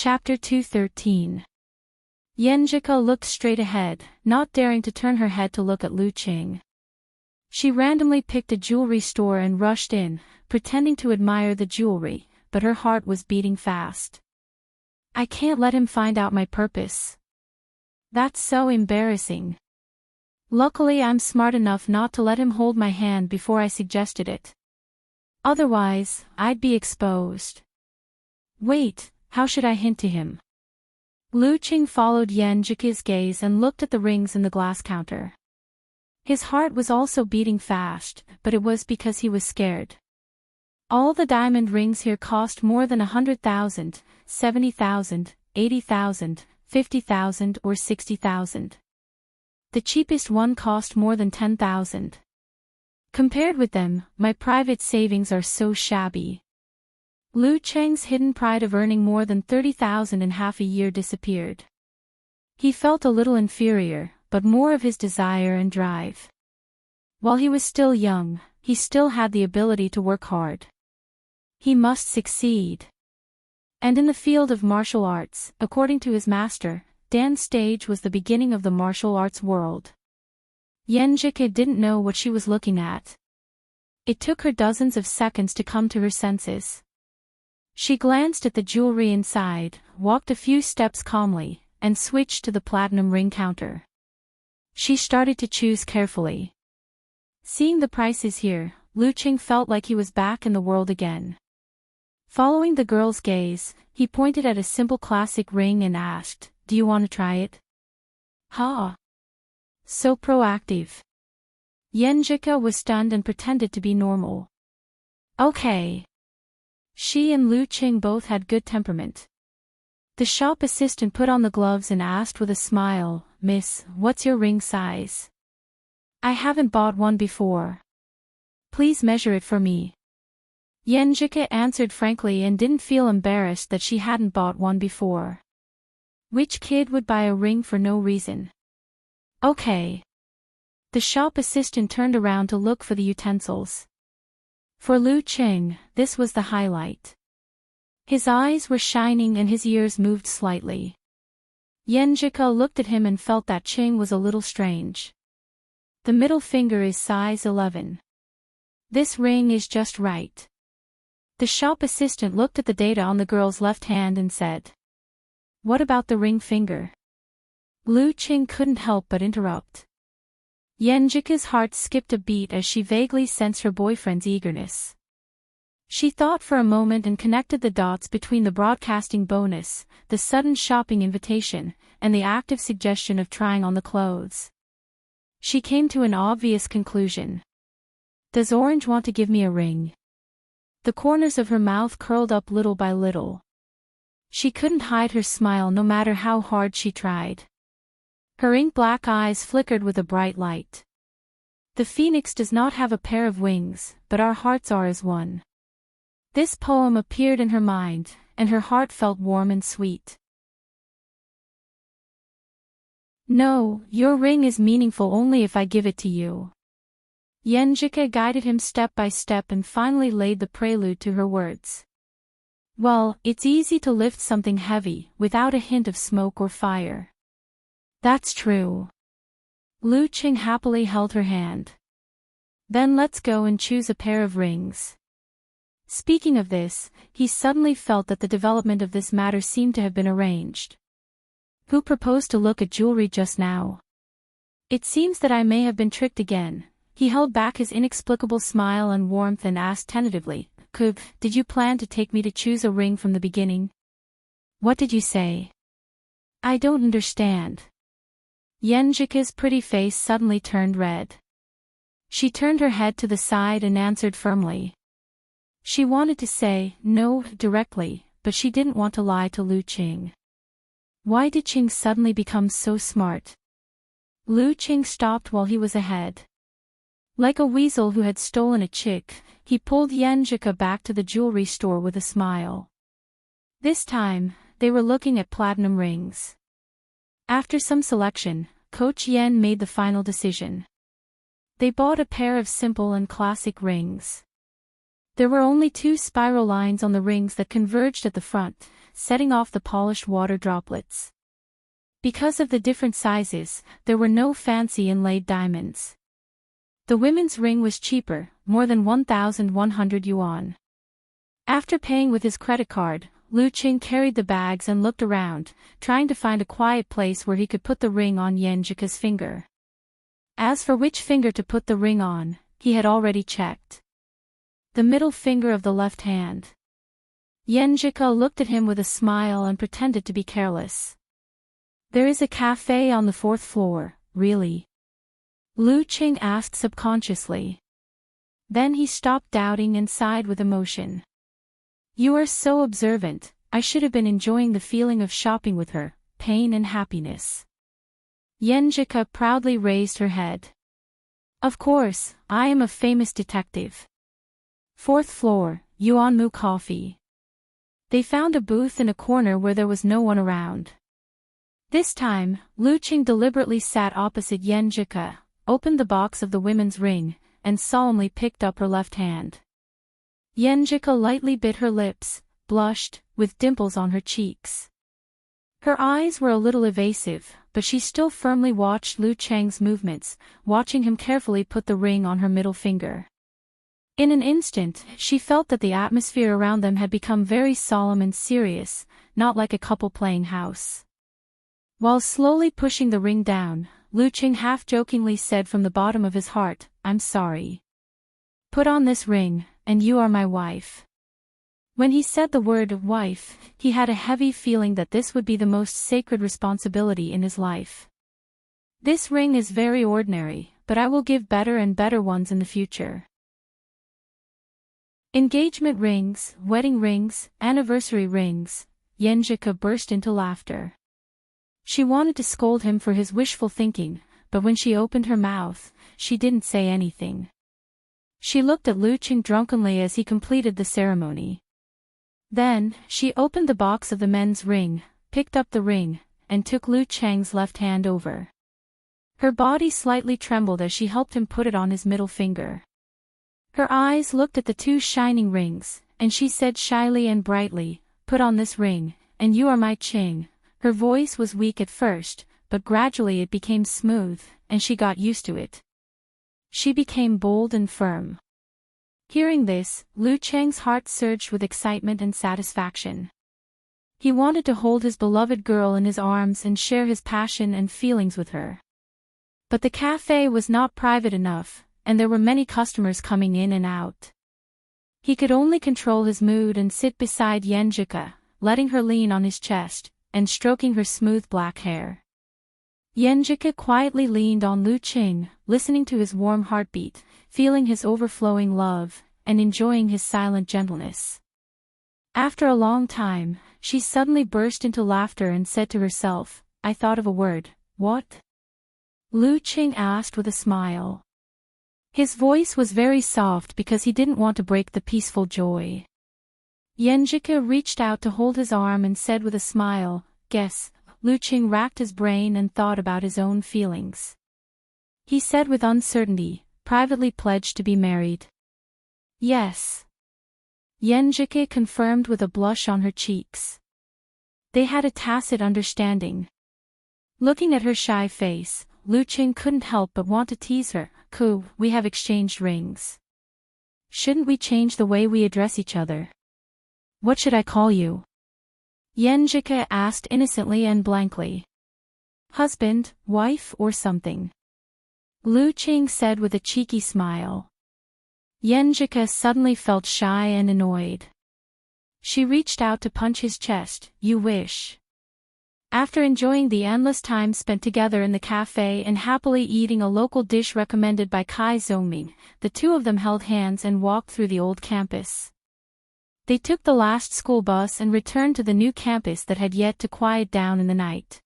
Chapter 213. Yenjika looked straight ahead, not daring to turn her head to look at Lu Qing. She randomly picked a jewelry store and rushed in, pretending to admire the jewelry, but her heart was beating fast. I can't let him find out my purpose. That's so embarrassing. Luckily I'm smart enough not to let him hold my hand before I suggested it. Otherwise, I'd be exposed. Wait, how should I hint to him? Lu Qing followed Yenjika's gaze and looked at the rings in the glass counter. His heart was also beating fast, but it was because he was scared. All the diamond rings here cost more than 100,000, 70,000, 80,000, 50,000 or 60,000. The cheapest one cost more than 10,000. Compared with them, my private savings are so shabby. Lu Qing's hidden pride of earning more than 30,000 in half a year disappeared. He felt a little inferior, but more of his desire and drive. While he was still young, he still had the ability to work hard. He must succeed. And in the field of martial arts, according to his master, Dan's stage was the beginning of the martial arts world. Yenjika didn't know what she was looking at. It took her dozens of seconds to come to her senses. She glanced at the jewelry inside, walked a few steps calmly, and switched to the platinum ring counter. She started to choose carefully. Seeing the prices here, Lu Qing felt like he was back in the world again. Following the girl's gaze, he pointed at a simple classic ring and asked, "Do you want to try it?" "Huh." So proactive. Yenjika was stunned and pretended to be normal. "Okay." She and Lu Qing both had good temperament. The shop assistant put on the gloves and asked with a smile, "Miss, what's your ring size?" "I haven't bought one before. Please measure it for me." Yenjika answered frankly and didn't feel embarrassed that she hadn't bought one before. Which kid would buy a ring for no reason? "Okay." The shop assistant turned around to look for the utensils. For Lu Qing, this was the highlight. His eyes were shining and his ears moved slightly. Yenjika looked at him and felt that Qing was a little strange. The middle finger is size 11. This ring is just right. The shop assistant looked at the data on the girl's left hand and said, "What about the ring finger?" Lu Qing couldn't help but interrupt. Yenjika's heart skipped a beat as she vaguely sensed her boyfriend's eagerness. She thought for a moment and connected the dots between the broadcasting bonus, the sudden shopping invitation, and the active suggestion of trying on the clothes. She came to an obvious conclusion. "Does Orange want to give me a ring?" The corners of her mouth curled up little by little. She couldn't hide her smile no matter how hard she tried. Her ink-black eyes flickered with a bright light. "The phoenix does not have a pair of wings, but our hearts are as one." This poem appeared in her mind, and her heart felt warm and sweet. "No, your ring is meaningful only if I give it to you." Yenjika guided him step by step and finally laid the prelude to her words. "Well, it's easy to lift something heavy, without a hint of smoke or fire." "That's true." Lu Qing happily held her hand. "Then let's go and choose a pair of rings." Speaking of this, he suddenly felt that the development of this matter seemed to have been arranged. "Who proposed to look at jewelry just now?" "It seems that I may have been tricked again." He held back his inexplicable smile and warmth and asked tentatively, Did you plan to take me to choose a ring from the beginning?" "What did you say?" "I don't understand." Yenjika's pretty face suddenly turned red. She turned her head to the side and answered firmly. She wanted to say no directly, but she didn't want to lie to Lu Qing. Why did Qing suddenly become so smart? Lu Qing stopped while he was ahead. Like a weasel who had stolen a chick, he pulled Yenjika back to the jewelry store with a smile. This time, they were looking at platinum rings. After some selection, Coach Yen made the final decision. They bought a pair of simple and classic rings. There were only 2 spiral lines on the rings that converged at the front, setting off the polished water droplets. Because of the different sizes, there were no fancy inlaid diamonds. The women's ring was cheaper, more than 1,100 yuan. After paying with his credit card, Lu Qing carried the bags and looked around, trying to find a quiet place where he could put the ring on Yanjika's finger. As for which finger to put the ring on, he had already checked. The middle finger of the left hand. Yanjika looked at him with a smile and pretended to be careless. There is a cafe on the 4th floor, really? Lu Qing asked subconsciously. Then he stopped doubting and sighed with emotion. You are so observant, I should have been enjoying the feeling of shopping with her, pain and happiness. Yanjika proudly raised her head. Of course, I am a famous detective. 4th floor, Yuanmu Coffee. They found a booth in a corner where there was no one around. This time, Lu Qing deliberately sat opposite Yanjika, opened the box of the women's ring, and solemnly picked up her left hand. Yanjika lightly bit her lips, blushed, with dimples on her cheeks. Her eyes were a little evasive, but she still firmly watched Lu Cheng's movements, watching him carefully put the ring on her middle finger. In an instant, she felt that the atmosphere around them had become very solemn and serious, not like a couple playing house. While slowly pushing the ring down, Lu Qing half-jokingly said from the bottom of his heart, I'm sorry. Put on this ring, and you are my wife. When he said the word wife, he had a heavy feeling that this would be the most sacred responsibility in his life. This ring is very ordinary, but I will give better and better ones in the future. Engagement rings, wedding rings, anniversary rings. Yanjika burst into laughter. She wanted to scold him for his wishful thinking, but when she opened her mouth, she didn't say anything. She looked at Lu Qing drunkenly as he completed the ceremony. Then, she opened the box of the men's ring, picked up the ring, and took Lu Cheng's left hand over. Her body slightly trembled as she helped him put it on his middle finger. Her eyes looked at the two shining rings, and she said shyly and brightly, Put on this ring, and you are my Qing. Her voice was weak at first, but gradually it became smooth, and she got used to it. She became bold and firm. Hearing this, Lu Cheng's heart surged with excitement and satisfaction. He wanted to hold his beloved girl in his arms and share his passion and feelings with her. But the cafe was not private enough, and there were many customers coming in and out. He could only control his mood and sit beside Yanjika, letting her lean on his chest, and stroking her smooth black hair. Yanjika quietly leaned on Lu Qing, listening to his warm heartbeat, feeling his overflowing love, and enjoying his silent gentleness. After a long time, she suddenly burst into laughter and said to herself, I thought of a word. What? Lu Qing asked with a smile. His voice was very soft because he didn't want to break the peaceful joy. Yanjika reached out to hold his arm and said with a smile, Guess. Lu Qing racked his brain and thought about his own feelings. He said with uncertainty, privately pledged to be married. Yes. Yanjika confirmed with a blush on her cheeks. They had a tacit understanding. Looking at her shy face, Lu Qing couldn't help but want to tease her. Ku, we have exchanged rings. Shouldn't we change the way we address each other? What should I call you? Yanjika asked innocently and blankly. Husband, wife, or something? Lu Qing said with a cheeky smile. Yanjika suddenly felt shy and annoyed. She reached out to punch his chest. You wish. After enjoying the endless time spent together in the cafe and happily eating a local dish recommended by Kai Zongming, the two of them held hands and walked through the old campus. They took the last school bus and returned to the new campus that had yet to quiet down in the night.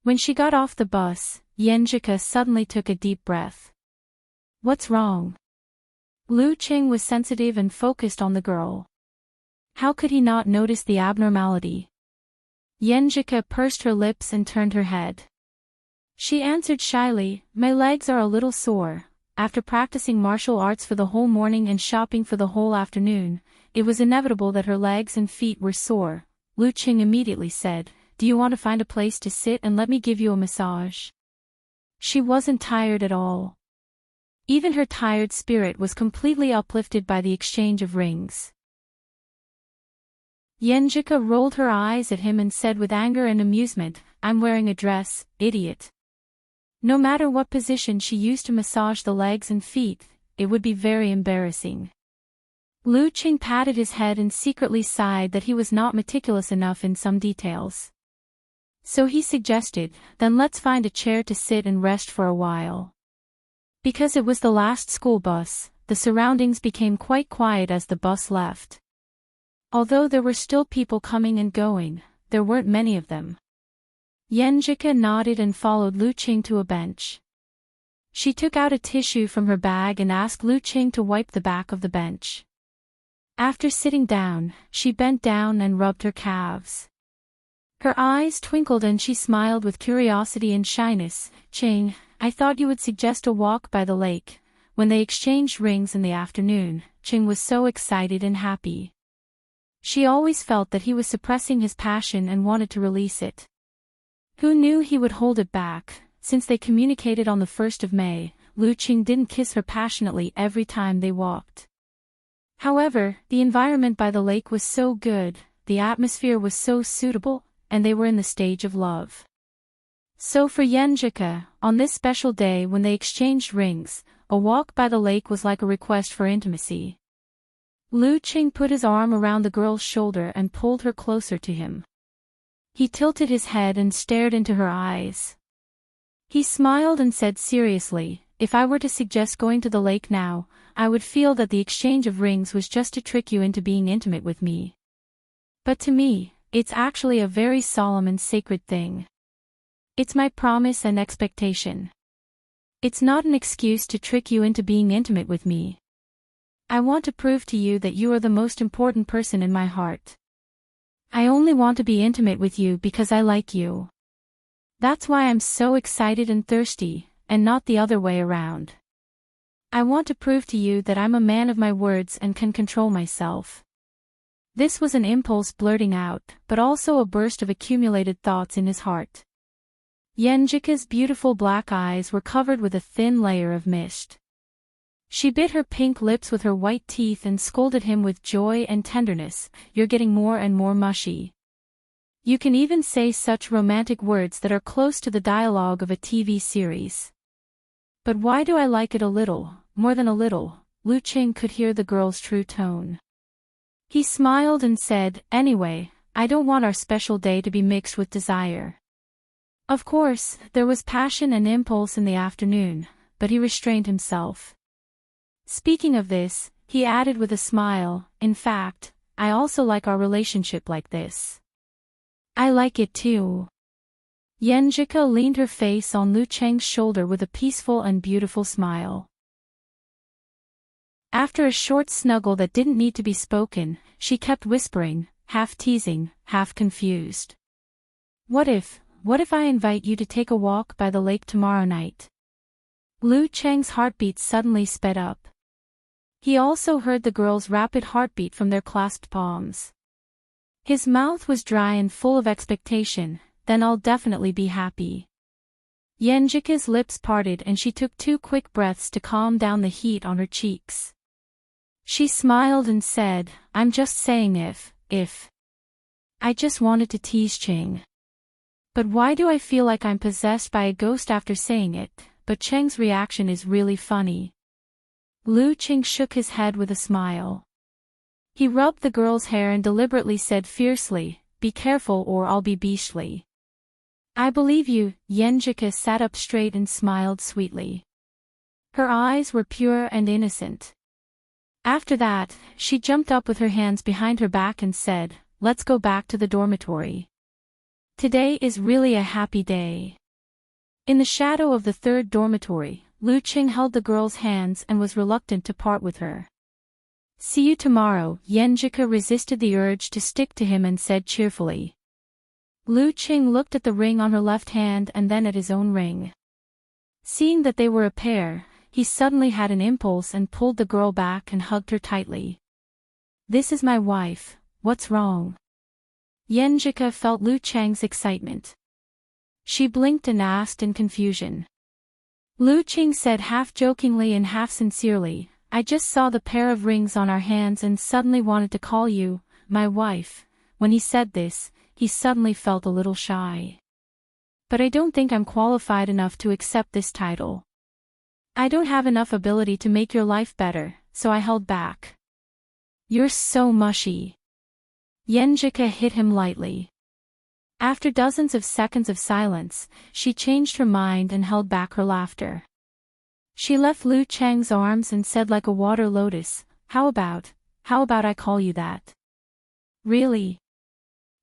When she got off the bus, Yanjika suddenly took a deep breath. What's wrong? Lu Qing was sensitive and focused on the girl. How could he not notice the abnormality? Yanjika pursed her lips and turned her head. She answered shyly, My legs are a little sore. After practicing martial arts for the whole morning and shopping for the whole afternoon, it was inevitable that her legs and feet were sore. Lu Qing immediately said, "Do you want to find a place to sit and let me give you a massage?" She wasn't tired at all. Even her tired spirit was completely uplifted by the exchange of rings. Yenjika rolled her eyes at him and said with anger and amusement, "I'm wearing a dress, idiot." No matter what position she used to massage the legs and feet, it would be very embarrassing. Lu Qing patted his head and secretly sighed that he was not meticulous enough in some details. So he suggested, "Then let's find a chair to sit and rest for a while." Because it was the last school bus, the surroundings became quite quiet as the bus left. Although there were still people coming and going, there weren't many of them. Yenjika nodded and followed Lu Qing to a bench. She took out a tissue from her bag and asked Lu Qing to wipe the back of the bench. After sitting down, she bent down and rubbed her calves. Her eyes twinkled and she smiled with curiosity and shyness. "Qing, I thought you would suggest a walk by the lake." When they exchanged rings in the afternoon, Qing was so excited and happy. She always felt that he was suppressing his passion and wanted to release it. Who knew he would hold it back? Since they communicated on the 1st of May, Lu Qing didn't kiss her passionately every time they walked. However, the environment by the lake was so good, the atmosphere was so suitable, and they were in the stage of love. So for Yenjika, on this special day when they exchanged rings, a walk by the lake was like a request for intimacy. Lu Qing put his arm around the girl's shoulder and pulled her closer to him. He tilted his head and stared into her eyes. He smiled and said seriously, "If I were to suggest going to the lake now, I would feel that the exchange of rings was just to trick you into being intimate with me. But to me, it's actually a very solemn and sacred thing. It's my promise and expectation. It's not an excuse to trick you into being intimate with me. I want to prove to you that you are the most important person in my heart. I only want to be intimate with you because I like you. That's why I'm so excited and thirsty, and not the other way around. I want to prove to you that I'm a man of my words and can control myself." This was an impulse blurting out, but also a burst of accumulated thoughts in his heart. Yenjika's beautiful black eyes were covered with a thin layer of mist. She bit her pink lips with her white teeth and scolded him with joy and tenderness, "You're getting more and more mushy. You can even say such romantic words that are close to the dialogue of a TV series." "But why do I like it a little, more than a little?" Lu Qing could hear the girl's true tone. He smiled and said, "Anyway, I don't want our special day to be mixed with desire." Of course, there was passion and impulse in the afternoon, but he restrained himself. Speaking of this, he added with a smile, "In fact, I also like our relationship like this." "I like it too." Yenjika leaned her face on Lu Cheng's shoulder with a peaceful and beautiful smile. After a short snuggle that didn't need to be spoken, she kept whispering, half teasing, half confused. What if I invite you to take a walk by the lake tomorrow night?" Lu Cheng's heartbeat suddenly sped up. He also heard the girl's rapid heartbeat from their clasped palms. His mouth was dry and full of expectation. "Then I'll definitely be happy." Yenjika's lips parted and she took 2 quick breaths to calm down the heat on her cheeks. She smiled and said, "I'm just saying if. I just wanted to tease Qing. But why do I feel like I'm possessed by a ghost after saying it?" But Cheng's reaction is really funny. Lu Qing shook his head with a smile. He rubbed the girl's hair and deliberately said fiercely, "Be careful or I'll be beastly." "I believe you." Yenjika sat up straight and smiled sweetly. Her eyes were pure and innocent. After that, she jumped up with her hands behind her back and said, "Let's go back to the dormitory. Today is really a happy day." In the shadow of the 3rd dormitory, Lu Qing held the girl's hands and was reluctant to part with her. "See you tomorrow." Yenjika resisted the urge to stick to him and said cheerfully. Lu Qing looked at the ring on her left hand and then at his own ring. Seeing that they were a pair, he suddenly had an impulse and pulled the girl back and hugged her tightly. "This is my wife, what's wrong?" Yenjika felt Lu Chang's excitement. She blinked and asked in confusion. Lu Chang said half jokingly and half sincerely, I just saw the pair of rings on our hands and suddenly wanted to call you my wife. When he said this, he suddenly felt a little shy. But I don't think I'm qualified enough to accept this title. I don't have enough ability to make your life better, so I held back. You're so mushy. Yenjika hit him lightly. After dozens of seconds of silence, she changed her mind and held back her laughter. She left Lu Chang's arms and said like a water lotus, How about I call you that? Really?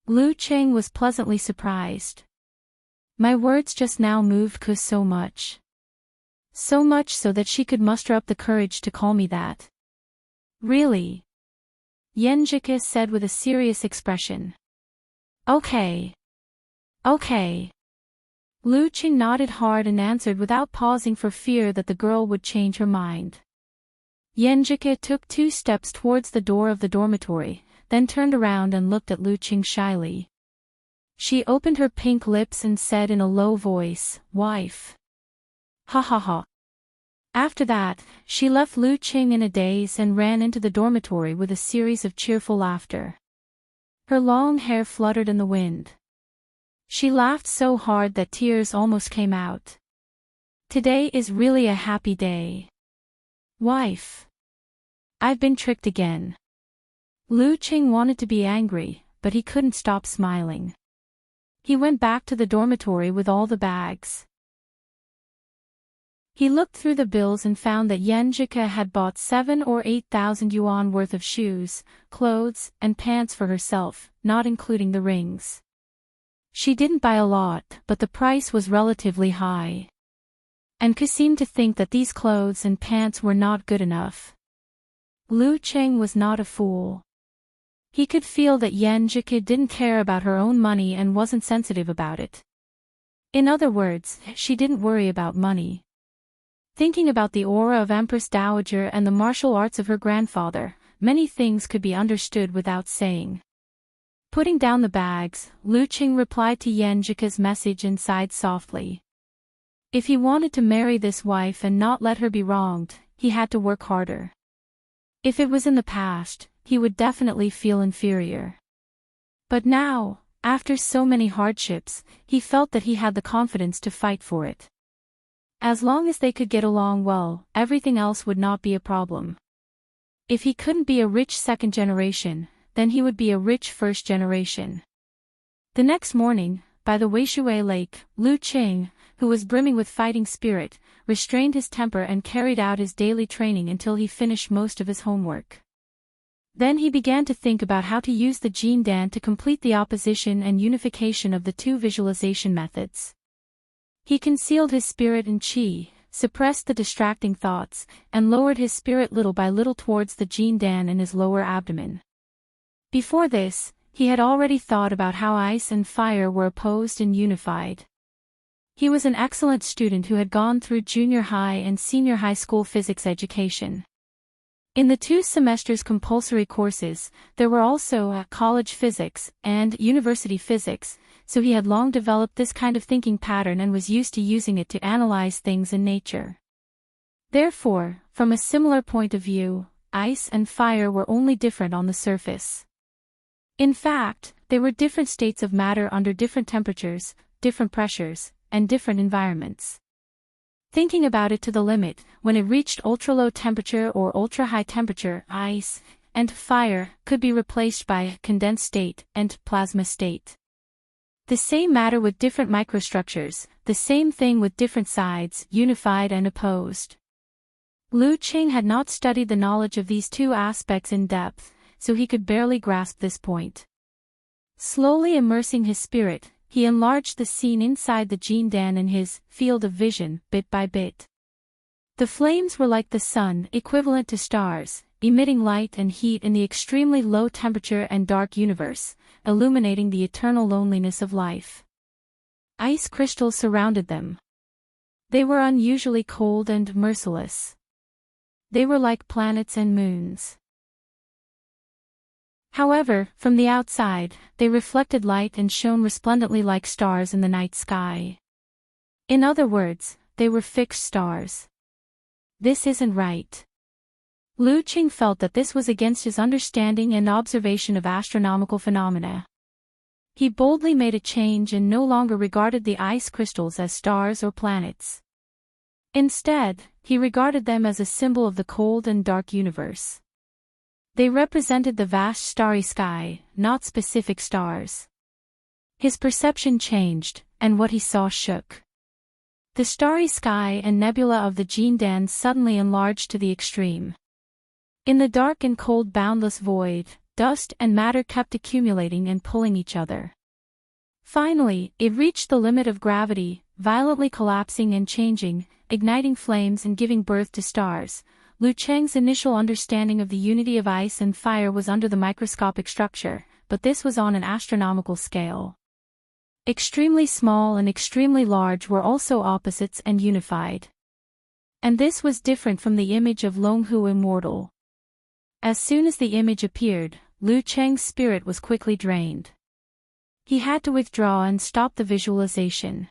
Lu Chang was pleasantly surprised. My words just now moved Ku so much. So much so that she could muster up the courage to call me that. Really? Yenjika said with a serious expression. Okay. Lu Chang nodded hard and answered without pausing for fear that the girl would change her mind. Yenjika took 2 steps towards the door of the dormitory, then turned around and looked at Lu Chang shyly. She opened her pink lips and said in a low voice, Wife. Ha ha ha. After that, she left Lu Chang in a daze and ran into the dormitory with a series of cheerful laughter. Her long hair fluttered in the wind. She laughed so hard that tears almost came out. Today is really a happy day. Wife. I've been tricked again. Lu Chang wanted to be angry, but he couldn't stop smiling. He went back to the dormitory with all the bags. He looked through the bills and found that Yenjika had bought 7,000 or 8,000 yuan worth of shoes, clothes, and pants for herself, not including the rings. She didn't buy a lot, but the price was relatively high. And Ku seemed to think that these clothes and pants were not good enough. Lu Chang was not a fool. He could feel that Yenjika didn't care about her own money and wasn't sensitive about it. In other words, she didn't worry about money. Thinking about the aura of Empress Dowager and the martial arts of her grandfather, many things could be understood without saying. Putting down the bags, Lu Chang replied to Yenjika's message and sighed softly. If he wanted to marry this wife and not let her be wronged, he had to work harder. If it was in the past, he would definitely feel inferior. But now, after so many hardships, he felt that he had the confidence to fight for it. As long as they could get along well, everything else would not be a problem. If he couldn't be a rich second generation, then he would be a rich first generation. The next morning, by the Weishui Lake, Lu Chang, who was brimming with fighting spirit, restrained his temper and carried out his daily training until he finished most of his homework. Then he began to think about how to use the Jin Dan to complete the opposition and unification of the 2 visualization methods. He concealed his spirit in qi, suppressed the distracting thoughts, and lowered his spirit little by little towards the Jin Dan in his lower abdomen. Before this, he had already thought about how ice and fire were opposed and unified. He was an excellent student who had gone through junior high and senior high school physics education. In the 2 semesters compulsory courses, there were also college physics and university physics, so he had long developed this kind of thinking pattern and was used to using it to analyze things in nature. Therefore, from a similar point of view, ice and fire were only different on the surface. In fact, they were different states of matter under different temperatures, different pressures, and different environments. Thinking about it to the limit, when it reached ultra-low temperature or ultra-high temperature, ice and fire could be replaced by condensed state and plasma state. The same matter with different microstructures, the same thing with different sides, unified and opposed. Lu Chang had not studied the knowledge of these 2 aspects in depth, so he could barely grasp this point. Slowly immersing his spirit, he enlarged the scene inside the Jin Dan in his field of vision, bit by bit. The flames were like the sun, equivalent to stars, emitting light and heat in the extremely low temperature and dark universe, illuminating the eternal loneliness of life. Ice crystals surrounded them. They were unusually cold and merciless. They were like planets and moons. However, from the outside, they reflected light and shone resplendently like stars in the night sky. In other words, they were fixed stars. This isn't right. Lu Qing felt that this was against his understanding and observation of astronomical phenomena. He boldly made a change and no longer regarded the ice crystals as stars or planets. Instead, he regarded them as a symbol of the cold and dark universe. They represented the vast starry sky, not specific stars. His perception changed, and what he saw shook. The starry sky and nebula of the Jindan suddenly enlarged to the extreme. In the dark and cold boundless void, dust and matter kept accumulating and pulling each other. Finally, it reached the limit of gravity, violently collapsing and changing, igniting flames and giving birth to stars. Lu Cheng's initial understanding of the unity of ice and fire was under the microscopic structure, but this was on an astronomical scale. Extremely small and extremely large were also opposites and unified. And this was different from the image of Longhu immortal. As soon as the image appeared, Lu Cheng's spirit was quickly drained. He had to withdraw and stop the visualization.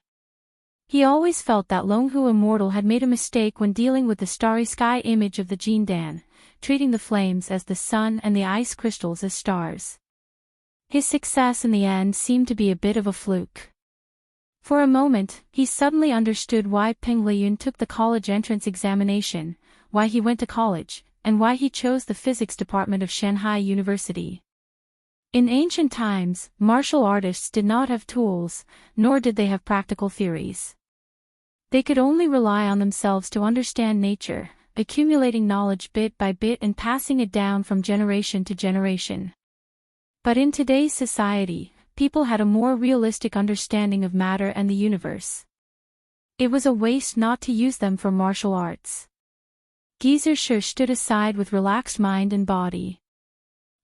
He always felt that Longhu immortal had made a mistake when dealing with the starry sky image of the Jindan, treating the flames as the sun and the ice crystals as stars. His success in the end seemed to be a bit of a fluke. For a moment, he suddenly understood why Peng Liyun took the college entrance examination, why he went to college, and why he chose the physics department of Shanghai University. In ancient times, martial artists did not have tools, nor did they have practical theories. They could only rely on themselves to understand nature, accumulating knowledge bit by bit and passing it down from generation to generation. But in today's society, people had a more realistic understanding of matter and the universe. It was a waste not to use them for martial arts. Geezer Shi stood aside with relaxed mind and body.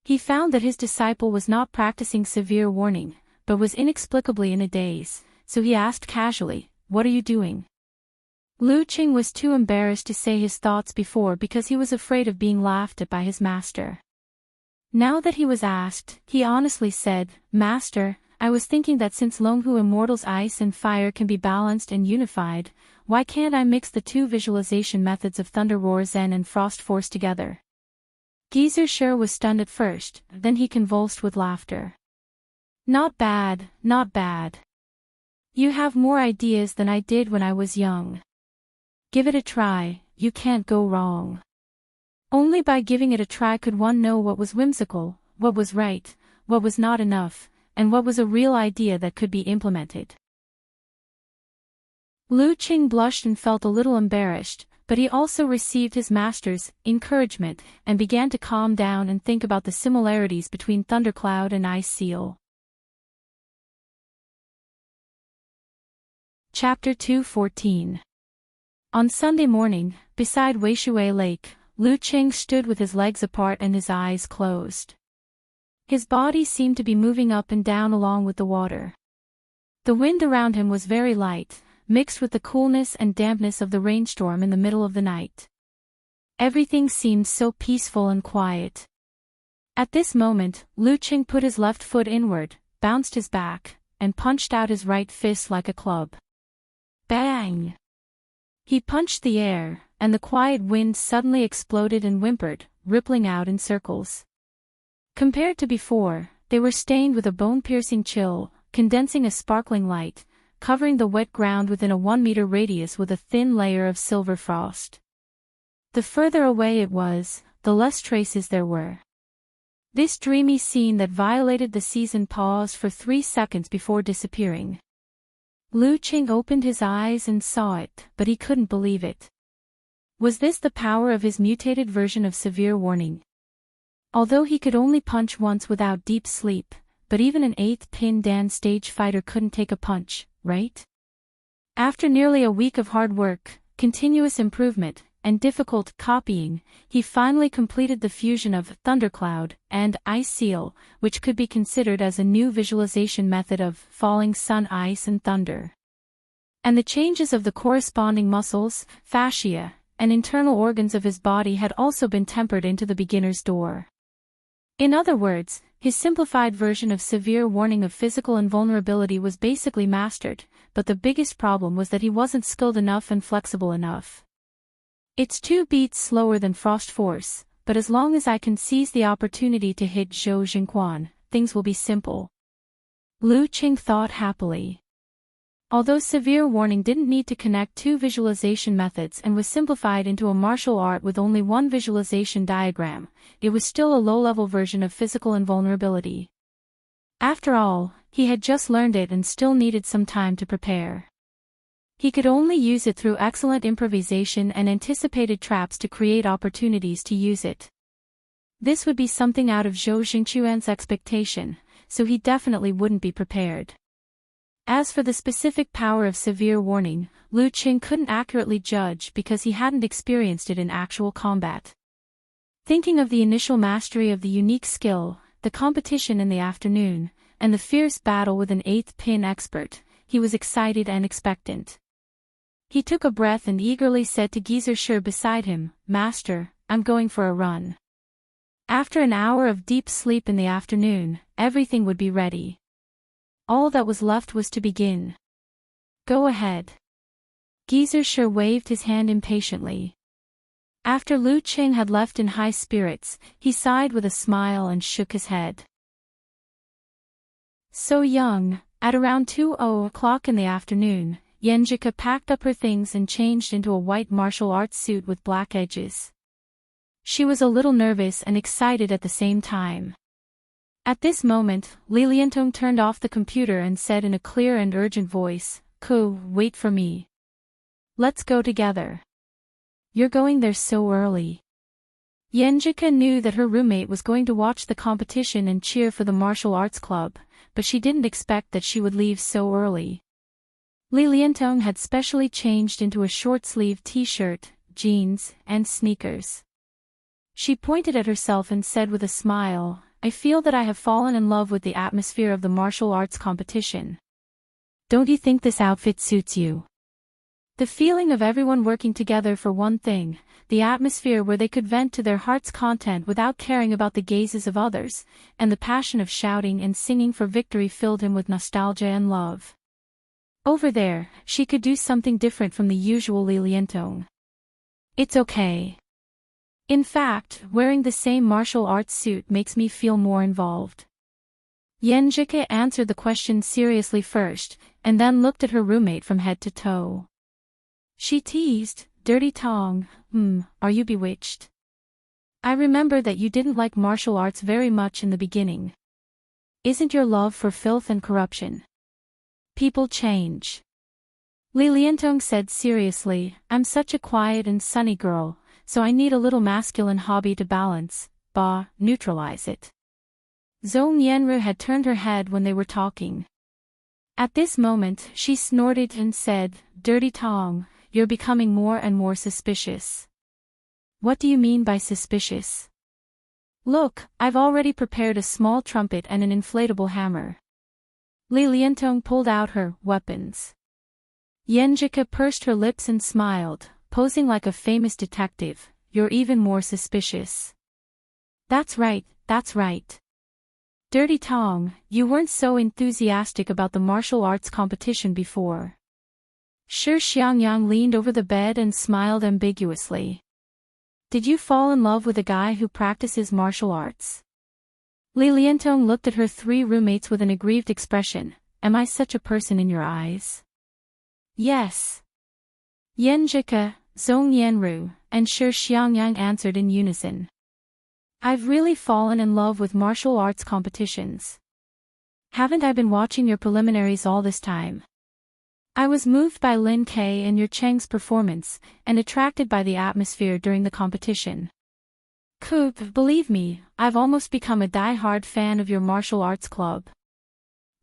He found that his disciple was not practicing severe warning, but was inexplicably in a daze, so he asked casually, "What are you doing?" Lu Qing was too embarrassed to say his thoughts before because he was afraid of being laughed at by his master. Now that he was asked, he honestly said, "Master, I was thinking that since Longhu Immortal's ice and fire can be balanced and unified, why can't I mix the two visualization methods of Thunder Roar Zen and Frost Force together?" Geezer Shi was stunned at first, then he convulsed with laughter. "Not bad, not bad. You have more ideas than I did when I was young. Give it a try, you can't go wrong. Only by giving it a try could one know what was whimsical, what was right, what was not enough, and what was a real idea that could be implemented." Lu Qing blushed and felt a little embarrassed, but he also received his master's encouragement and began to calm down and think about the similarities between Thundercloud and Ice Seal. Chapter 2:14. On Sunday morning, beside Weishui Lake, Lu Qing stood with his legs apart and his eyes closed. His body seemed to be moving up and down along with the water. The wind around him was very light, mixed with the coolness and dampness of the rainstorm in the middle of the night. Everything seemed so peaceful and quiet. At this moment, Lu Qing put his left foot inward, bounced his back, and punched out his right fist like a club. Bang! He punched the air, and the quiet wind suddenly exploded and whimpered, rippling out in circles. Compared to before, they were stained with a bone-piercing chill, condensing a sparkling light, covering the wet ground within a 1-meter radius with a thin layer of silver frost. The further away it was, the less traces there were. This dreamy scene that violated the season paused for 3 seconds before disappearing. Lu Qing opened his eyes and saw it, but he couldn't believe it. Was this the power of his mutated version of severe warning? Although he could only punch once without deep sleep, but even an 8th pin Dan stage fighter couldn't take a punch, right? After nearly a week of hard work, continuous improvement, and difficult copying, he finally completed the fusion of Thundercloud and Ice Seal, which could be considered as a new visualization method of falling sun, ice and thunder. And the changes of the corresponding muscles, fascia, and internal organs of his body had also been tempered into the beginner's door. In other words, his simplified version of severe warning of physical invulnerability was basically mastered, but the biggest problem was that he wasn't skilled enough and flexible enough. It's 2 beats slower than frost force, but as long as I can seize the opportunity to hit Zhou Jingquan, things will be simple. Lu Qing thought happily. Although severe warning didn't need to connect 2 visualization methods and was simplified into a martial art with only 1 visualization diagram, it was still a low-level version of physical invulnerability. After all, he had just learned it and still needed some time to prepare. He could only use it through excellent improvisation and anticipated traps to create opportunities to use it. This would be something out of Zhou Jingquan's expectation, so he definitely wouldn't be prepared. As for the specific power of severe warning, Lu Qing couldn't accurately judge because he hadn't experienced it in actual combat. Thinking of the initial mastery of the unique skill, the competition in the afternoon, and the fierce battle with an 8th pin expert, he was excited and expectant. He took a breath and eagerly said to Geyser beside him, "Master, I'm going for a run." After an hour of deep sleep in the afternoon, everything would be ready. All that was left was to begin. "Go ahead." Geyser waved his hand impatiently. After Lu Qing had left in high spirits, he sighed with a smile and shook his head. So young, at around 2:00 in the afternoon, Yenjika packed up her things and changed into a white martial arts suit with black edges. She was a little nervous and excited at the same time. At this moment, Li Liantong turned off the computer and said in a clear and urgent voice, "Ku, wait for me. Let's go together. You're going there so early." Yenjika knew that her roommate was going to watch the competition and cheer for the martial arts club, but she didn't expect that she would leave so early. Li Liantong had specially changed into a short-sleeved t-shirt, jeans, and sneakers. She pointed at herself and said with a smile, "I feel that I have fallen in love with the atmosphere of the martial arts competition. Don't you think this outfit suits you?" The feeling of everyone working together for one thing, the atmosphere where they could vent to their heart's content without caring about the gazes of others, and the passion of shouting and singing for victory filled him with nostalgia and love. Over there, she could do something different from the usual Li Liantong. "It's okay. In fact, wearing the same martial arts suit makes me feel more involved." Yenjika answered the question seriously first, and then looked at her roommate from head to toe. She teased, "Dirty Tong, are you bewitched? I remember that you didn't like martial arts very much in the beginning. Isn't your love for filth and corruption? People change." Li Liantong said seriously, "I'm such a quiet and sunny girl, so I need a little masculine hobby to balance, neutralize it." Zhong Yanru had turned her head when they were talking. At this moment, she snorted and said, "Dirty Tong, you're becoming more and more suspicious." "What do you mean by suspicious?" "Look, I've already prepared a small trumpet and an inflatable hammer." Li Liantong pulled out her weapons. Yenjika pursed her lips and smiled, posing like a famous detective. "You're even more suspicious." That's right. Dirty Tong, you weren't so enthusiastic about the martial arts competition before." Shi Xiangyang leaned over the bed and smiled ambiguously. "Did you fall in love with a guy who practices martial arts?" Li Liantong looked at her 3 roommates with an aggrieved expression. "Am I such a person in your eyes?" "Yes." Yenjika, Zhong Yanru, and Shi Xiangyang answered in unison. "I've really fallen in love with martial arts competitions. Haven't I been watching your preliminaries all this time? I was moved by Lin Kei and your Cheng's performance, and attracted by the atmosphere during the competition. Believe me, I've almost become a die-hard fan of your martial arts club."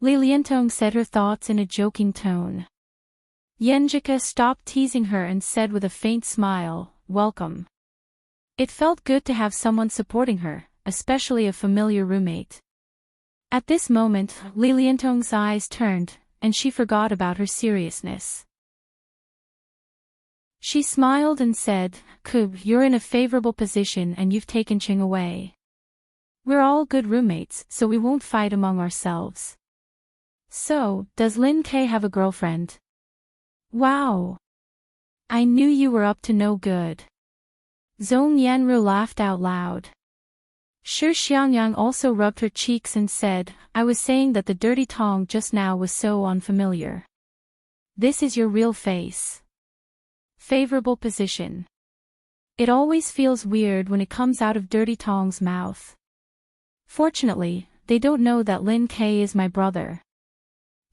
Li Liantong said her thoughts in a joking tone. Yenjika stopped teasing her and said with a faint smile, "Welcome." It felt good to have someone supporting her, especially a familiar roommate. At this moment, Li Liantong's eyes turned, and she forgot about her seriousness. She smiled and said, "You're in a favorable position and you've taken Ching away. We're all good roommates, so we won't fight among ourselves. So, does Lin K have a girlfriend? Wow. I knew you were up to no good. Zhong Yanru laughed out loud. Shi Xiangyang also rubbed her cheeks and said, I was saying that the dirty tongue just now was so unfamiliar. This is your real face. Favorable position. It always feels weird when it comes out of dirty tongue's mouth. Fortunately, they don't know that Lin K is my brother.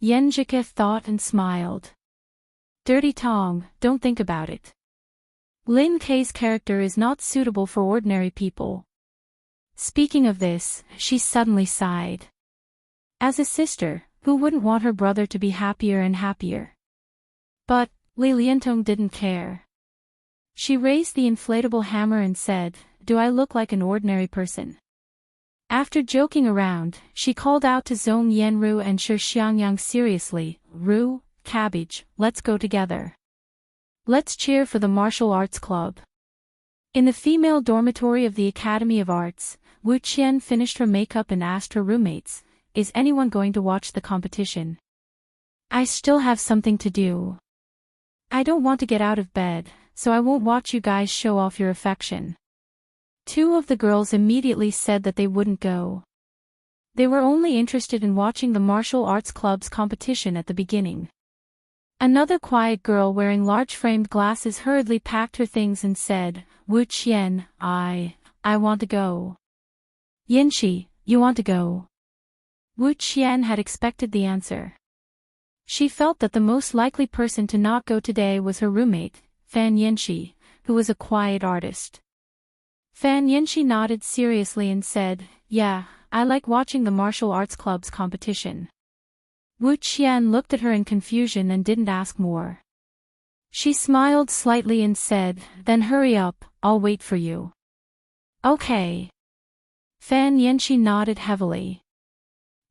Yenjike thought and smiled. Dirty tongue, don't think about it. Lin K's character is not suitable for ordinary people. Speaking of this, she suddenly sighed. As a sister, who wouldn't want her brother to be happier and happier? But, Li Liantong didn't care. She raised the inflatable hammer and said, Do I look like an ordinary person? After joking around, she called out to Zhong Yanru and Shi Xiangyang seriously, Ru, Cabbage, let's go together. Let's cheer for the martial arts club. In the female dormitory of the Academy of Arts, Wu Qian finished her makeup and asked her roommates, Is anyone going to watch the competition? I still have something to do. I don't want to get out of bed, so I won't watch you guys show off your affection. Two of the girls immediately said that they wouldn't go. They were only interested in watching the martial arts club's competition at the beginning. Another quiet girl wearing large framed glasses hurriedly packed her things and said, Wu Qian, I want to go. Yanxi, you want to go? Wu Qian had expected the answer. She felt that the most likely person to not go today was her roommate, Fan Yanxi, who was a quiet artist. Fan Yanxi nodded seriously and said, Yeah, I like watching the martial arts club's competition. Wu Qian looked at her in confusion and didn't ask more. She smiled slightly and said, Then hurry up, I'll wait for you. Okay. Fan Yanxi nodded heavily.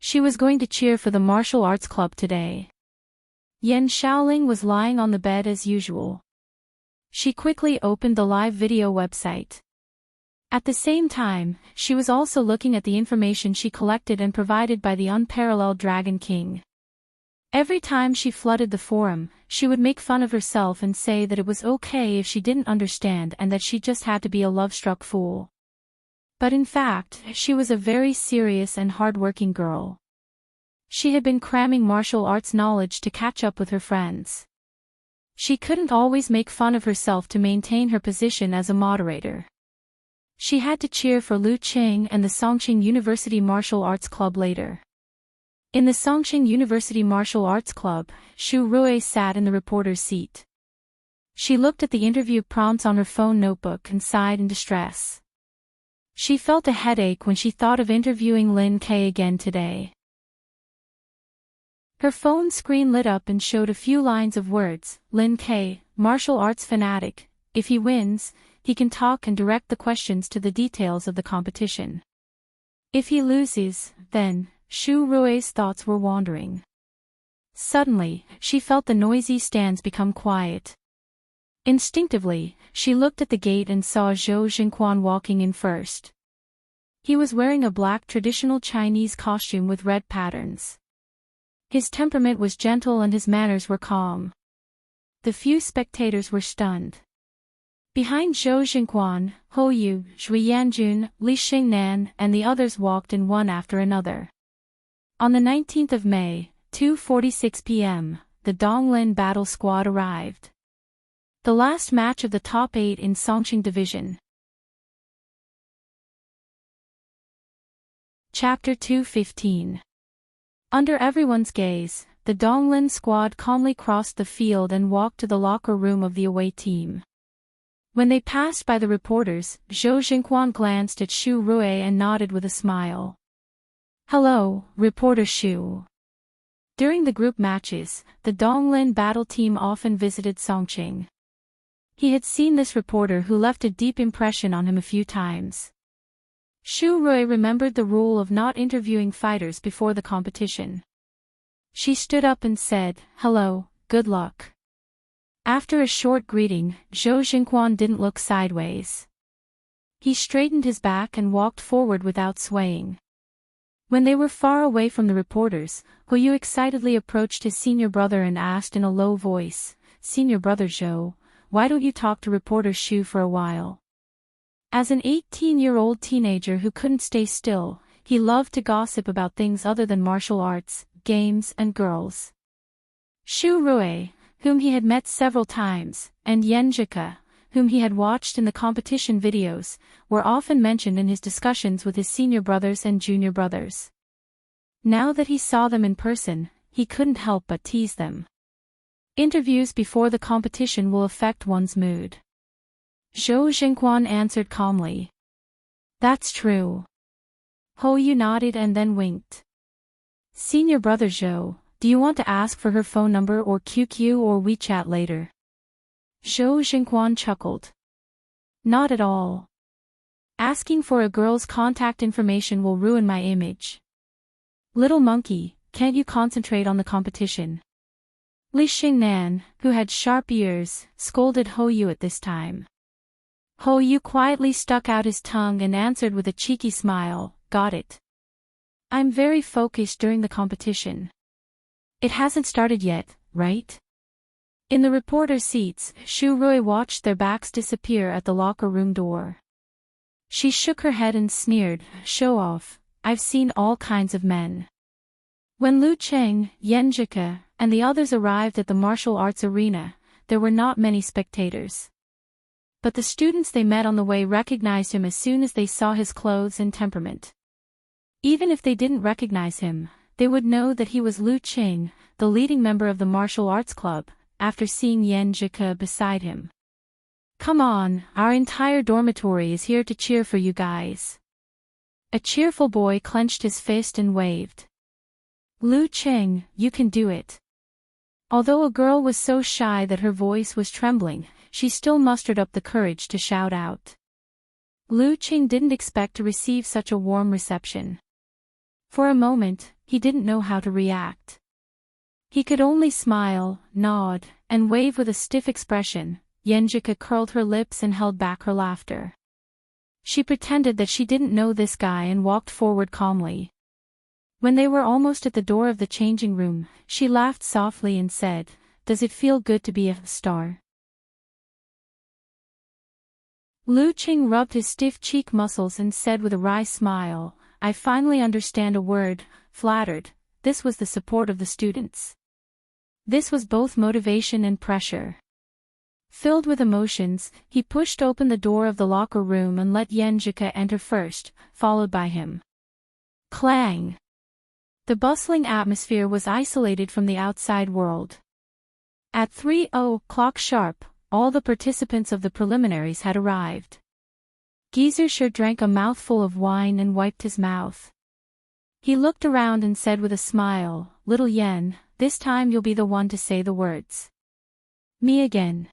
She was going to cheer for the martial arts club today. Yan Shaoling was lying on the bed as usual. She quickly opened the live video website. At the same time, she was also looking at the information she collected and provided by the unparalleled Dragon King. Every time she flooded the forum, she would make fun of herself and say that it was okay if she didn't understand and that she just had to be a love-struck fool. But in fact, she was a very serious and hard-working girl. She had been cramming martial arts knowledge to catch up with her friends. She couldn't always make fun of herself to maintain her position as a moderator. She had to cheer for Lu Qing and the Songqing University Martial Arts Club later. In the Songqing University Martial Arts Club, Xu Rui sat in the reporter's seat. She looked at the interview prompts on her phone notebook and sighed in distress. She felt a headache when she thought of interviewing Lin K again today. Her phone screen lit up and showed a few lines of words, Lin K, martial arts fanatic, if he wins, he can talk and direct the questions to the details of the competition. If he loses, then, Xu Rui's thoughts were wandering. Suddenly, she felt the noisy stands become quiet. Instinctively, she looked at the gate and saw Zhou Xingquan walking in first. He was wearing a black traditional Chinese costume with red patterns. His temperament was gentle and his manners were calm. The few spectators were stunned. Behind Zhou Xingquan, Hou Yu, Zhui Yanjun, Li Xingnan, and the others walked in one after another. On the 19th of May, 2:46 p.m., the Donglin battle squad arrived. The last match of the top 8 in Songqing Division. Chapter 2:15. Under everyone's gaze, the Donglin squad calmly crossed the field and walked to the locker room of the away team. When they passed by the reporters, Zhou Xingquan glanced at Xu Rui and nodded with a smile. Hello, Reporter Xu. During the group matches, the Donglin battle team often visited Songqing. He had seen this reporter who left a deep impression on him a few times. Xu Rui remembered the rule of not interviewing fighters before the competition. She stood up and said, Hello, good luck. After a short greeting, Zhou Xingquan didn't look sideways. He straightened his back and walked forward without swaying. When they were far away from the reporters, Hoyu excitedly approached his senior brother and asked in a low voice, "Senior brother Zhou, why don't you talk to reporter Shu for a while?" As an 18-year-old teenager who couldn't stay still, he loved to gossip about things other than martial arts, games and girls. Shu Rui, whom he had met several times, and Yenjika, whom he had watched in the competition videos, were often mentioned in his discussions with his senior brothers and junior brothers. Now that he saw them in person, he couldn't help but tease them. Interviews before the competition will affect one's mood. Zhou Jingquan answered calmly. That's true. Hoyu nodded and then winked. Senior brother Zhou, do you want to ask for her phone number or QQ or WeChat later? Zhou Jingquan chuckled. Not at all. Asking for a girl's contact information will ruin my image. Little monkey, can't you concentrate on the competition? Li Xingnan, who had sharp ears, scolded Hoyu at this time. Hoyu quietly stuck out his tongue and answered with a cheeky smile, got it. I'm very focused during the competition. It hasn't started yet, right? In the reporter seats, Shu Rui watched their backs disappear at the locker room door. She shook her head and sneered, show off, I've seen all kinds of men. When Lu Cheng, Yenjika, and the others arrived at the martial arts arena, there were not many spectators. But the students they met on the way recognized him as soon as they saw his clothes and temperament. Even if they didn't recognize him, they would know that he was Lu Cheng, the leading member of the martial arts club, after seeing Yenjika beside him. Come on, our entire dormitory is here to cheer for you guys. A cheerful boy clenched his fist and waved. Lu Cheng, you can do it. Although a girl was so shy that her voice was trembling, she still mustered up the courage to shout out. Lu Cheng didn't expect to receive such a warm reception. For a moment, he didn't know how to react. He could only smile, nod, and wave with a stiff expression. Yenjika curled her lips and held back her laughter. She pretended that she didn't know this guy and walked forward calmly. When they were almost at the door of the changing room, she laughed softly and said, "Does it feel good to be a star?" Lu Cheng rubbed his stiff cheek muscles and said with a wry smile, "I finally understand a word, flattered." This was the support of the students. This was both motivation and pressure. Filled with emotions, he pushed open the door of the locker room and let Yenjika enter first, followed by him. Clang! The bustling atmosphere was isolated from the outside world. At 3:00 sharp, all the participants of the preliminaries had arrived. Geezer drank a mouthful of wine and wiped his mouth. He looked around and said with a smile, "Little Yen, this time you'll be the one to say the words." "Me again."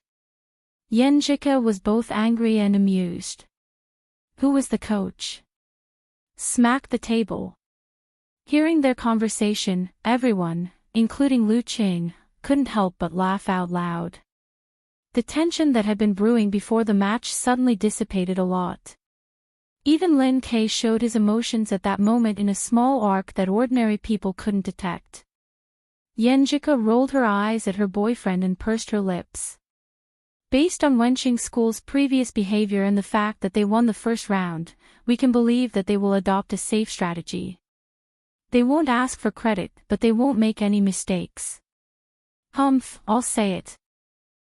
Yenjika was both angry and amused. "Who was the coach?" "Smack the table." Hearing their conversation, everyone, including Lu Cheng, couldn't help but laugh out loud. The tension that had been brewing before the match suddenly dissipated a lot. Even Lin Kei showed his emotions at that moment in a small arc that ordinary people couldn't detect. Yenjika rolled her eyes at her boyfriend and pursed her lips. Based on Wenqing School's previous behavior and the fact that they won the first round, we can believe that they will adopt a safe strategy. They won't ask for credit, but they won't make any mistakes. Humph, I'll say it.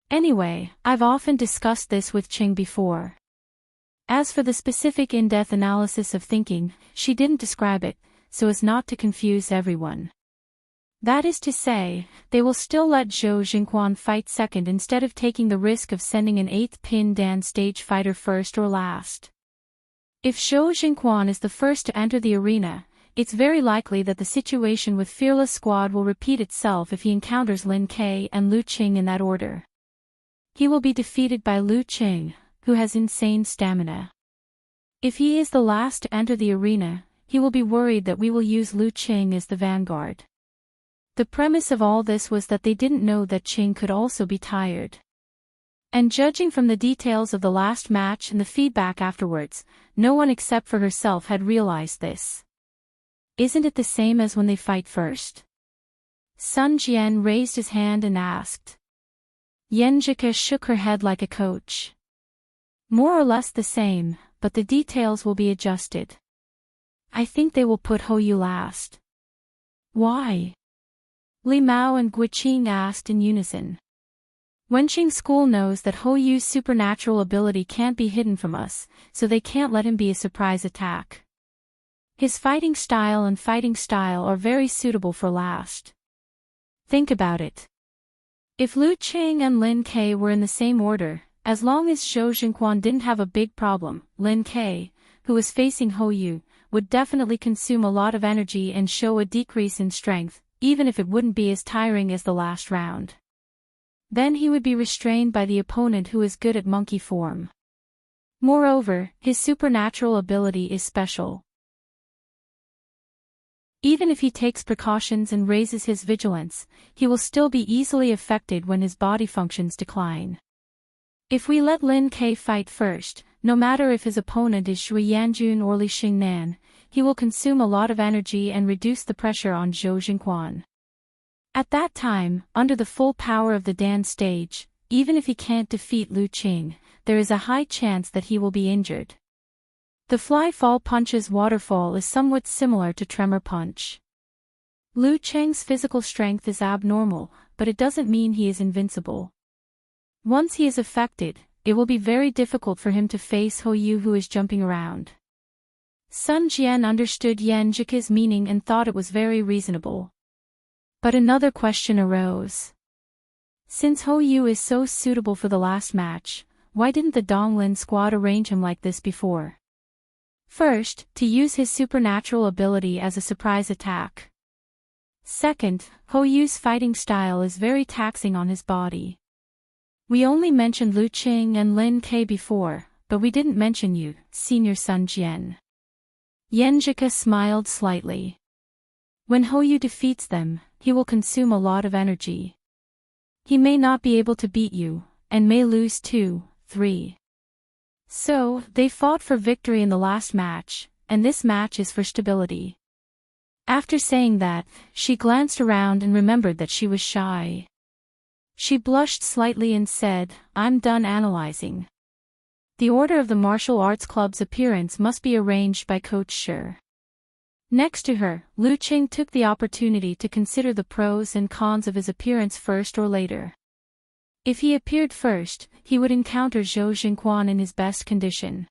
Anyway, I've often discussed this with Ching before. As for the specific in-depth analysis of thinking, she didn't describe it, so as not to confuse everyone. That is to say, they will still let Zhou Jingquan fight second instead of taking the risk of sending an 8th pin Dan stage fighter first or last. If Zhou Jingquan is the first to enter the arena, it's very likely that the situation with Fearless Squad will repeat itself if he encounters Lin Kei and Lu Cheng in that order. He will be defeated by Lu Cheng, who has insane stamina. If he is the last to enter the arena, he will be worried that we will use Lu Cheng as the vanguard. The premise of all this was that they didn't know that Ching could also be tired. And judging from the details of the last match and the feedback afterwards, no one except for herself had realized this. Isn't it the same as when they fight first? Sun Jian raised his hand and asked. Yenjika shook her head like a coach. More or less the same, but the details will be adjusted. I think they will put Hou Yu last. Why? Li Mao and Guiqing asked in unison. Wenqing School knows that Hou Yu's supernatural ability can't be hidden from us, so they can't let him be a surprise attack. His fighting style and fighting style are very suitable for last. Think about it. If Lu Qing and Lin Ke were in the same order, as long as Zhou Xinquan didn't have a big problem, Lin Ke, who was facing Hou Yu, would definitely consume a lot of energy and show a decrease in strength, even if it wouldn't be as tiring as the last round. Then he would be restrained by the opponent who is good at monkey form. Moreover, his supernatural ability is special. Even if he takes precautions and raises his vigilance, he will still be easily affected when his body functions decline. If we let Lin Ke fight first, no matter if his opponent is Shui Yanjun or Li Xingnan, he will consume a lot of energy and reduce the pressure on Zhou Xinquan. At that time, under the full power of the Dan stage, even if he can't defeat Lu Qing, there is a high chance that he will be injured. The fly fall punch's waterfall is somewhat similar to tremor punch. Lu Qing's physical strength is abnormal, but it doesn't mean he is invincible. Once he is affected, it will be very difficult for him to face Hou Yu who is jumping around. Sun Jian understood Yan Jike's meaning and thought it was very reasonable. But another question arose. Since Hou Yu is so suitable for the last match, why didn't the Donglin squad arrange him like this before? First, to use his supernatural ability as a surprise attack. Second, Hou Yu's fighting style is very taxing on his body. We only mentioned Lu Qing and Lin Ke before, but we didn't mention you, Senior Sun Jian. Yenjika smiled slightly. When Hou Yu defeats them, he will consume a lot of energy. He may not be able to beat you, and may lose 2, 3. So, they fought for victory in the last match, and this match is for stability. After saying that, she glanced around and remembered that she was shy. She blushed slightly and said, I'm done analyzing. The order of the martial arts club's appearance must be arranged by Coach Shi. Next to her, Lu Qing took the opportunity to consider the pros and cons of his appearance first or later. If he appeared first, he would encounter Zhou Xinquan in his best condition.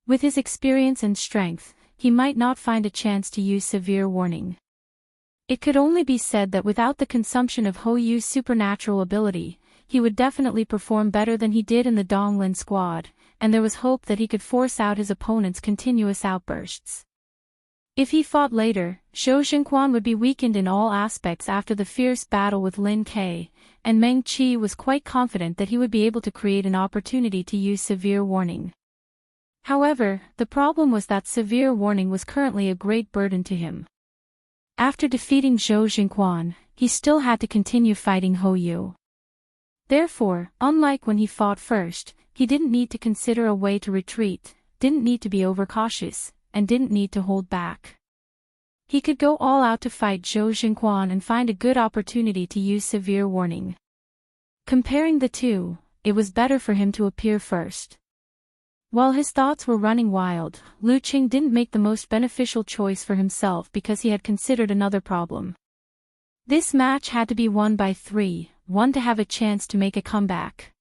With his experience and strength, he might not find a chance to use severe warning. It could only be said that without the consumption of Hou Yu's supernatural ability, he would definitely perform better than he did in the Donglin squad, and there was hope that he could force out his opponent's continuous outbursts. If he fought later, Zhou Xinquan would be weakened in all aspects after the fierce battle with Lin Ke, and Meng Qi was quite confident that he would be able to create an opportunity to use severe warning. However, the problem was that severe warning was currently a great burden to him. After defeating Zhou Xinquan, he still had to continue fighting Hou Yu. Therefore, unlike when he fought first, he didn't need to consider a way to retreat, didn't need to be overcautious, and didn't need to hold back. He could go all out to fight Zhou Xinquan and find a good opportunity to use severe warning. Comparing the two, it was better for him to appear first. While his thoughts were running wild, Lu Qing didn't make the most beneficial choice for himself because he had considered another problem. This match had to be won by 3, one to have a chance to make a comeback.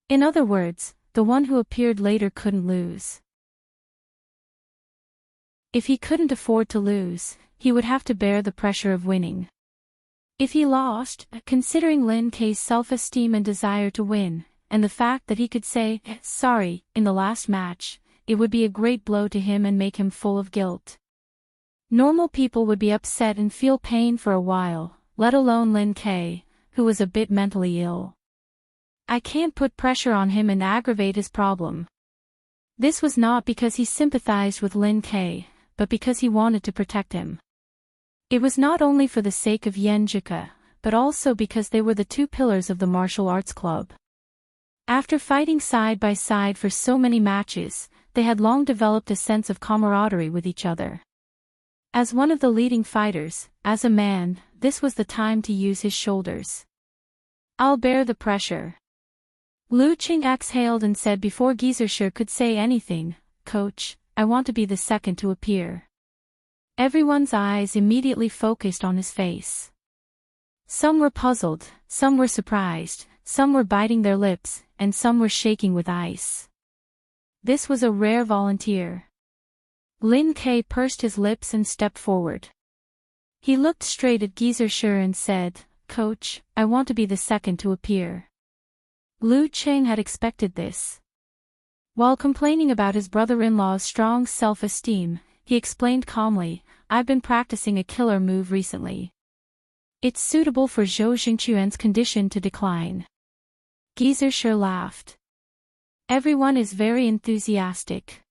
In other words, the one who appeared later couldn't lose. If he couldn't afford to lose, he would have to bear the pressure of winning. If he lost, considering Lin Ke's self-esteem and desire to win, and the fact that he could say, sorry, in the last match, it would be a great blow to him and make him full of guilt. Normal people would be upset and feel pain for a while, let alone Lin Ke, who was a bit mentally ill. I can't put pressure on him and aggravate his problem. This was not because he sympathized with Lin Ke, but because he wanted to protect him. It was not only for the sake of Yenjika, but also because they were the 2 pillars of the martial arts club. After fighting side by side for so many matches, they had long developed a sense of camaraderie with each other. As one of the leading fighters, as a man, this was the time to use his shoulders. "I'll bear the pressure." Lu Qing exhaled and said before Gizershur could say anything, "Coach, I want to be the second to appear." Everyone's eyes immediately focused on his face. Some were puzzled, some were surprised, some were biting their lips, and some were shaking with ice. This was a rare volunteer. Lin Ke pursed his lips and stepped forward. He looked straight at Gizershur and said, "Coach, I want to be the second to appear." Lu Qing had expected this. While complaining about his brother-in-law's strong self-esteem, he explained calmly, "I've been practicing a killer move recently. It's suitable for Zhou Xingquan's condition to decline." Gizershur laughed. "Everyone is very enthusiastic.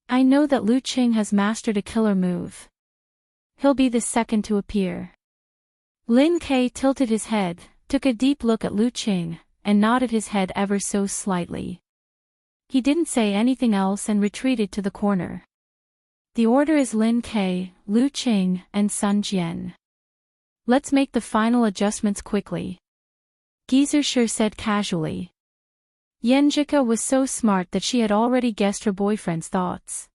I know that Lu Qing has mastered a killer move. He'll be the second to appear." Lin Ke tilted his head, took a deep look at Lu Qing, and nodded his head ever so slightly. He didn't say anything else and retreated to the corner. "The order is Lin Ke, Lu Qing, and Sun Jian. Let's make the final adjustments quickly," Gizershur said casually. Yenjika was so smart that she had already guessed her boyfriend's thoughts.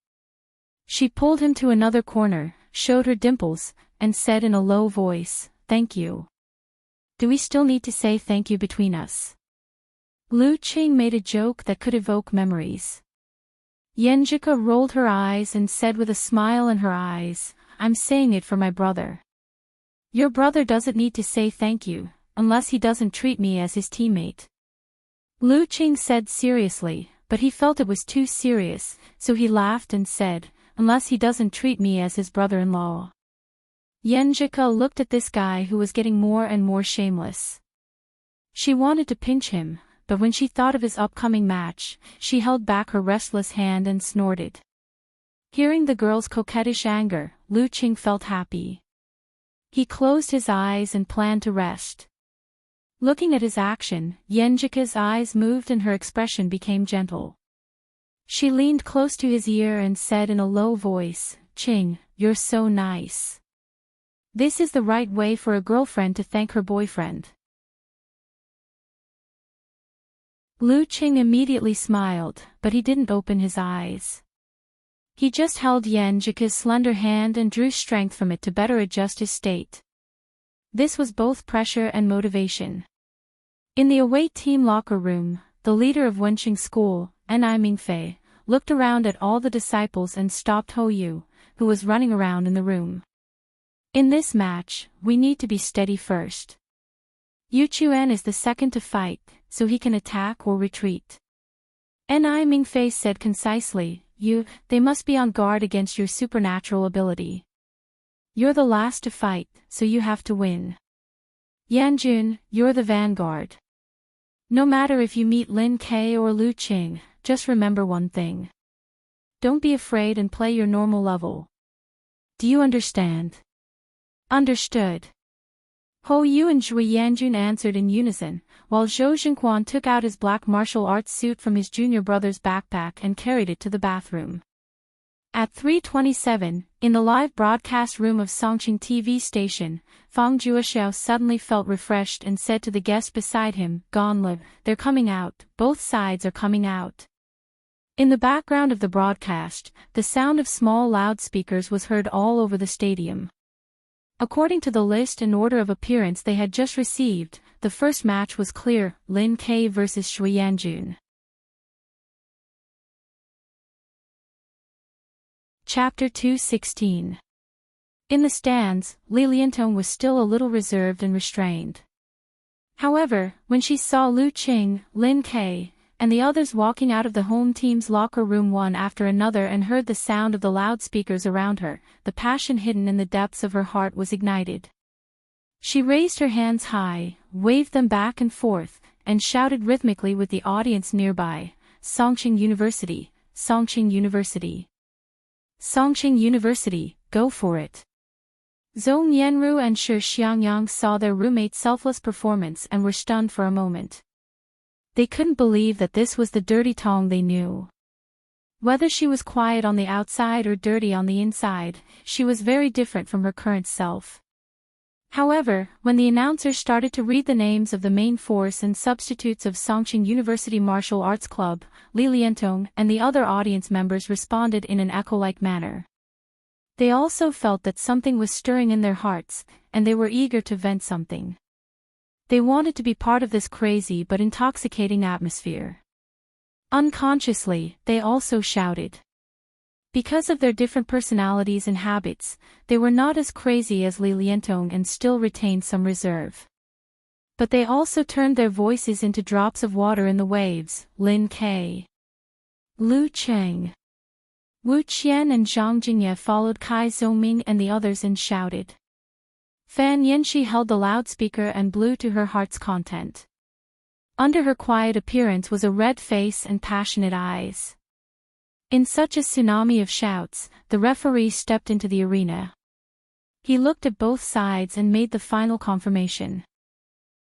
She pulled him to another corner, showed her dimples, and said in a low voice, "Thank you. Do we still need to say thank you between us?" Lu Qing made a joke that could evoke memories. Yenjika rolled her eyes and said with a smile in her eyes, "I'm saying it for my brother. Your brother doesn't need to say thank you, unless he doesn't treat me as his teammate." Lu Qing said seriously, but he felt it was too serious, so he laughed and said, "Unless he doesn't treat me as his brother-in-law." Yenjika looked at this guy who was getting more and more shameless. She wanted to pinch him, but when she thought of his upcoming match, she held back her restless hand and snorted. Hearing the girl's coquettish anger, Lu Qing felt happy. He closed his eyes and planned to rest. Looking at his action, Yenjika's eyes moved and her expression became gentle. She leaned close to his ear and said in a low voice, "Qing, you're so nice. This is the right way for a girlfriend to thank her boyfriend." Lu Qing immediately smiled, but he didn't open his eyes. He just held Yenjika's slender hand and drew strength from it to better adjust his state. This was both pressure and motivation. In the away team locker room, the leader of Wenqing School, Nai Mingfei, looked around at all the disciples and stopped Hou Yu, who was running around in the room. "In this match, we need to be steady first. Yu Chuan is the second to fight, so he can attack or retreat." Nai Mingfei said concisely, They must be on guard against your supernatural ability. You're the last to fight, so you have to win. Yanjun, you're the vanguard. No matter if you meet Lin Ke or Lu Qing, just remember one thing. Don't be afraid and play your normal level. Do you understand?" "Understood." Hou Yu and Zhui Yanjun answered in unison, while Zhou Xingquan took out his black martial arts suit from his junior brother's backpack and carried it to the bathroom. At 3:27, in the live broadcast room of Songqing TV station, Fang Juexiao suddenly felt refreshed and said to the guest beside him, "Gonle, they're coming out, both sides are coming out." In the background of the broadcast, the sound of small loudspeakers was heard all over the stadium. According to the list and order of appearance they had just received, the first match was clear, Lin Ke versus Shui Yanjun. Chapter 2:16. In the stands, Li Liantong was still a little reserved and restrained. However, when she saw Lu Qing, Lin Ke, and the others walking out of the home team's locker room one after another and heard the sound of the loudspeakers around her, the passion hidden in the depths of her heart was ignited. She raised her hands high, waved them back and forth, and shouted rhythmically with the audience nearby, "Songqing University, Songqing University. Songqing University, go for it." Zhong Yanru and Shi Xiangyang saw their roommate's selfless performance and were stunned for a moment. They couldn't believe that this was the dirty Tong they knew. Whether she was quiet on the outside or dirty on the inside, she was very different from her current self. However, when the announcer started to read the names of the main force and substitutes of Songqing University Martial Arts Club, Li Liantong and the other audience members responded in an echo-like manner. They also felt that something was stirring in their hearts, and they were eager to vent something. They wanted to be part of this crazy but intoxicating atmosphere. Unconsciously, they also shouted. Because of their different personalities and habits, they were not as crazy as Li Liantong and still retained some reserve. But they also turned their voices into drops of water in the waves. Lin Kai, Lu Cheng, Wu Qian and Zhang Jingye followed Kai Zhongming and the others and shouted. Fan Yanxi held the loudspeaker and blew to her heart's content. Under her quiet appearance was a red face and passionate eyes. In such a tsunami of shouts, the referee stepped into the arena. He looked at both sides and made the final confirmation.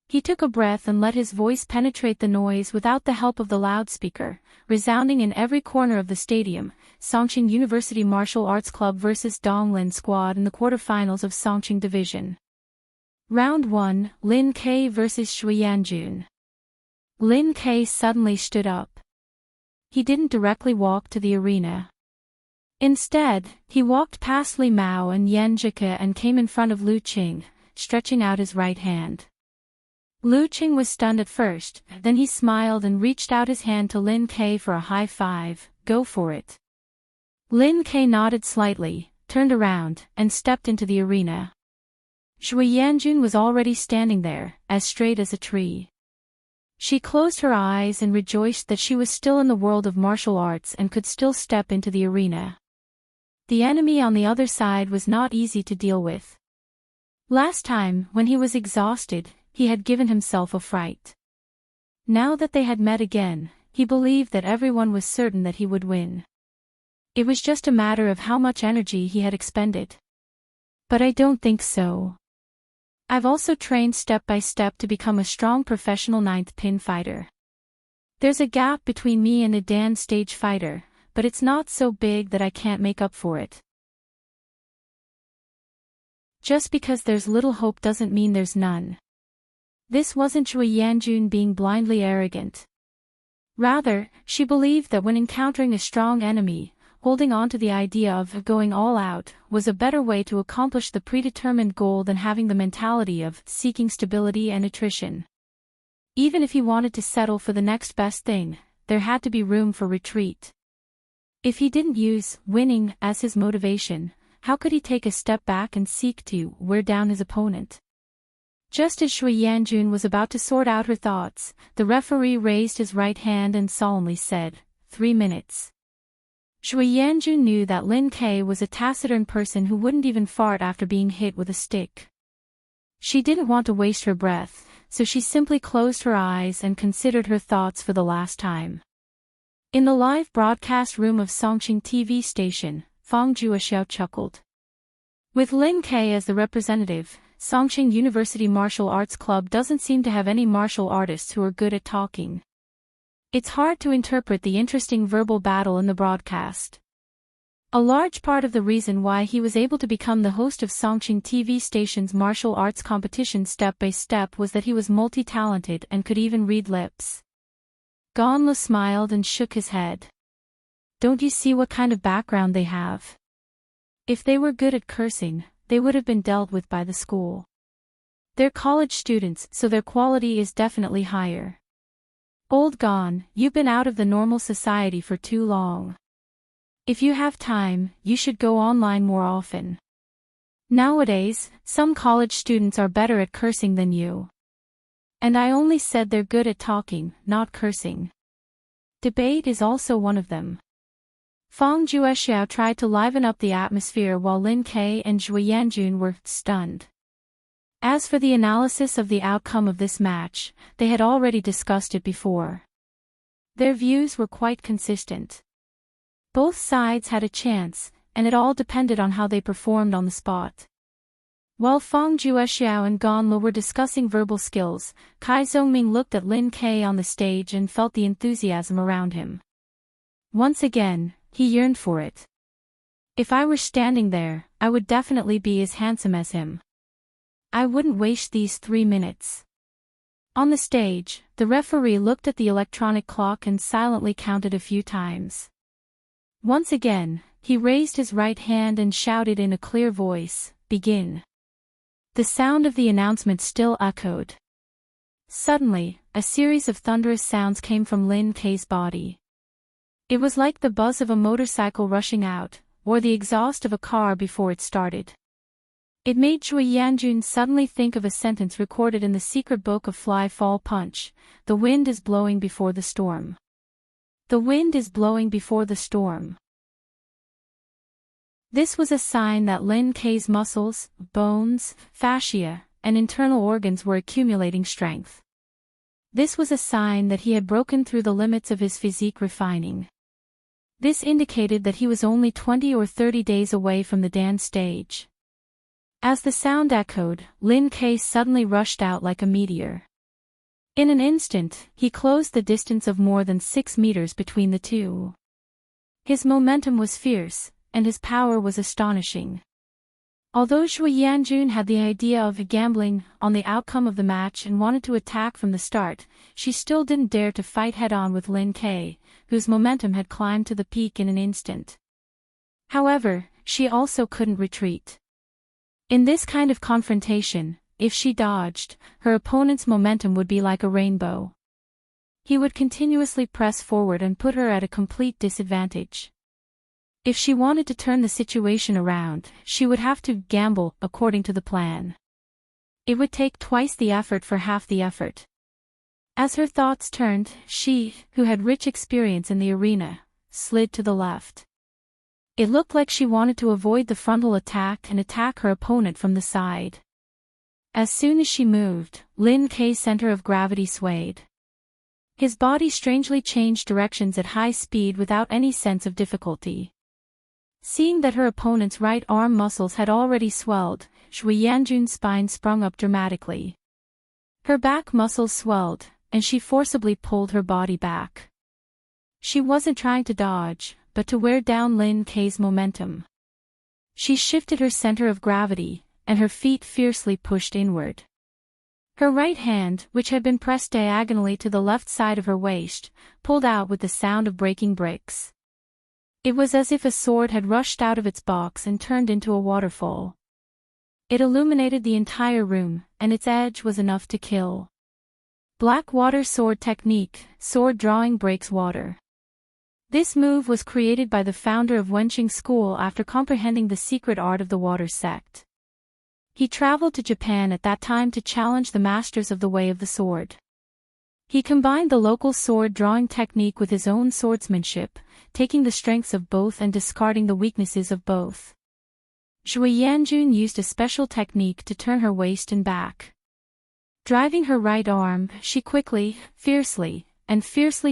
He took a breath and let his voice penetrate the noise without the help of the loudspeaker, resounding in every corner of the stadium. Songqing University Martial Arts Club vs Donglin Squad in the quarterfinals of Songqing Division. Round 1, Lin Kai vs Shui Yanjun. Lin Kai suddenly stood up. He didn't directly walk to the arena. Instead, he walked past Li Mao and Yan Zhike and came in front of Lu Qing, stretching out his right hand. Lu Qing was stunned at first, then he smiled and reached out his hand to Lin Kai for a high five. Go for it. Lin Kai nodded slightly, turned around, and stepped into the arena. Shui Yanjun was already standing there, as straight as a tree. She closed her eyes and rejoiced that she was still in the world of martial arts and could still step into the arena. The enemy on the other side was not easy to deal with. Last time, when he was exhausted, he had given himself a fright. Now that they had met again, he believed that everyone was certain that he would win. It was just a matter of how much energy he had expended. But I don't think so. I've also trained step by step to become a strong professional ninth pin fighter. There's a gap between me and a Dan stage fighter, but it's not so big that I can't make up for it. Just because there's little hope doesn't mean there's none. This wasn't Shui Yanjun being blindly arrogant. Rather, she believed that when encountering a strong enemy, holding on to the idea of going all out was a better way to accomplish the predetermined goal than having the mentality of seeking stability and attrition. Even if he wanted to settle for the next best thing, there had to be room for retreat. If he didn't use winning as his motivation, how could he take a step back and seek to wear down his opponent? Just as Shui Yanjun was about to sort out her thoughts, the referee raised his right hand and solemnly said, 3 minutes. Shui Yanjun knew that Lin Kai was a taciturn person who wouldn't even fart after being hit with a stick. She didn't want to waste her breath, so she simply closed her eyes and considered her thoughts for the last time. In the live broadcast room of Songqing TV station, Fang Juexiao chuckled. With Lin Kai as the representative, Songqing University Martial Arts Club doesn't seem to have any martial artists who are good at talking. It's hard to interpret the interesting verbal battle in the broadcast. A large part of the reason why he was able to become the host of Songqing TV station's martial arts competition step by step was that he was multi-talented and could even read lips. Ganlu smiled and shook his head. Don't you see what kind of background they have? If they were good at cursing, they would have been dealt with by the school. They're college students, so their quality is definitely higher. Old Gon, you've been out of the normal society for too long. If you have time, you should go online more often. Nowadays, some college students are better at cursing than you. And I only said they're good at talking, not cursing. Debate is also one of them. Fang Juexiao tried to liven up the atmosphere while Lin Kai and Shui Yanjun were stunned. As for the analysis of the outcome of this match, they had already discussed it before. Their views were quite consistent. Both sides had a chance, and it all depended on how they performed on the spot. While Fang Juexiao and Gan Lo were discussing verbal skills, Kai Zhongming looked at Lin Kai on the stage and felt the enthusiasm around him. Once again, he yearned for it. If I were standing there, I would definitely be as handsome as him. I wouldn't waste these 3 minutes. On the stage, the referee looked at the electronic clock and silently counted a few times. Once again, he raised his right hand and shouted in a clear voice, "Begin." The sound of the announcement still echoed. Suddenly, a series of thunderous sounds came from Lin Kai's body. It was like the buzz of a motorcycle rushing out, or the exhaust of a car before it started. It made Zhui Yanjun suddenly think of a sentence recorded in the secret book of Fly Fall Punch: "The wind is blowing before the storm. The wind is blowing before the storm." This was a sign that Lin Kai's muscles, bones, fascia, and internal organs were accumulating strength. This was a sign that he had broken through the limits of his physique refining. This indicated that he was only 20 or 30 days away from the dance stage. As the sound echoed, Lin Kai suddenly rushed out like a meteor. In an instant, he closed the distance of more than 6 meters between the two. His momentum was fierce, and his power was astonishing. Although Zhui Yanjun had the idea of gambling on the outcome of the match and wanted to attack from the start, she still didn't dare to fight head-on with Lin Kai, whose momentum had climbed to the peak in an instant. However, she also couldn't retreat. In this kind of confrontation, if she dodged, her opponent's momentum would be like a rainbow. He would continuously press forward and put her at a complete disadvantage. If she wanted to turn the situation around, she would have to gamble according to the plan. It would take twice the effort for half the effort. As her thoughts turned, she, who had rich experience in the arena, slid to the left. It looked like she wanted to avoid the frontal attack and attack her opponent from the side. As soon as she moved, Lin Kai's center of gravity swayed. His body strangely changed directions at high speed without any sense of difficulty. Seeing that her opponent's right arm muscles had already swelled, Zhui Yanjun's spine sprung up dramatically. Her back muscles swelled, and she forcibly pulled her body back. She wasn't trying to dodge, but to wear down Lin Kai's momentum. She shifted her center of gravity, and her feet fiercely pushed inward. Her right hand, which had been pressed diagonally to the left side of her waist, pulled out with the sound of breaking bricks. It was as if a sword had rushed out of its box and turned into a waterfall. It illuminated the entire room, and its edge was enough to kill. Black water sword technique, sword drawing breaks water. This move was created by the founder of Wenqing School after comprehending the secret art of the water sect. He traveled to Japan at that time to challenge the masters of the way of the sword. He combined the local sword drawing technique with his own swordsmanship, taking the strengths of both and discarding the weaknesses of both. Zhui Yanjun used a special technique to turn her waist and back. Driving her right arm, she quickly, fiercely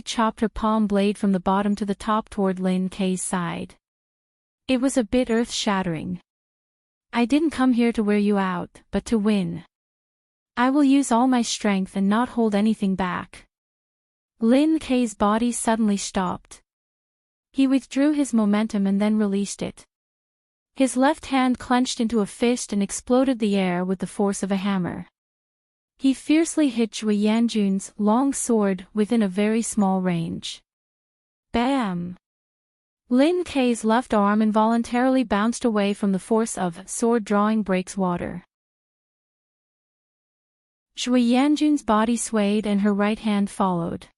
chopped her palm blade from the bottom to the top toward Lin Kai's side. It was a bit earth-shattering. "I didn't come here to wear you out, but to win. I will use all my strength and not hold anything back." Lin Kai's body suddenly stopped. He withdrew his momentum and then released it. His left hand clenched into a fist and exploded the air with the force of a hammer. He fiercely hit Zhui Yanjun's long sword within a very small range. Bam! Lin Kai's left arm involuntarily bounced away from the force of sword drawing breaks water. Zhui Yanjun's body swayed and her right hand followed.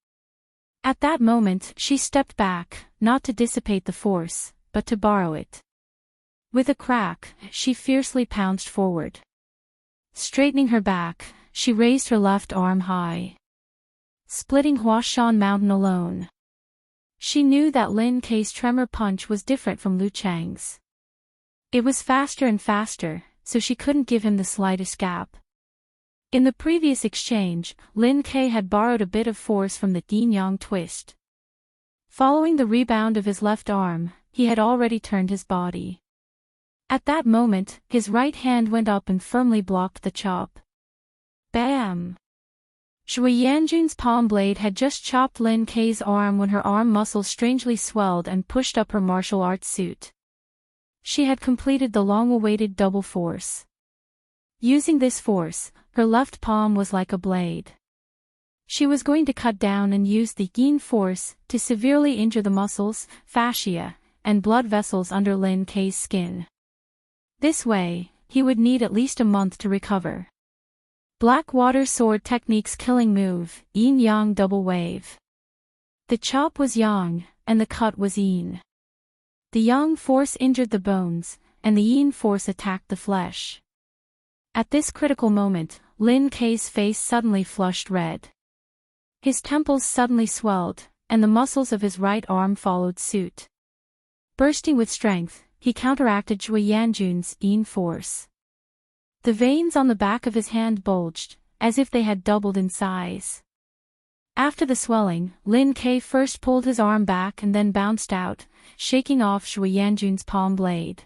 At that moment, she stepped back, not to dissipate the force, but to borrow it. With a crack, she fiercely pounced forward. Straightening her back, she raised her left arm high. Splitting Huashan Mountain alone. She knew that Lin Kai's tremor punch was different from Lu Chang's. It was faster and faster, so she couldn't give him the slightest gap. In the previous exchange, Lin Kai had borrowed a bit of force from the yin-yang twist. Following the rebound of his left arm, he had already turned his body. At that moment, his right hand went up and firmly blocked the chop. Bam! Shui Yanjun's palm blade had just chopped Lin Kei's arm when her arm muscles strangely swelled and pushed up her martial arts suit. She had completed the long-awaited double force. Using this force, her left palm was like a blade. She was going to cut down and use the yin force to severely injure the muscles, fascia, and blood vessels under Lin Kei's skin. This way, he would need at least a month to recover. Blackwater Sword Technique's killing move, Yin-Yang Double Wave. The chop was yang, and the cut was yin. The yang force injured the bones, and the yin force attacked the flesh. At this critical moment, Lin Kei's face suddenly flushed red. His temples suddenly swelled, and the muscles of his right arm followed suit. Bursting with strength, he counteracted Shui Yanjun's yin force. The veins on the back of his hand bulged, as if they had doubled in size. After the swelling, Lin Kei first pulled his arm back and then bounced out, shaking off Shui Yanjun's palm blade.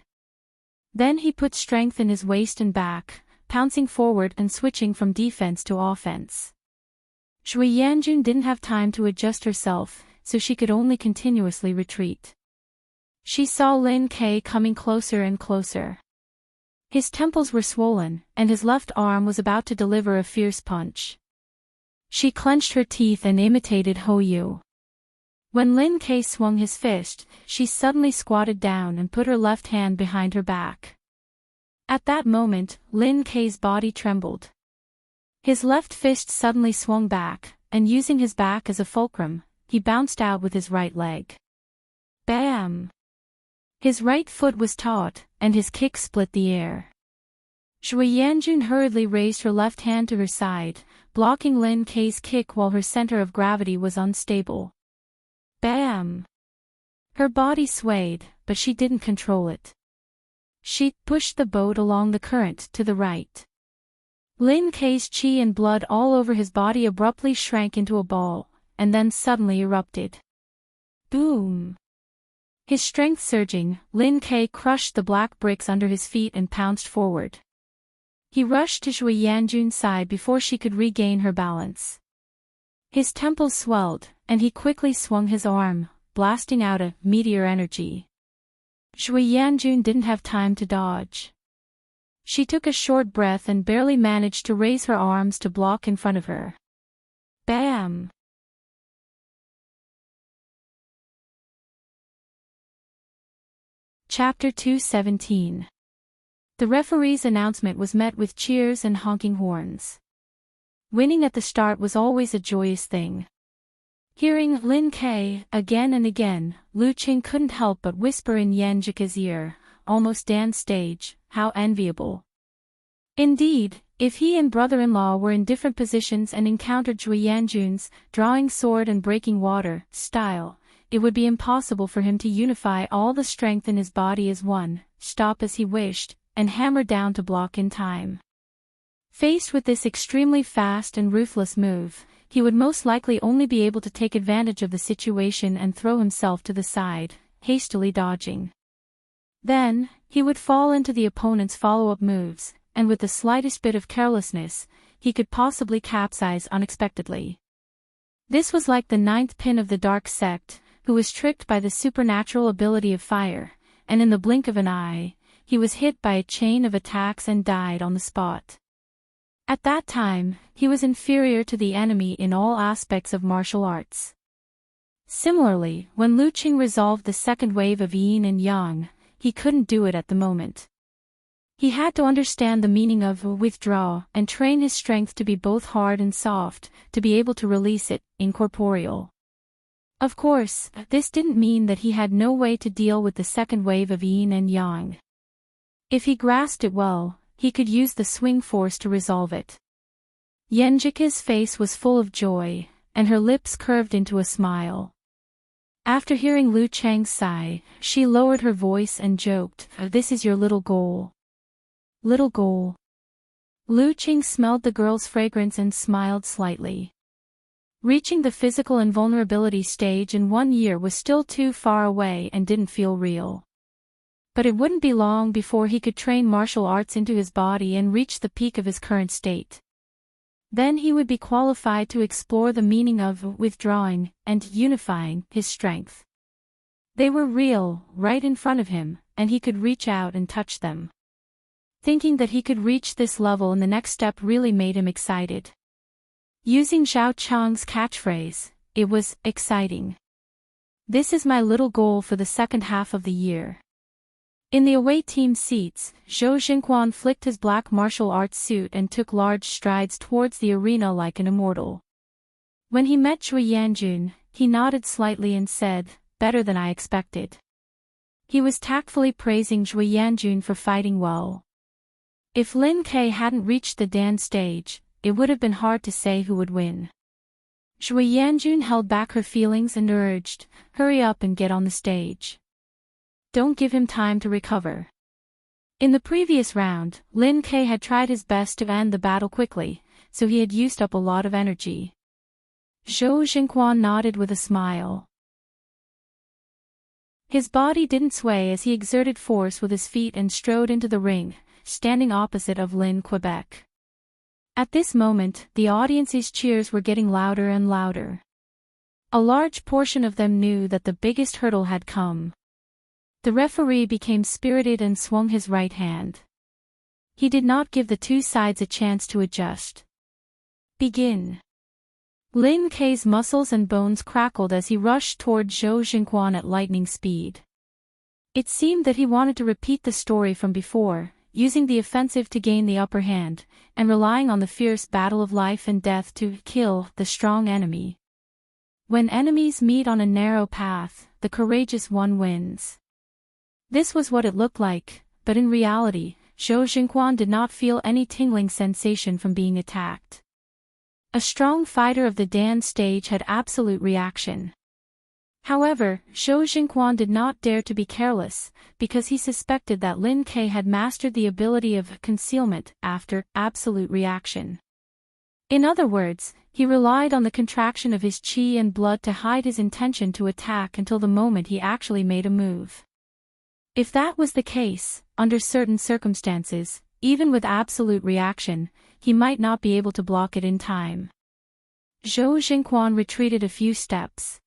Then he put strength in his waist and back, pouncing forward and switching from defense to offense. Shui Yanjun didn't have time to adjust herself, so she could only continuously retreat. She saw Lin Kei coming closer and closer. His temples were swollen, and his left arm was about to deliver a fierce punch. She clenched her teeth and imitated Hou. When Lin Kei swung his fist, she suddenly squatted down and put her left hand behind her back. At that moment, Lin Kei's body trembled. His left fist suddenly swung back, and using his back as a fulcrum, he bounced out with his right leg. Bam! His right foot was taut, and his kick split the air. Shui Yanjun hurriedly raised her left hand to her side, blocking Lin Kei's kick while her center of gravity was unstable. Bam! Her body swayed, but she didn't control it. She pushed the boat along the current to the right. Lin Kei's qi and blood all over his body abruptly shrank into a ball, and then suddenly erupted. Boom! His strength surging, Lin Kei crushed the black bricks under his feet and pounced forward. He rushed to Shui Yanjun's side before she could regain her balance. His temples swelled, and he quickly swung his arm, blasting out a meteor energy. Shui Yanjun didn't have time to dodge. She took a short breath and barely managed to raise her arms to block in front of her. Bam! Chapter 217. The referee's announcement was met with cheers and honking horns. Winning at the start was always a joyous thing. Hearing Lin Kei again and again, Lu Qing couldn't help but whisper in Yanjika's ear, almost dance stage, how enviable. Indeed, if he and brother-in-law were in different positions and encountered Shui Yanjun's drawing sword and breaking water style, it would be impossible for him to unify all the strength in his body as one, stop as he wished, and hammer down to block in time. Faced with this extremely fast and ruthless move, he would most likely only be able to take advantage of the situation and throw himself to the side, hastily dodging. Then, he would fall into the opponent's follow-up moves, and with the slightest bit of carelessness, he could possibly capsize unexpectedly. This was like the ninth pin of the dark sect, who was tricked by the supernatural ability of fire, and in the blink of an eye, he was hit by a chain of attacks and died on the spot. At that time, he was inferior to the enemy in all aspects of martial arts. Similarly, when Lu Qing resolved the second wave of yin and yang, he couldn't do it at the moment. He had to understand the meaning of withdraw and train his strength to be both hard and soft, to be able to release it, incorporeal. Of course, this didn't mean that he had no way to deal with the second wave of yin and yang. If he grasped it well, he could use the swing force to resolve it. Yanjika's face was full of joy, and her lips curved into a smile. After hearing Lu Chang's sigh, she lowered her voice and joked, "This is your little goal." Little goal. Lu Qing smelled the girl's fragrance and smiled slightly. Reaching the physical invulnerability stage in 1 year was still too far away and didn't feel real. But it wouldn't be long before he could train martial arts into his body and reach the peak of his current state. Then he would be qualified to explore the meaning of withdrawing and unifying his strength. They were real, right in front of him, and he could reach out and touch them. Thinking that he could reach this level in the next step really made him excited. Using Zhao Chang's catchphrase, it was exciting. This is my little goal for the second half of the year. In the away team seats, Zhou Xingquan flicked his black martial arts suit and took large strides towards the arena like an immortal. When he met Zhui Yanjun, he nodded slightly and said, "Better than I expected." He was tactfully praising Zhui Yanjun for fighting well. If Lin Ke hadn't reached the Dan stage, it would have been hard to say who would win. Zhui Yanjun held back her feelings and urged, "Hurry up and get on the stage. Don't give him time to recover." In the previous round, Lin Ke had tried his best to end the battle quickly, so he had used up a lot of energy. Zhou Xingquan nodded with a smile. His body didn't sway as he exerted force with his feet and strode into the ring, standing opposite of Lin Quebec. At this moment, the audience's cheers were getting louder and louder. A large portion of them knew that the biggest hurdle had come. The referee became spirited and swung his right hand. He did not give the two sides a chance to adjust. Begin. Lin Ke's muscles and bones crackled as he rushed toward Zhou Xingquan at lightning speed. It seemed that he wanted to repeat the story from before, using the offensive to gain the upper hand, and relying on the fierce battle of life and death to kill the strong enemy. When enemies meet on a narrow path, the courageous one wins. This was what it looked like, but in reality, Zhou Xingquan did not feel any tingling sensation from being attacked. A strong fighter of the Dan stage had absolute reaction. However, Zhou Xingquan did not dare to be careless, because he suspected that Lin Ke had mastered the ability of concealment after absolute reaction. In other words, he relied on the contraction of his qi and blood to hide his intention to attack until the moment he actually made a move. If that was the case, under certain circumstances, even with absolute reaction, he might not be able to block it in time. Zhou Xingquan retreated a few steps.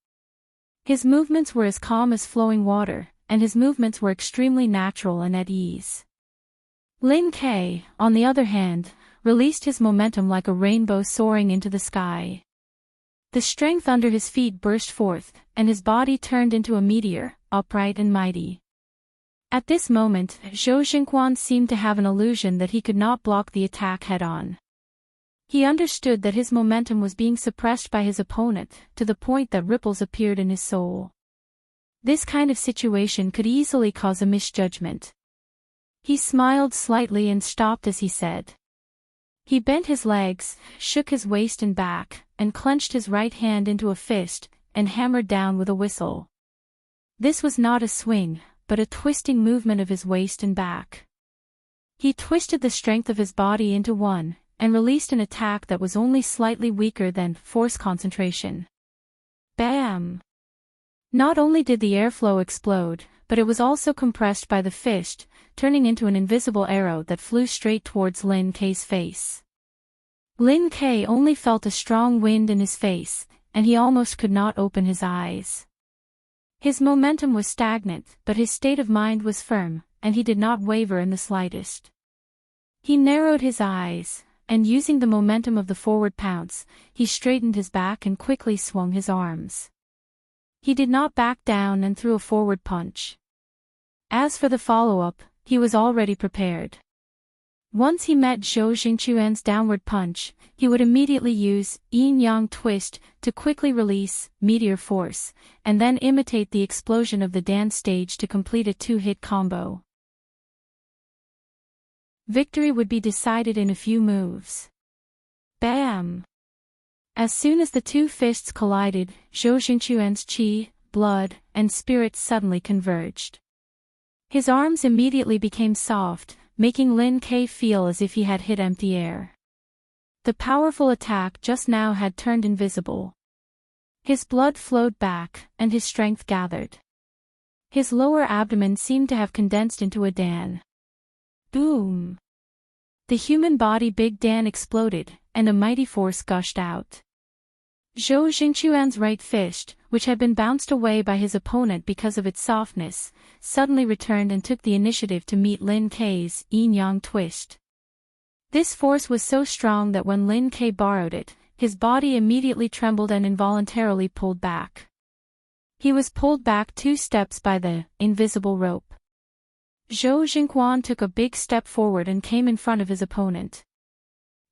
His movements were as calm as flowing water, and his movements were extremely natural and at ease. Lin Ke, on the other hand, released his momentum like a rainbow soaring into the sky. The strength under his feet burst forth, and his body turned into a meteor, upright and mighty. At this moment, Zhou Xingquan seemed to have an illusion that he could not block the attack head-on. He understood that his momentum was being suppressed by his opponent, to the point that ripples appeared in his soul. This kind of situation could easily cause a misjudgment. He smiled slightly and stopped as he said. He bent his legs, shook his waist and back, and clenched his right hand into a fist, and hammered down with a whistle. This was not a swing, but a twisting movement of his waist and back. He twisted the strength of his body into one, and released an attack that was only slightly weaker than force concentration. Bam! Not only did the airflow explode, but it was also compressed by the fist, turning into an invisible arrow that flew straight towards Lin Ke's face. Lin Ke only felt a strong wind in his face, and he almost could not open his eyes. His momentum was stagnant, but his state of mind was firm, and he did not waver in the slightest. He narrowed his eyes, and using the momentum of the forward pounce, he straightened his back and quickly swung his arms. He did not back down and threw a forward punch. As for the follow-up, he was already prepared. Once he met Zhou Xingquan's downward punch, he would immediately use yin-yang twist to quickly release meteor force, and then imitate the explosion of the dance stage to complete a two-hit combo. Victory would be decided in a few moves. Bam! As soon as the two fists collided, Zhou Xingquan's qi, blood, and spirit suddenly converged. His arms immediately became soft, making Lin Ke feel as if he had hit empty air. The powerful attack just now had turned invisible. His blood flowed back, and his strength gathered. His lower abdomen seemed to have condensed into a Dan. Boom! The human body Big Dan exploded, and a mighty force gushed out. Zhou Jingquan's right fist, which had been bounced away by his opponent because of its softness, suddenly returned and took the initiative to meet Lin Kei's yin-yang twist. This force was so strong that when Lin Kei borrowed it, his body immediately trembled and involuntarily pulled back. He was pulled back 2 steps by the invisible rope. Zhou Jingquan took a big step forward and came in front of his opponent.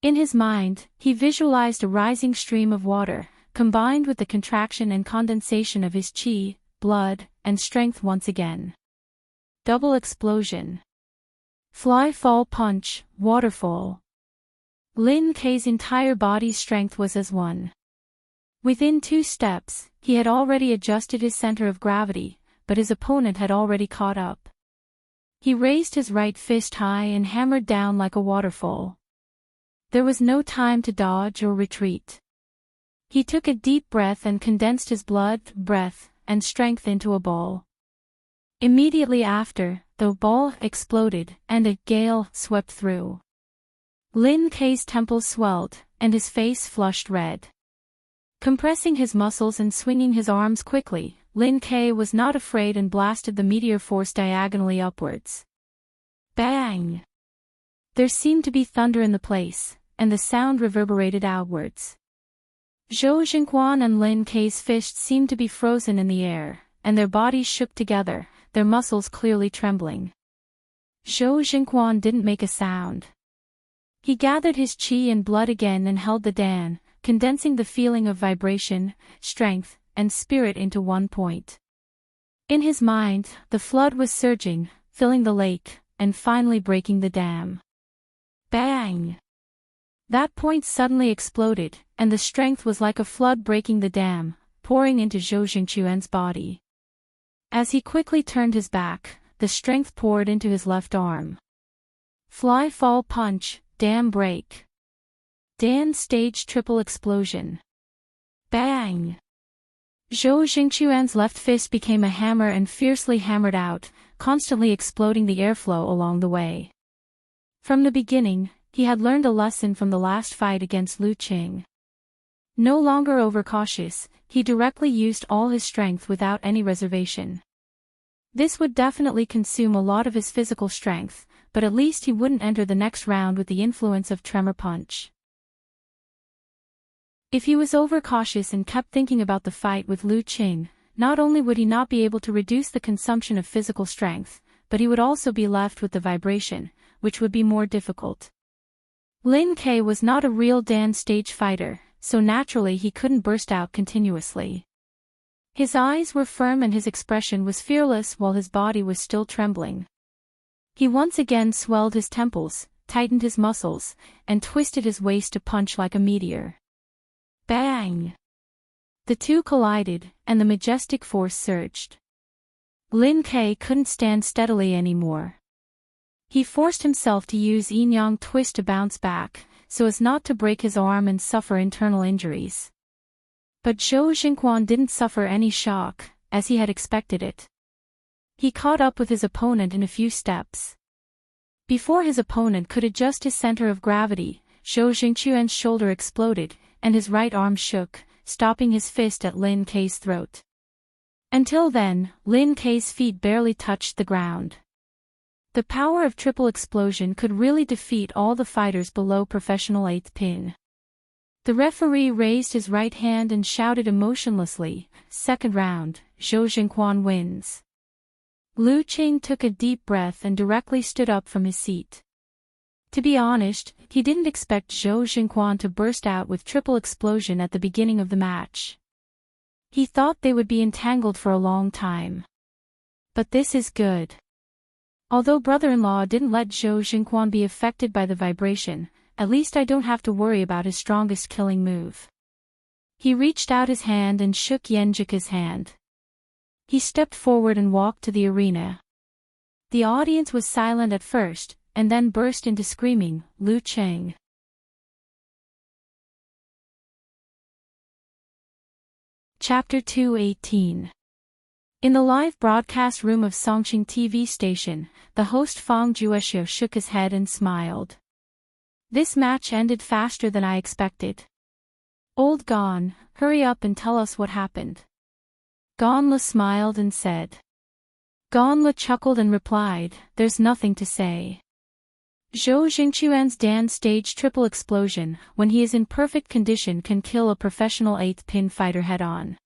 In his mind, he visualized a rising stream of water, combined with the contraction and condensation of his qi, blood, and strength once again. Double explosion. Fly fall punch, waterfall. Lin Kei's entire body's strength was as one. Within 2 steps, he had already adjusted his center of gravity, but his opponent had already caught up. He raised his right fist high and hammered down like a waterfall. There was no time to dodge or retreat. He took a deep breath and condensed his blood, breath, and strength into a ball. Immediately after, the ball exploded, and a gale swept through. Lin Kei's temples swelled, and his face flushed red. Compressing his muscles and swinging his arms quickly, Lin Kei was not afraid and blasted the meteor force diagonally upwards. Bang! There seemed to be thunder in the place, and the sound reverberated outwards. Zhou Jingquan and Lin Kei's fists seemed to be frozen in the air, and their bodies shook together, their muscles clearly trembling. Zhou Jingquan didn't make a sound. He gathered his qi and blood again and held the Dan, condensing the feeling of vibration, strength, and spirit into one point. In his mind, the flood was surging, filling the lake, and finally breaking the dam. Bang! That point suddenly exploded, and the strength was like a flood breaking the dam, pouring into Zhou Jingquan's body. As he quickly turned his back, the strength poured into his left arm. Fly fall punch, dam break. Dan stage triple explosion. Bang! Zhou Jingquan's left fist became a hammer and fiercely hammered out, constantly exploding the airflow along the way. From the beginning, he had learned a lesson from the last fight against Lu Qing. No longer overcautious, he directly used all his strength without any reservation. This would definitely consume a lot of his physical strength, but at least he wouldn't enter the next round with the influence of tremor punch. If he was overcautious and kept thinking about the fight with Lu Qing, not only would he not be able to reduce the consumption of physical strength, but he would also be left with the vibration, which would be more difficult. Lin Kei was not a real Dan stage fighter, so naturally he couldn't burst out continuously. His eyes were firm and his expression was fearless while his body was still trembling. He once again swelled his temples, tightened his muscles, and twisted his waist to punch like a meteor. Bang! The two collided, and the majestic force surged. Lin Kei couldn't stand steadily anymore. He forced himself to use yin-yang twist to bounce back, so as not to break his arm and suffer internal injuries. But Zhou Jingquan didn't suffer any shock, as he had expected it. He caught up with his opponent in a few steps. Before his opponent could adjust his center of gravity, Zhou Jingquan's shoulder exploded, and his right arm shook, stopping his fist at Lin Kei's throat. Until then, Lin Kei's feet barely touched the ground. The power of triple explosion could really defeat all the fighters below professional 8th pin. The referee raised his right hand and shouted emotionlessly, "Second round, Zhou Jingquan wins." Lu Qing took a deep breath and directly stood up from his seat. To be honest, he didn't expect Zhou Jingquan to burst out with triple explosion at the beginning of the match. He thought they would be entangled for a long time. But this is good. Although brother-in-law didn't let Zhou Jingquan be affected by the vibration, at least I don't have to worry about his strongest killing move. He reached out his hand and shook Yenjika's hand. He stepped forward and walked to the arena. The audience was silent at first, and then burst into screaming, "Lu Qing!" Chapter 218. In the live broadcast room of Songqing TV station, the host Fang Juexiu shook his head and smiled. This match ended faster than I expected. Old Gon, hurry up and tell us what happened. Gonla smiled and said. Gonla chuckled and replied, there's nothing to say. Zhou Jingquan's Dan stage triple explosion, when he is in perfect condition, can kill a professional 8th pin fighter head-on.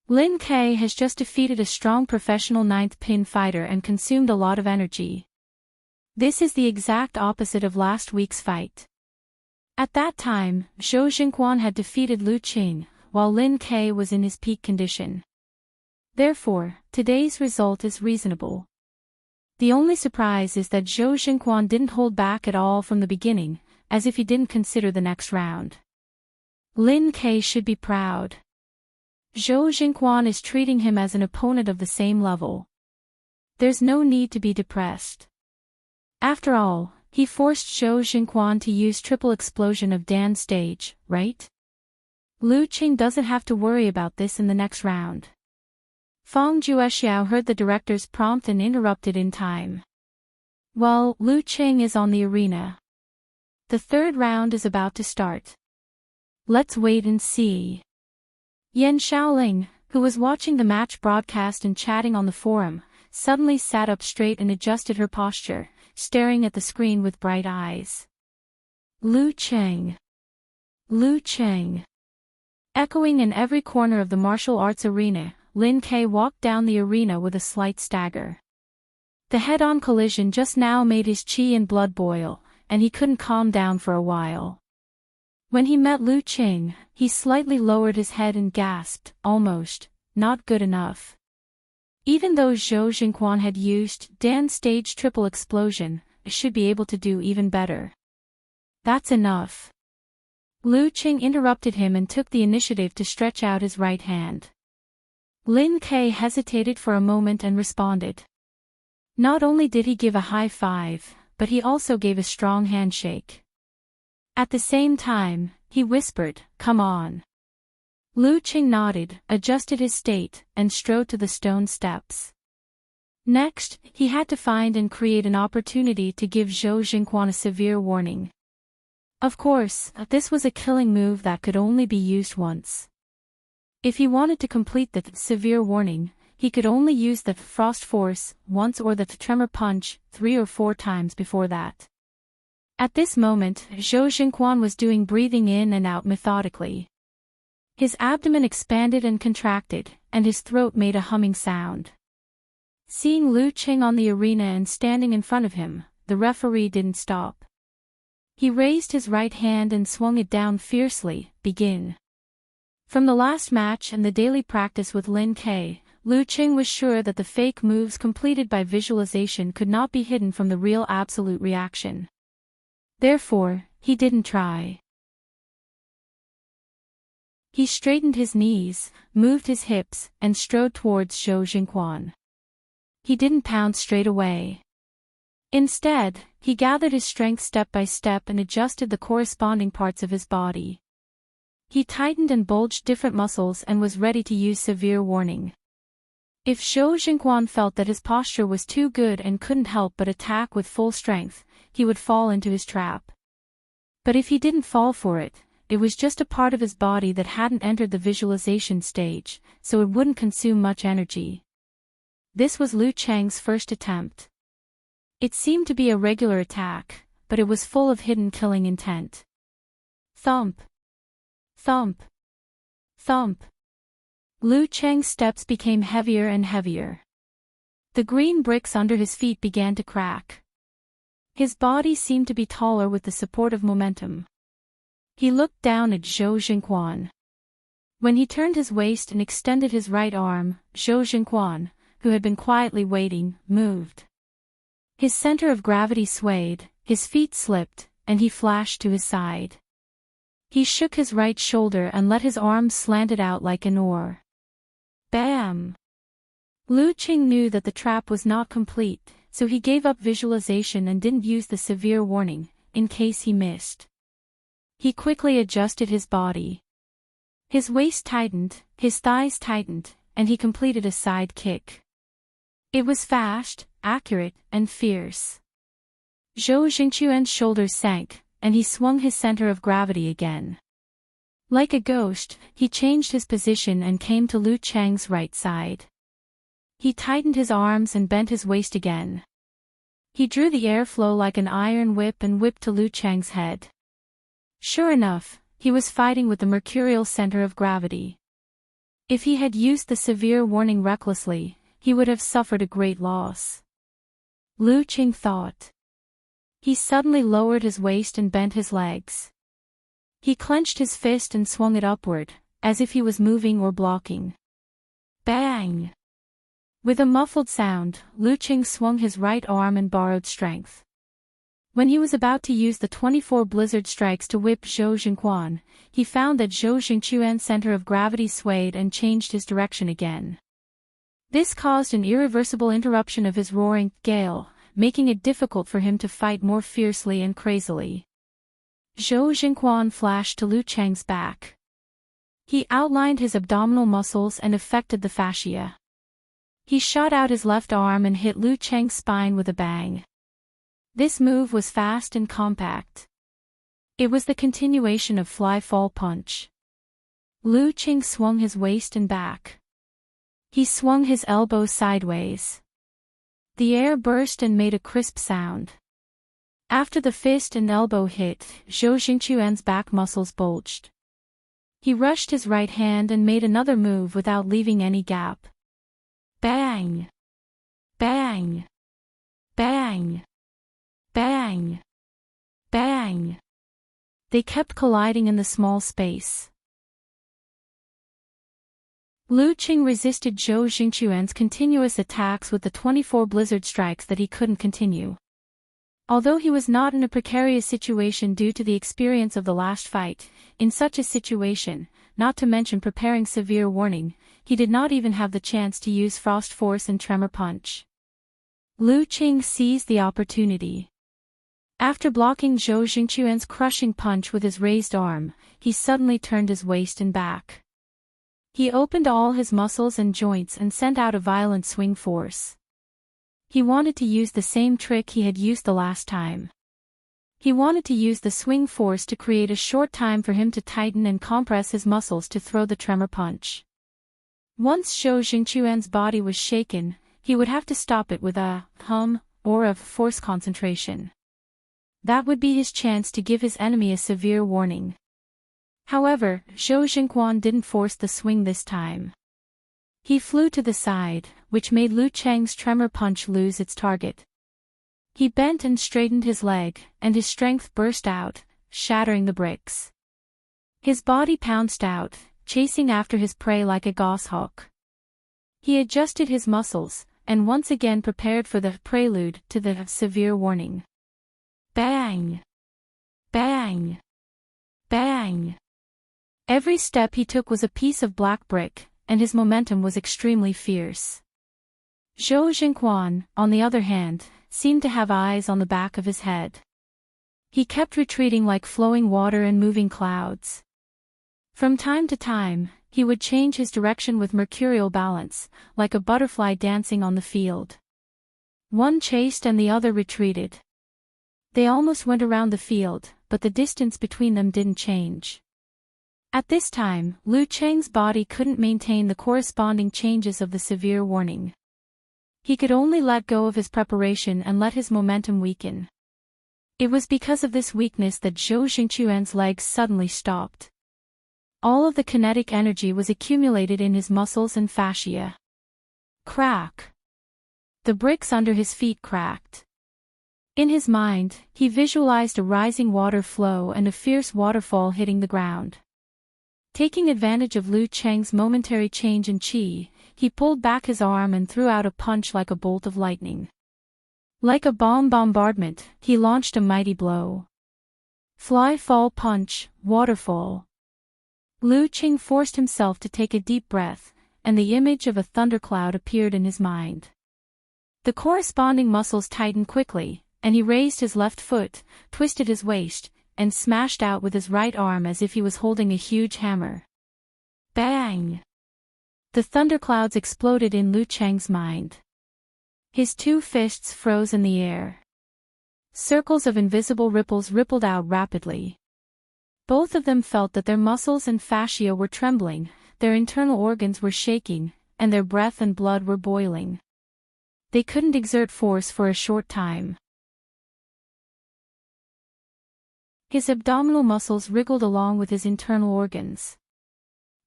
Lin Ke has just defeated a strong professional 9th pin fighter and consumed a lot of energy. This is the exact opposite of last week's fight. At that time, Zhou Jingquan had defeated Lu Qing, while Lin Ke was in his peak condition. Therefore, today's result is reasonable. The only surprise is that Zhou Jingquan didn't hold back at all from the beginning, as if he didn't consider the next round. Lin Ke should be proud. Zhou Jingquan is treating him as an opponent of the same level. There's no need to be depressed. After all, he forced Zhou Jingquan to use triple explosion of Dan stage, right? Lu Qing doesn't have to worry about this in the next round. Fang Juexiao heard the director's prompt and interrupted in time. Well, Lu Qing is on the arena. The third round is about to start. Let's wait and see. Yan Shaoling, who was watching the match broadcast and chatting on the forum, suddenly sat up straight and adjusted her posture, staring at the screen with bright eyes. Lu Qing. Lu Qing. Echoing in every corner of the martial arts arena, Lin Ke walked down the arena with a slight stagger. The head-on collision just now made his qi and blood boil, and he couldn't calm down for a while. When he met Lu Qing, he slightly lowered his head and gasped, almost, not good enough. Even though Zhou Jingquan had used Dan stage triple explosion, it should be able to do even better. That's enough. Lu Qing interrupted him and took the initiative to stretch out his right hand. Lin Ke hesitated for a moment and responded. Not only did he give a high five, but he also gave a strong handshake. At the same time, he whispered, come on. Lu Qing nodded, adjusted his state, and strode to the stone steps. Next, he had to find and create an opportunity to give Zhou Jingquan a severe warning. Of course, this was a killing move that could only be used once. If he wanted to complete the severe warning, he could only use the frost force once or the tremor punch 3 or 4 times before that. At this moment, Zhou Jingquan was doing breathing in and out methodically. His abdomen expanded and contracted, and his throat made a humming sound. Seeing Lu Qing on the arena and standing in front of him, the referee didn't stop. He raised his right hand and swung it down fiercely, begin. From the last match and the daily practice with Lin Ke, Lu Qing was sure that the fake moves completed by visualization could not be hidden from the real absolute reaction. Therefore, he didn't try. He straightened his knees, moved his hips, and strode towards Zhou Jingquan. He didn't pounce straight away. Instead, he gathered his strength step by step and adjusted the corresponding parts of his body. He tightened and bulged different muscles and was ready to use severe warning. If Zhou Jingquan felt that his posture was too good and couldn't help but attack with full strength, he would fall into his trap. But if he didn't fall for it, it was just a part of his body that hadn't entered the visualization stage, so it wouldn't consume much energy. This was Lu Cheng's first attempt. It seemed to be a regular attack, but it was full of hidden killing intent. Thump. Thump. Thump. Lu Cheng's steps became heavier and heavier. The green bricks under his feet began to crack. His body seemed to be taller with the support of momentum. He looked down at Zhou Jingquan. When he turned his waist and extended his right arm, Zhou Jingquan, who had been quietly waiting, moved. His center of gravity swayed, his feet slipped, and he flashed to his side. He shook his right shoulder and let his arms slanted out like an oar. Bam! Lu Qing knew that the trap was not complete, so he gave up visualization and didn't use the severe warning, in case he missed. He quickly adjusted his body. His waist tightened, his thighs tightened, and he completed a side kick. It was fast, accurate, and fierce. Zhou Jingquan's shoulders sank, and he swung his center of gravity again. Like a ghost, he changed his position and came to Lu Cheng's right side. He tightened his arms and bent his waist again. He drew the airflow like an iron whip and whipped to Lu Cheng's head. Sure enough, he was fighting with the mercurial center of gravity. If he had used the severe warning recklessly, he would have suffered a great loss. Lu Cheng thought. He suddenly lowered his waist and bent his legs. He clenched his fist and swung it upward, as if he was moving or blocking. Bang! With a muffled sound, Lu Cheng swung his right arm and borrowed strength. When he was about to use the 24 blizzard strikes to whip Zhou Jingquan, he found that Zhou Jingquan's center of gravity swayed and changed his direction again. This caused an irreversible interruption of his roaring gale, making it difficult for him to fight more fiercely and crazily. Zhou Jingquan flashed to Lu Cheng's back. He outlined his abdominal muscles and affected the fascia. He shot out his left arm and hit Lu Cheng's spine with a bang. This move was fast and compact. It was the continuation of fly-fall punch. Lu Cheng swung his waist and back. He swung his elbows sideways. The air burst and made a crisp sound. After the fist and elbow hit, Zhou Jingquan's back muscles bulged. He rushed his right hand and made another move without leaving any gap. Bang! Bang! Bang! Bang! Bang! They kept colliding in the small space. Lu Cheng resisted Zhou Jingquan's continuous attacks with the 24 blizzard strikes that he couldn't continue. Although he was not in a precarious situation due to the experience of the last fight, in such a situation, not to mention preparing severe warning, he did not even have the chance to use frost force and tremor punch. Lu Cheng seized the opportunity. After blocking Zhou Jingquan's crushing punch with his raised arm, he suddenly turned his waist and back. He opened all his muscles and joints and sent out a violent swing force. He wanted to use the same trick he had used the last time. He wanted to use the swing force to create a short time for him to tighten and compress his muscles to throw the tremor punch. Once Zhou Jingquan's body was shaken, he would have to stop it with a hum or of force concentration. That would be his chance to give his enemy a severe warning. However, Zhou Jingquan didn't force the swing this time. He flew to the side, which made Lu Cheng's tremor punch lose its target. He bent and straightened his leg, and his strength burst out, shattering the bricks. His body pounced out, chasing after his prey like a goshawk. He adjusted his muscles, and once again prepared for the prelude to the severe warning. Bang! Bang! Bang! Every step he took was a piece of black brick, and his momentum was extremely fierce. Zhou Jingquan, on the other hand, seemed to have eyes on the back of his head. He kept retreating like flowing water and moving clouds. From time to time, he would change his direction with mercurial balance, like a butterfly dancing on the field. One chased and the other retreated. They almost went around the field, but the distance between them didn't change. At this time, Lu Cheng's body couldn't maintain the corresponding changes of the severe warning. He could only let go of his preparation and let his momentum weaken. It was because of this weakness that Zhou Jingquan's legs suddenly stopped. All of the kinetic energy was accumulated in his muscles and fascia. Crack! The bricks under his feet cracked. In his mind, he visualized a rising water flow and a fierce waterfall hitting the ground. Taking advantage of Lu Cheng's momentary change in qi, he pulled back his arm and threw out a punch like a bolt of lightning. Like a bomb bombardment, he launched a mighty blow. Fly-fall punch, waterfall. Lu Cheng forced himself to take a deep breath, and the image of a thundercloud appeared in his mind. The corresponding muscles tightened quickly, and he raised his left foot, twisted his waist, and smashed out with his right arm as if he was holding a huge hammer. Bang! The thunderclouds exploded in Lu Cheng's mind. His two fists froze in the air. Circles of invisible ripples rippled out rapidly. Both of them felt that their muscles and fascia were trembling, their internal organs were shaking, and their breath and blood were boiling. They couldn't exert force for a short time. His abdominal muscles wriggled along with his internal organs.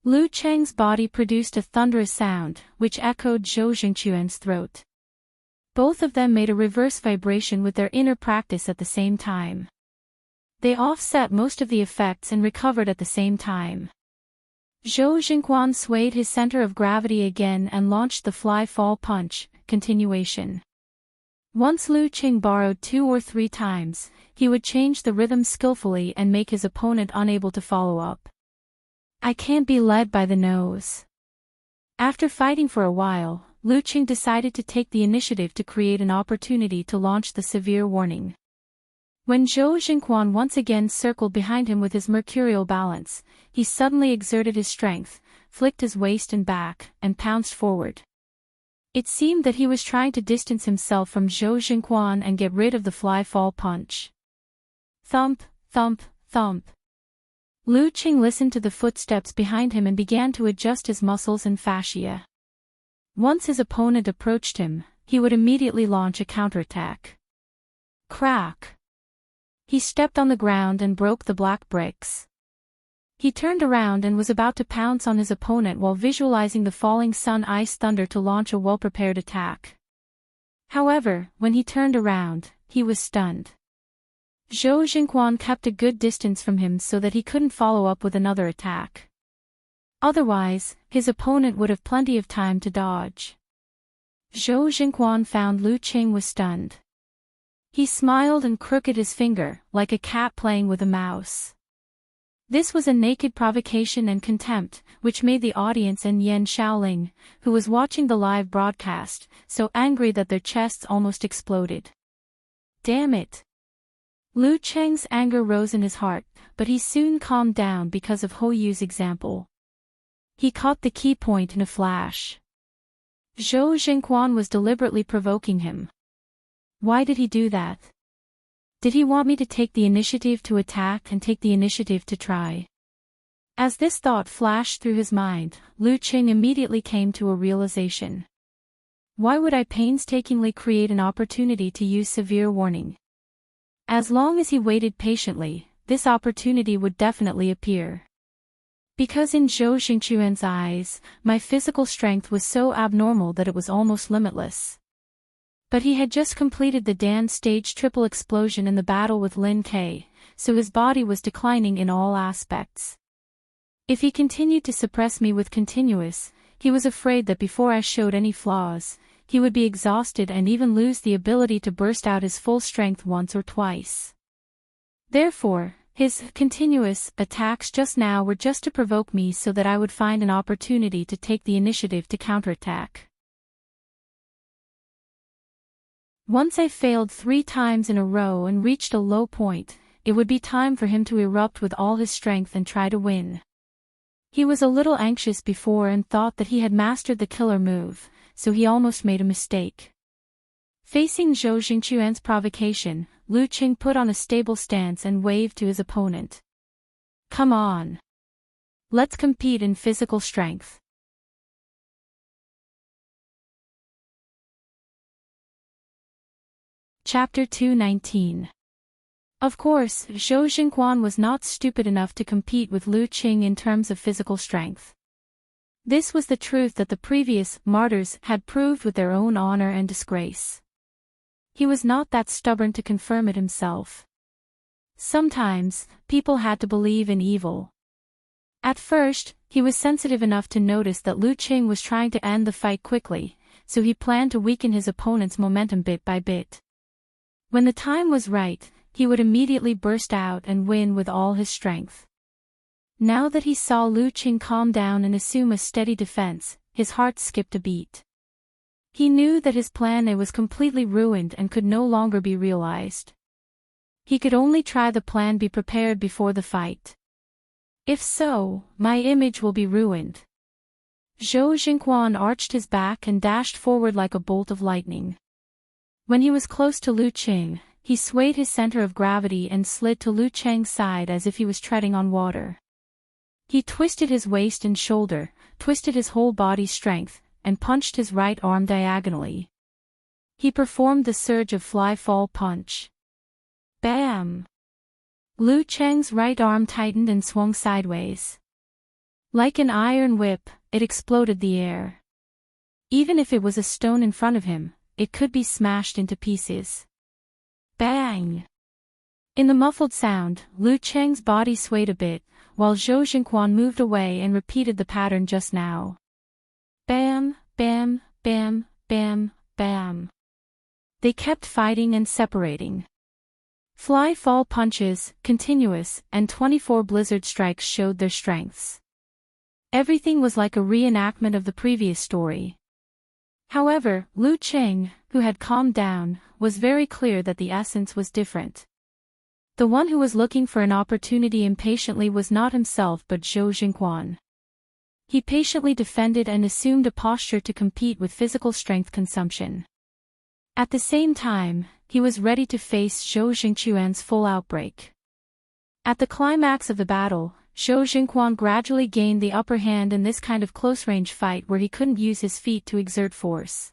Lu Cheng's body produced a thunderous sound, which echoed Zhou Jingquan's throat. Both of them made a reverse vibration with their inner practice at the same time. They offset most of the effects and recovered at the same time. Zhou Jingquan swayed his center of gravity again and launched the fly-fall punch, continuation. Once Lu Cheng borrowed 2 or 3 times, he would change the rhythm skillfully and make his opponent unable to follow up. I can't be led by the nose. After fighting for a while, Lu Cheng decided to take the initiative to create an opportunity to launch the severe warning. When Zhou Jingquan once again circled behind him with his mercurial balance, he suddenly exerted his strength, flicked his waist and back, and pounced forward. It seemed that he was trying to distance himself from Zhou Jingquan and get rid of the fly-fall punch. Thump, thump, thump. Lu Cheng listened to the footsteps behind him and began to adjust his muscles and fascia. Once his opponent approached him, he would immediately launch a counterattack. Crack! He stepped on the ground and broke the black bricks. He turned around and was about to pounce on his opponent while visualizing the falling sun ice thunder to launch a well-prepared attack. However, when he turned around, he was stunned. Zhou Jingquan kept a good distance from him so that he couldn't follow up with another attack. Otherwise, his opponent would have plenty of time to dodge. Zhou Jingquan found Lu Cheng was stunned. He smiled and crooked his finger, like a cat playing with a mouse. This was a naked provocation and contempt, which made the audience and Yan Shaoling, who was watching the live broadcast, so angry that their chests almost exploded. Damn it! Lu Cheng's anger rose in his heart, but he soon calmed down because of Hou Yu's example. He caught the key point in a flash. Zhou Jingquan was deliberately provoking him. Why did he do that? Did he want me to take the initiative to attack and take the initiative to try? As this thought flashed through his mind, Lu Cheng immediately came to a realization. Why would I painstakingly create an opportunity to use severe warning? As long as he waited patiently, this opportunity would definitely appear. Because in Zhou Jingquan's eyes, my physical strength was so abnormal that it was almost limitless. But he had just completed the Dan stage triple explosion in the battle with Lin Ke, so his body was declining in all aspects. If he continued to suppress me with continuous, he was afraid that before I showed any flaws, he would be exhausted and even lose the ability to burst out his full strength once or twice. Therefore, his continuous attacks just now were just to provoke me so that I would find an opportunity to take the initiative to counterattack. Once I failed 3 times in a row and reached a low point, it would be time for him to erupt with all his strength and try to win. He was a little anxious before and thought that he had mastered the killer move, so he almost made a mistake. Facing Zhou Jingquan's provocation, Lu Cheng put on a stable stance and waved to his opponent. Come on. Let's compete in physical strength. Chapter 219. Of course, Zhou Jingquan was not stupid enough to compete with Lu Cheng in terms of physical strength. This was the truth that the previous martyrs had proved with their own honor and disgrace. He was not that stubborn to confirm it himself. Sometimes, people had to believe in evil. At first, he was sensitive enough to notice that Lu Cheng was trying to end the fight quickly, so he planned to weaken his opponent's momentum bit by bit. When the time was right, he would immediately burst out and win with all his strength. Now that he saw Lu Cheng calm down and assume a steady defense, his heart skipped a beat. He knew that his plan A was completely ruined and could no longer be realized. He could only try the plan B prepared before the fight. If so, my image will be ruined. Zhou Jingquan arched his back and dashed forward like a bolt of lightning. When he was close to Lu Qing, he swayed his center of gravity and slid to Lu Cheng's side as if he was treading on water. He twisted his waist and shoulder, twisted his whole body's strength, and punched his right arm diagonally. He performed the surge of fly-fall punch. Bam! Lu Cheng's right arm tightened and swung sideways. Like an iron whip, it exploded the air. Even if it was a stone in front of him, it could be smashed into pieces. Bang! In the muffled sound, Lu Cheng's body swayed a bit, while Zhou Jingquan moved away and repeated the pattern just now. Bam, bam, bam, bam, bam. They kept fighting and separating. Fly-fall punches, continuous, and 24 blizzard strikes showed their strengths. Everything was like a reenactment of the previous story. However, Lu Cheng, who had calmed down, was very clear that the essence was different. The one who was looking for an opportunity impatiently was not himself but Zhou Jingquan. He patiently defended and assumed a posture to compete with physical strength consumption. At the same time, he was ready to face Zhou Jingquan's full outbreak. At the climax of the battle, Zhou Jingquan gradually gained the upper hand in this kind of close-range fight where he couldn't use his feet to exert force.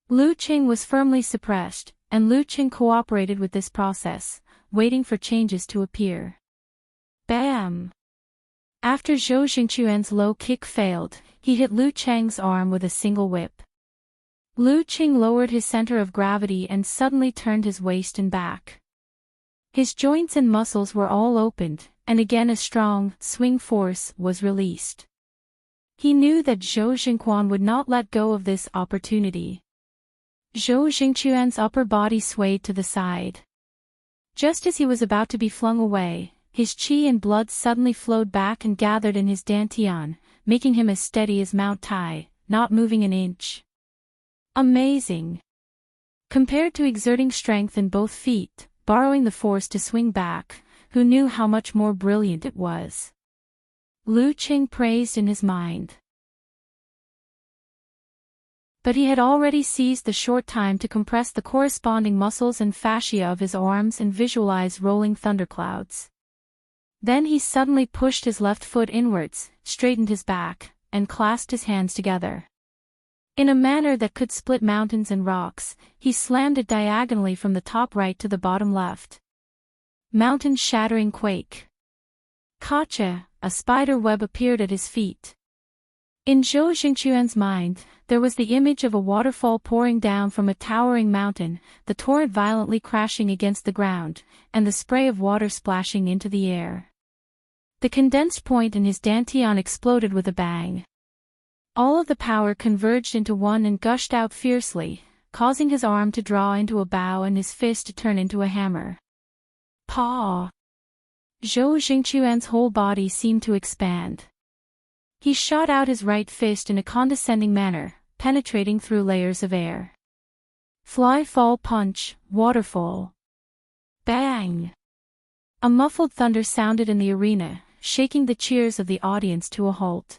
Lu Qing was firmly suppressed, and Lu Qing cooperated with this process, waiting for changes to appear. Bam! After Zhou Jingquan's low kick failed, he hit Lu Cheng's arm with a single whip. Lu Qing lowered his center of gravity and suddenly turned his waist and back. His joints and muscles were all opened, and again a strong, swing force was released. He knew that Zhou Jingquan would not let go of this opportunity. Zhou Jingquan's upper body swayed to the side. Just as he was about to be flung away, his qi and blood suddenly flowed back and gathered in his dantian, making him as steady as Mount Tai, not moving an inch. Amazing! Compared to exerting strength in both feet, borrowing the force to swing back, who knew how much more brilliant it was? Lu Qing praised in his mind. But he had already seized the short time to compress the corresponding muscles and fascia of his arms and visualize rolling thunderclouds. Then he suddenly pushed his left foot inwards, straightened his back, and clasped his hands together. In a manner that could split mountains and rocks, he slammed it diagonally from the top right to the bottom left. Mountain-shattering quake. Gotcha! A spider web appeared at his feet. In Zhou Jingquan's mind, there was the image of a waterfall pouring down from a towering mountain, the torrent violently crashing against the ground, and the spray of water splashing into the air. The condensed point in his dantian exploded with a bang. All of the power converged into one and gushed out fiercely, causing his arm to draw into a bow and his fist to turn into a hammer. Paw! Zhou Jingquan's whole body seemed to expand. He shot out his right fist in a condescending manner, penetrating through layers of air. Fly-fall punch, waterfall. Bang! A muffled thunder sounded in the arena, shaking the cheers of the audience to a halt.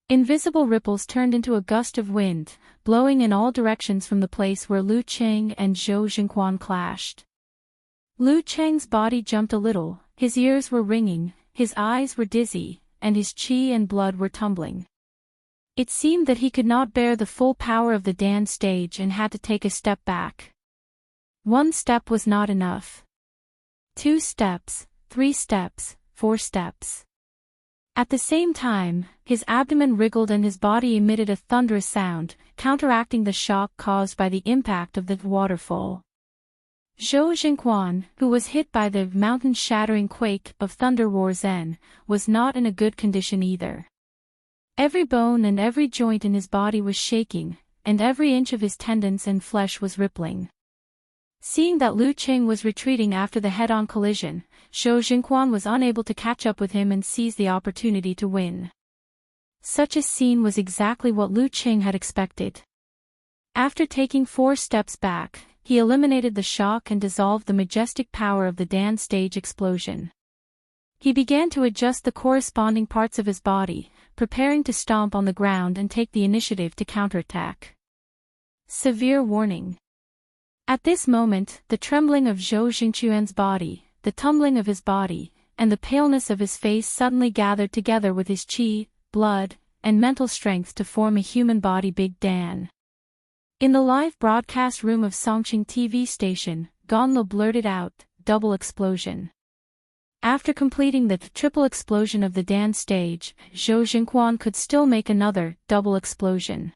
Invisible ripples turned into a gust of wind, blowing in all directions from the place where Lu Qing and Zhou Jingquan clashed. Lu Cheng's body jumped a little, his ears were ringing, his eyes were dizzy, and his qi and blood were tumbling. It seemed that he could not bear the full power of the Dan stage and had to take a step back. One step was not enough. 2 steps, 3 steps, 4 steps. At the same time, his abdomen wriggled and his body emitted a thunderous sound, counteracting the shock caused by the impact of the waterfall. Zhou Jingquan, who was hit by the mountain-shattering quake of Thunder War Zen, was not in a good condition either. Every bone and every joint in his body was shaking, and every inch of his tendons and flesh was rippling. Seeing that Lu Qing was retreating after the head-on collision, Zhou Jingquan was unable to catch up with him and seize the opportunity to win. Such a scene was exactly what Lu Qing had expected. After taking 4 steps back, he eliminated the shock and dissolved the majestic power of the Dan stage explosion. He began to adjust the corresponding parts of his body, preparing to stomp on the ground and take the initiative to counterattack. Severe warning. At this moment, the trembling of Zhou Jingquan's body, the tumbling of his body, and the paleness of his face suddenly gathered together with his qi, blood, and mental strength to form a human body Big Dan. In the live broadcast room of Songqing TV station, Ganlo blurted out, "Double explosion." After completing the triple explosion of the Dan stage, Zhou Jingquan could still make another double explosion.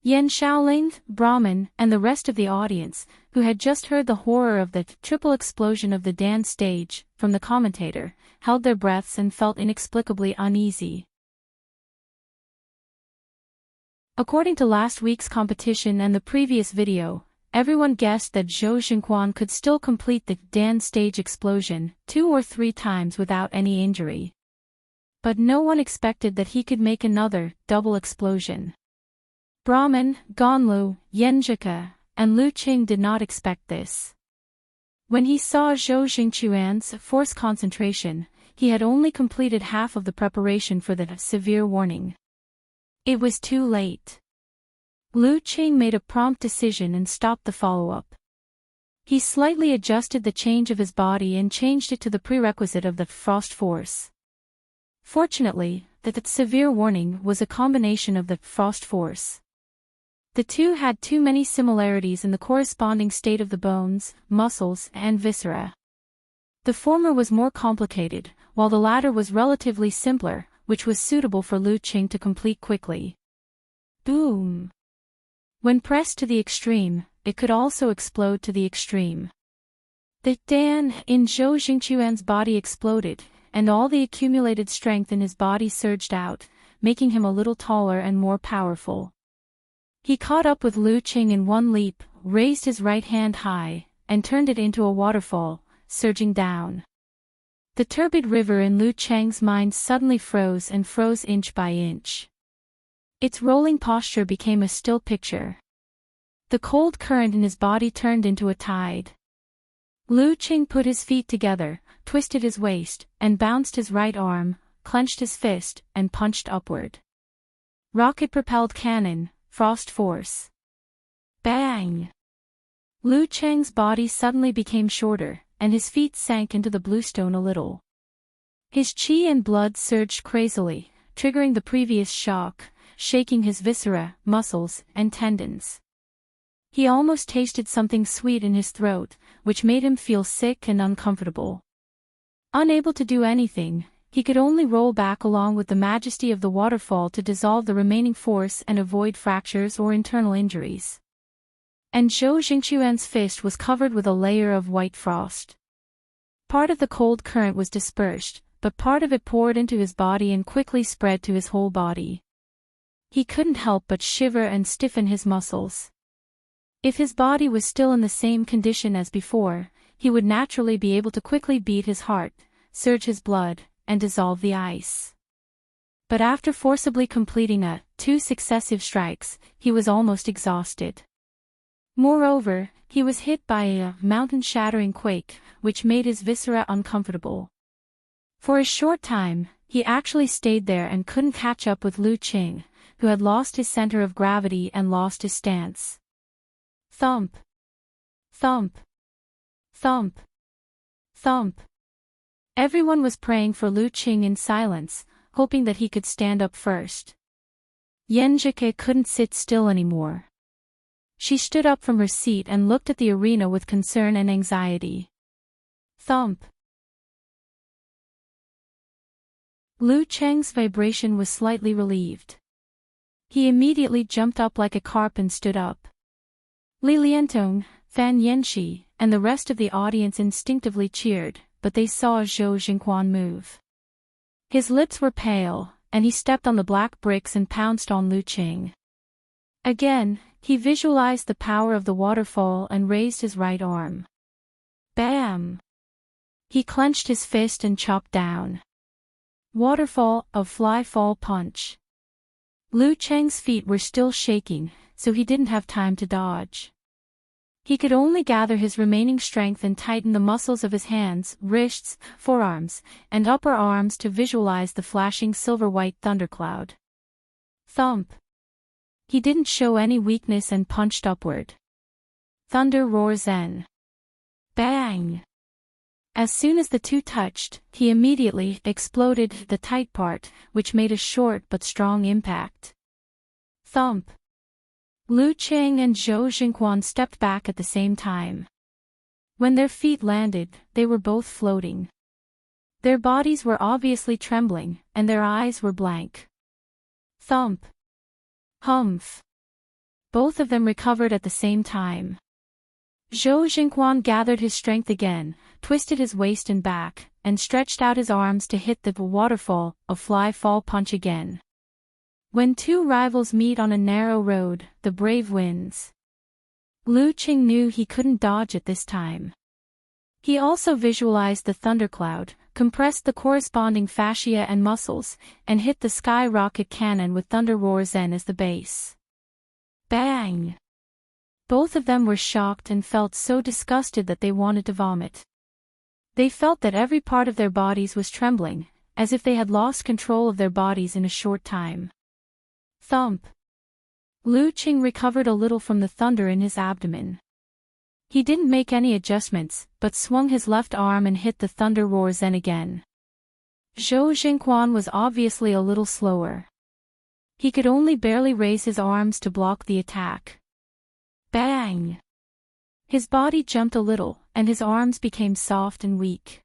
Yan Shaoling, Brahmin, and the rest of the audience, who had just heard the horror of the triple explosion of the Dan stage from the commentator, held their breaths and felt inexplicably uneasy. According to last week's competition and the previous video, everyone guessed that Zhou Jingquan could still complete the Dan stage explosion 2 or 3 times without any injury. But no one expected that he could make another double explosion. Brahman, Ganlu, Yenjika, and Lu Qing did not expect this. When he saw Zhou Jingquan's force concentration, he had only completed half of the preparation for the severe warning. It was too late. Lu Qing made a prompt decision and stopped the follow-up. He slightly adjusted the change of his body and changed it to the prerequisite of the frost force. Fortunately, the severe warning was a combination of the frost force. The two had too many similarities in the corresponding state of the bones, muscles, and viscera. The former was more complicated, while the latter was relatively simpler, which was suitable for Lu Qing to complete quickly. Boom! When pressed to the extreme, it could also explode to the extreme. The Dan in Zhou Jingquan's body exploded, and all the accumulated strength in his body surged out, making him a little taller and more powerful. He caught up with Lu Qing in one leap, raised his right hand high, and turned it into a waterfall, surging down. The turbid river in Lu Cheng's mind suddenly froze and froze inch by inch. Its rolling posture became a still picture. The cold current in his body turned into a tide. Lu Qing put his feet together, twisted his waist, and bounced his right arm, clenched his fist, and punched upward. Rocket-propelled cannon, frost force. Bang! Lu Cheng's body suddenly became shorter, and his feet sank into the bluestone a little. His qi and blood surged crazily, triggering the previous shock, shaking his viscera, muscles, and tendons. He almost tasted something sweet in his throat, which made him feel sick and uncomfortable. Unable to do anything, he could only roll back along with the majesty of the waterfall to dissolve the remaining force and avoid fractures or internal injuries. And Zhou Jingquan's fist was covered with a layer of white frost. Part of the cold current was dispersed, but part of it poured into his body and quickly spread to his whole body. He couldn't help but shiver and stiffen his muscles. If his body was still in the same condition as before, he would naturally be able to quickly beat his heart, surge his blood, and dissolve the ice. But after forcibly completing 2 successive strikes, he was almost exhausted. Moreover, he was hit by a mountain-shattering quake, which made his viscera uncomfortable. For a short time, he actually stayed there and couldn't catch up with Lu Qing, who had lost his center of gravity and lost his stance. Thump! Thump! Thump! Thump! Everyone was praying for Lu Qing in silence, hoping that he could stand up first. Yenjike couldn't sit still anymore. She stood up from her seat and looked at the arena with concern and anxiety. Thump! Lu Cheng's vibration was slightly relieved. He immediately jumped up like a carp and stood up. Li Liantong, Fan Yanxi, and the rest of the audience instinctively cheered, but they saw Zhou Jingquan move. His lips were pale, and he stepped on the black bricks and pounced on Lu Qing. Again, he visualized the power of the waterfall and raised his right arm. Bam! He clenched his fist and chopped down. Waterfall of fly-fall punch. Lu Cheng's feet were still shaking, so he didn't have time to dodge. He could only gather his remaining strength and tighten the muscles of his hands, wrists, forearms, and upper arms to visualize the flashing silver-white thundercloud. Thump. He didn't show any weakness and punched upward. Thunder roar zen. Bang! As soon as the two touched, he immediately exploded the tight part, which made a short but strong impact. Thump. Lu Qing and Zhou Jingquan stepped back at the same time. When their feet landed, they were both floating. Their bodies were obviously trembling, and their eyes were blank. Thump. Humph. Both of them recovered at the same time. Zhou Jingquan gathered his strength again, twisted his waist and back, and stretched out his arms to hit the waterfall of fly-fall punch again. When two rivals meet on a narrow road, the brave wins. Lu Qing knew he couldn't dodge it this time. He also visualized the thundercloud, compressed the corresponding fascia and muscles, and hit the skyrocket cannon with Thunder Roar Zen as the base. Bang! Both of them were shocked and felt so disgusted that they wanted to vomit. They felt that every part of their bodies was trembling, as if they had lost control of their bodies in a short time. Thump. Lu Qing recovered a little from the thunder in his abdomen. He didn't make any adjustments, but swung his left arm and hit the Thunder Roar Zen again. Zhou Jingquan was obviously a little slower. He could only barely raise his arms to block the attack. Bang! His body jumped a little, and his arms became soft and weak.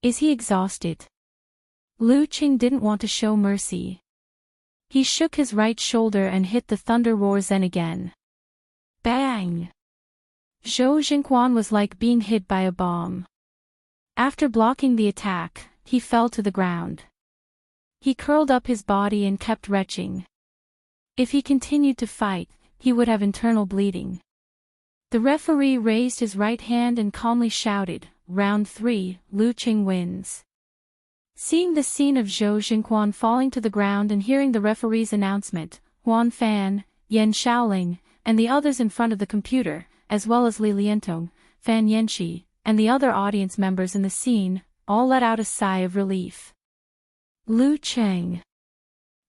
Is he exhausted? Lu Qing didn't want to show mercy. He shook his right shoulder and hit the Thunder Roar Zen again. Bang! Zhou Jingquan was like being hit by a bomb. After blocking the attack, he fell to the ground. He curled up his body and kept retching. If he continued to fight, he would have internal bleeding. The referee raised his right hand and calmly shouted, "Round 3, Lu Qing wins." Seeing the scene of Zhou Jingquan falling to the ground and hearing the referee's announcement, Huan Fan, Yan Shaoling, and the others in front of the computer, as well as Li Liantong, Fan Yanqi, and the other audience members in the scene, all let out a sigh of relief. Lu Qing.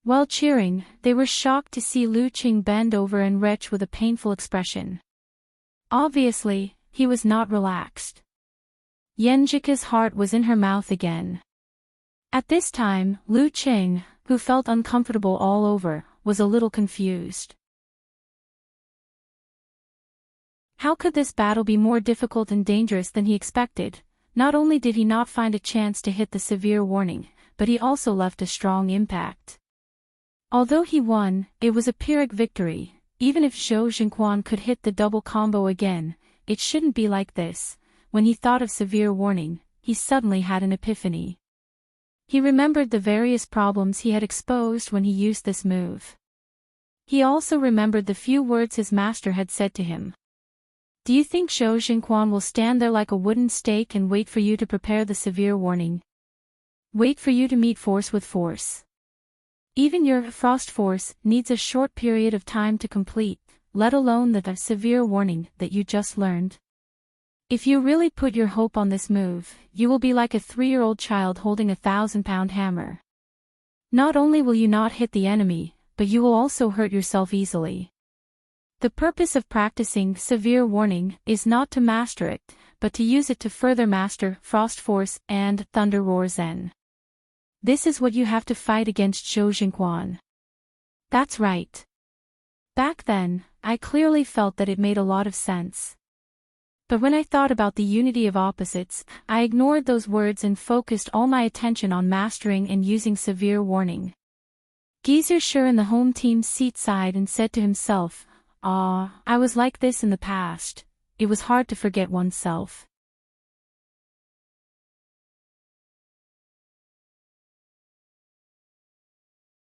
While cheering, they were shocked to see Lu Qing bend over and retch with a painful expression. Obviously, he was not relaxed. Yanjika's heart was in her mouth again. At this time, Lu Qing, who felt uncomfortable all over, was a little confused. How could this battle be more difficult and dangerous than he expected? Not only did he not find a chance to hit the severe warning, but he also left a strong impact. Although he won, it was a Pyrrhic victory. Even if Zhou Jingquan could hit the double combo again, it shouldn't be like this. When he thought of severe warning, he suddenly had an epiphany. He remembered the various problems he had exposed when he used this move. He also remembered the few words his master had said to him. Do you think Zhou Jingquan will stand there like a wooden stake and wait for you to prepare the severe warning? Wait for you to meet force with force. Even your frost force needs a short period of time to complete, let alone the severe warning that you just learned. If you really put your hope on this move, you will be like a 3-year-old child holding a 1,000-pound hammer. Not only will you not hit the enemy, but you will also hurt yourself easily. The purpose of practicing severe warning is not to master it, but to use it to further master Frost Force and Thunder Roar Zen. This is what you have to fight against Zhou Jingquan. That's right. Back then, I clearly felt that it made a lot of sense. But when I thought about the unity of opposites, I ignored those words and focused all my attention on mastering and using severe warning. Geezer Sure in the home team's seat sighed and said to himself, I was like this in the past. It was hard to forget oneself.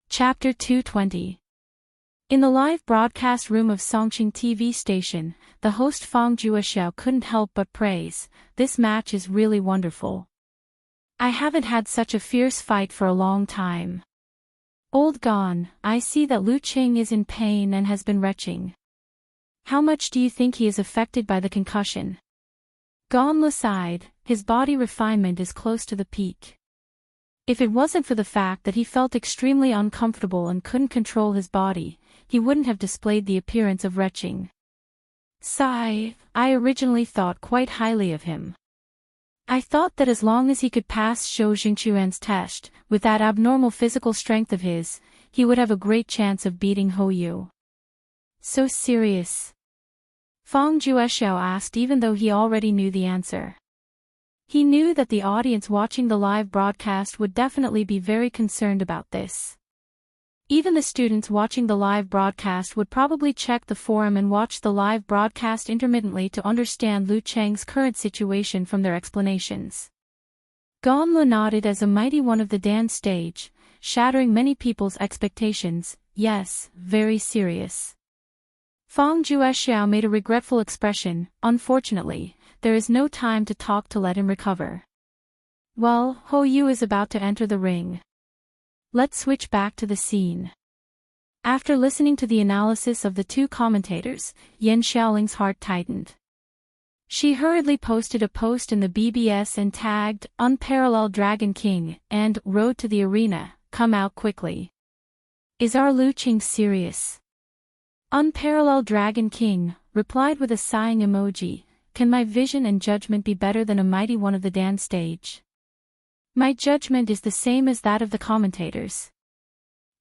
Chapter 220. In the live broadcast room of Songqing TV station, the host Fang Juexiao couldn't help but praise, "This match is really wonderful. I haven't had such a fierce fight for a long time. Old gone, I see that Lu Qing is in pain and has been retching. How much do you think he is affected by the concussion? Gonla sighed, his body refinement is close to the peak. If it wasn't for the fact that he felt extremely uncomfortable and couldn't control his body, he wouldn't have displayed the appearance of retching. Sigh, I originally thought quite highly of him. I thought that as long as he could pass Zhou Jingquan's test, with that abnormal physical strength of his, he would have a great chance of beating Hou Yu. So serious? Fang Juexiao asked even though he already knew the answer. He knew that the audience watching the live broadcast would definitely be very concerned about this. Even the students watching the live broadcast would probably check the forum and watch the live broadcast intermittently to understand Lu Cheng's current situation from their explanations. Gonla nodded as a mighty one of the dance stage, shattering many people's expectations. Yes, very serious. Fang Juexiao made a regretful expression. Unfortunately, there is no time to talk to let him recover. Well, Hou Yu is about to enter the ring. Let's switch back to the scene. After listening to the analysis of the two commentators, Yan Xiaoling's heart tightened. She hurriedly posted a post in the BBS and tagged, "Unparalleled Dragon King," and "Road to the Arena, come out quickly." Is our Lu Qing serious? Unparalleled Dragon King replied with a sighing emoji, "Can my vision and judgment be better than a mighty one of the dance stage? My judgment is the same as that of the commentators.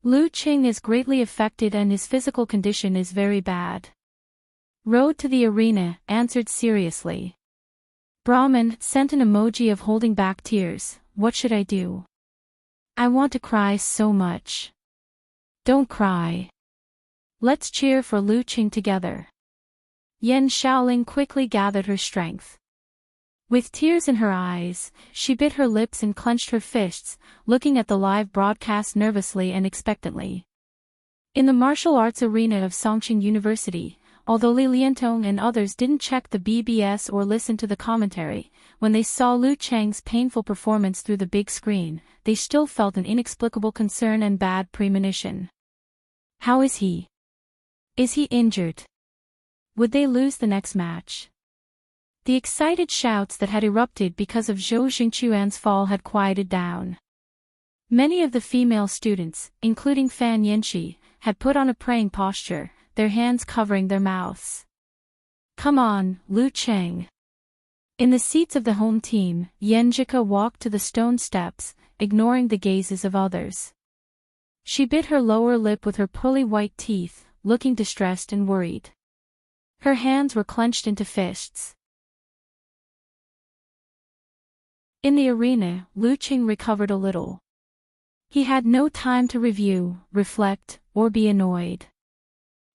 Lu Qing is greatly affected and his physical condition is very bad." Road to the Arena answered seriously. Brahman sent an emoji of holding back tears. What should I do? I want to cry so much. Don't cry. Let's cheer for Lu Qing together. Yan Xiaoling quickly gathered her strength. With tears in her eyes, she bit her lips and clenched her fists, looking at the live broadcast nervously and expectantly. In the martial arts arena of Songqing University, although Li Liantong and others didn't check the BBS or listen to the commentary, when they saw Lu Cheng's painful performance through the big screen, they still felt an inexplicable concern and bad premonition. How is he? Is he injured? Would they lose the next match? The excited shouts that had erupted because of Zhou Jingquan's fall had quieted down. Many of the female students, including Fan Yanxi, had put on a praying posture, their hands covering their mouths. Come on, Lu Cheng. In the seats of the home team, Yanjika walked to the stone steps, ignoring the gazes of others. She bit her lower lip with her pearly white teeth, looking distressed and worried. Her hands were clenched into fists. In the arena, Lu Qing recovered a little. He had no time to review, reflect, or be annoyed.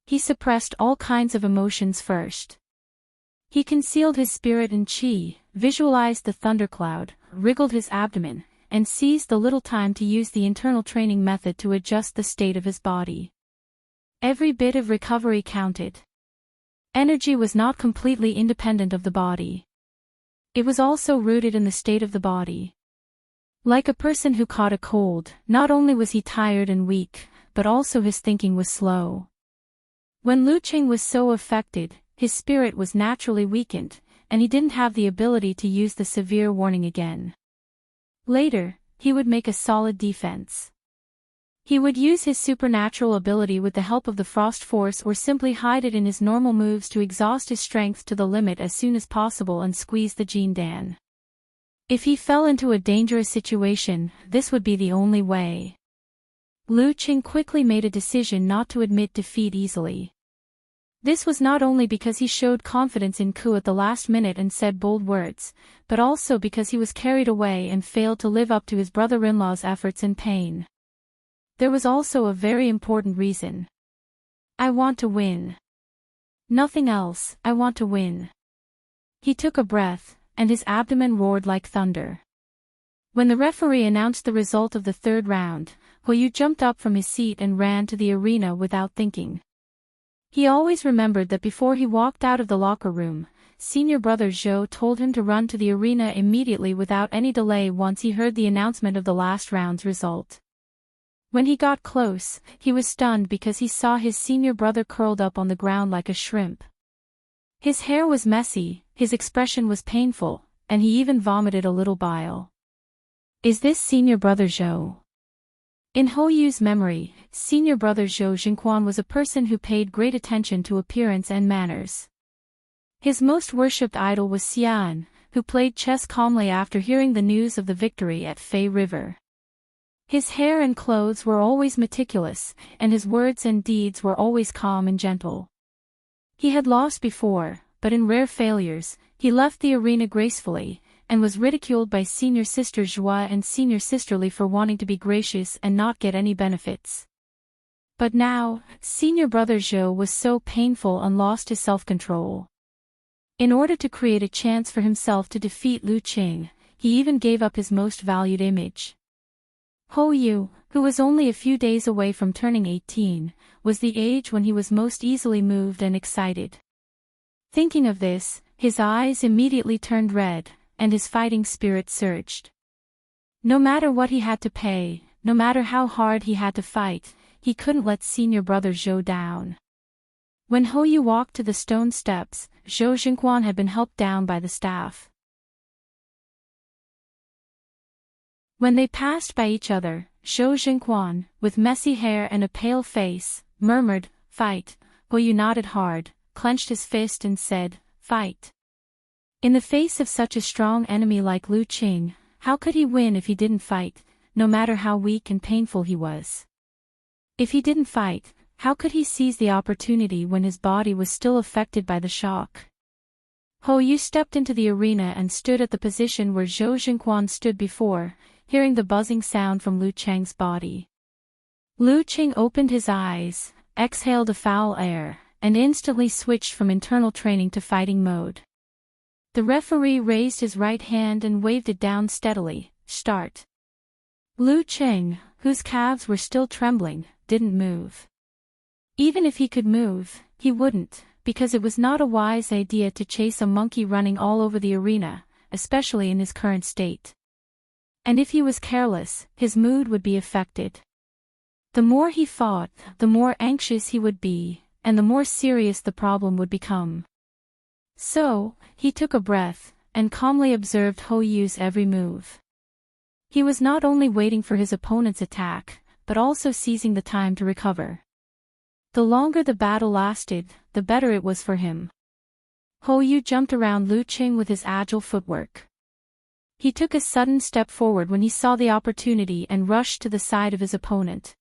He suppressed all kinds of emotions first. He concealed his spirit in qi, visualized the thundercloud, wriggled his abdomen, and seized the little time to use the internal training method to adjust the state of his body. Every bit of recovery counted. Energy was not completely independent of the body. It was also rooted in the state of the body. Like a person who caught a cold, not only was he tired and weak, but also his thinking was slow. When Lu Qing was so affected, his spirit was naturally weakened, and he didn't have the ability to use the severe warning again. Later, he would make a solid defense. He would use his supernatural ability with the help of the frost force or simply hide it in his normal moves to exhaust his strength to the limit as soon as possible and squeeze the Jin Dan. If he fell into a dangerous situation, this would be the only way. Lu Qing quickly made a decision not to admit defeat easily. This was not only because he showed confidence in Ku at the last minute and said bold words, but also because he was carried away and failed to live up to his brother-in-law's efforts and pain. There was also a very important reason. I want to win. Nothing else, I want to win. He took a breath, and his abdomen roared like thunder. When the referee announced the result of the third round, Hou Yu jumped up from his seat and ran to the arena without thinking. He always remembered that before he walked out of the locker room, senior brother Zhou told him to run to the arena immediately without any delay once he heard the announcement of the last round's result. When he got close, he was stunned because he saw his senior brother curled up on the ground like a shrimp. His hair was messy, his expression was painful, and he even vomited a little bile. Is this senior brother Zhou? In Hou Yu's memory, senior brother Zhou Jingquan was a person who paid great attention to appearance and manners. His most worshipped idol was Xian, who played chess calmly after hearing the news of the victory at Fei River. His hair and clothes were always meticulous, and his words and deeds were always calm and gentle. He had lost before, but in rare failures, he left the arena gracefully, and was ridiculed by senior sister Zhua and senior sister Li for wanting to be gracious and not get any benefits. But now, senior brother Zhou was so painful and lost his self-control. In order to create a chance for himself to defeat Lu Qing, he even gave up his most valued image. Hou Yu, who was only a few days away from turning 18, was the age when he was most easily moved and excited. Thinking of this, his eyes immediately turned red, and his fighting spirit surged. No matter what he had to pay, no matter how hard he had to fight, he couldn't let senior brother Zhou down. When Hou Yu walked to the stone steps, Zhou Jingquan had been helped down by the staff. When they passed by each other, Zhou Jingquan, with messy hair and a pale face, murmured, "Fight." Hou Yu nodded hard, clenched his fist and said, "Fight." In the face of such a strong enemy like Lu Qing, how could he win if he didn't fight, no matter how weak and painful he was? If he didn't fight, how could he seize the opportunity when his body was still affected by the shock? Hou Yu stepped into the arena and stood at the position where Zhou Jingquan stood before, hearing the buzzing sound from Lu Cheng's body. Lu Qing opened his eyes, exhaled a foul air, and instantly switched from internal training to fighting mode. The referee raised his right hand and waved it down steadily. "Start." Lu Qing, whose calves were still trembling, didn't move. Even if he could move, he wouldn't, because it was not a wise idea to chase a monkey running all over the arena, especially in his current state. And if he was careless, his mood would be affected. The more he fought, the more anxious he would be, and the more serious the problem would become. So, he took a breath, and calmly observed Hou Yu's every move. He was not only waiting for his opponent's attack, but also seizing the time to recover. The longer the battle lasted, the better it was for him. Hou Yu jumped around Lu Qing with his agile footwork. He took a sudden step forward when he saw the opportunity and rushed to the side of his opponent.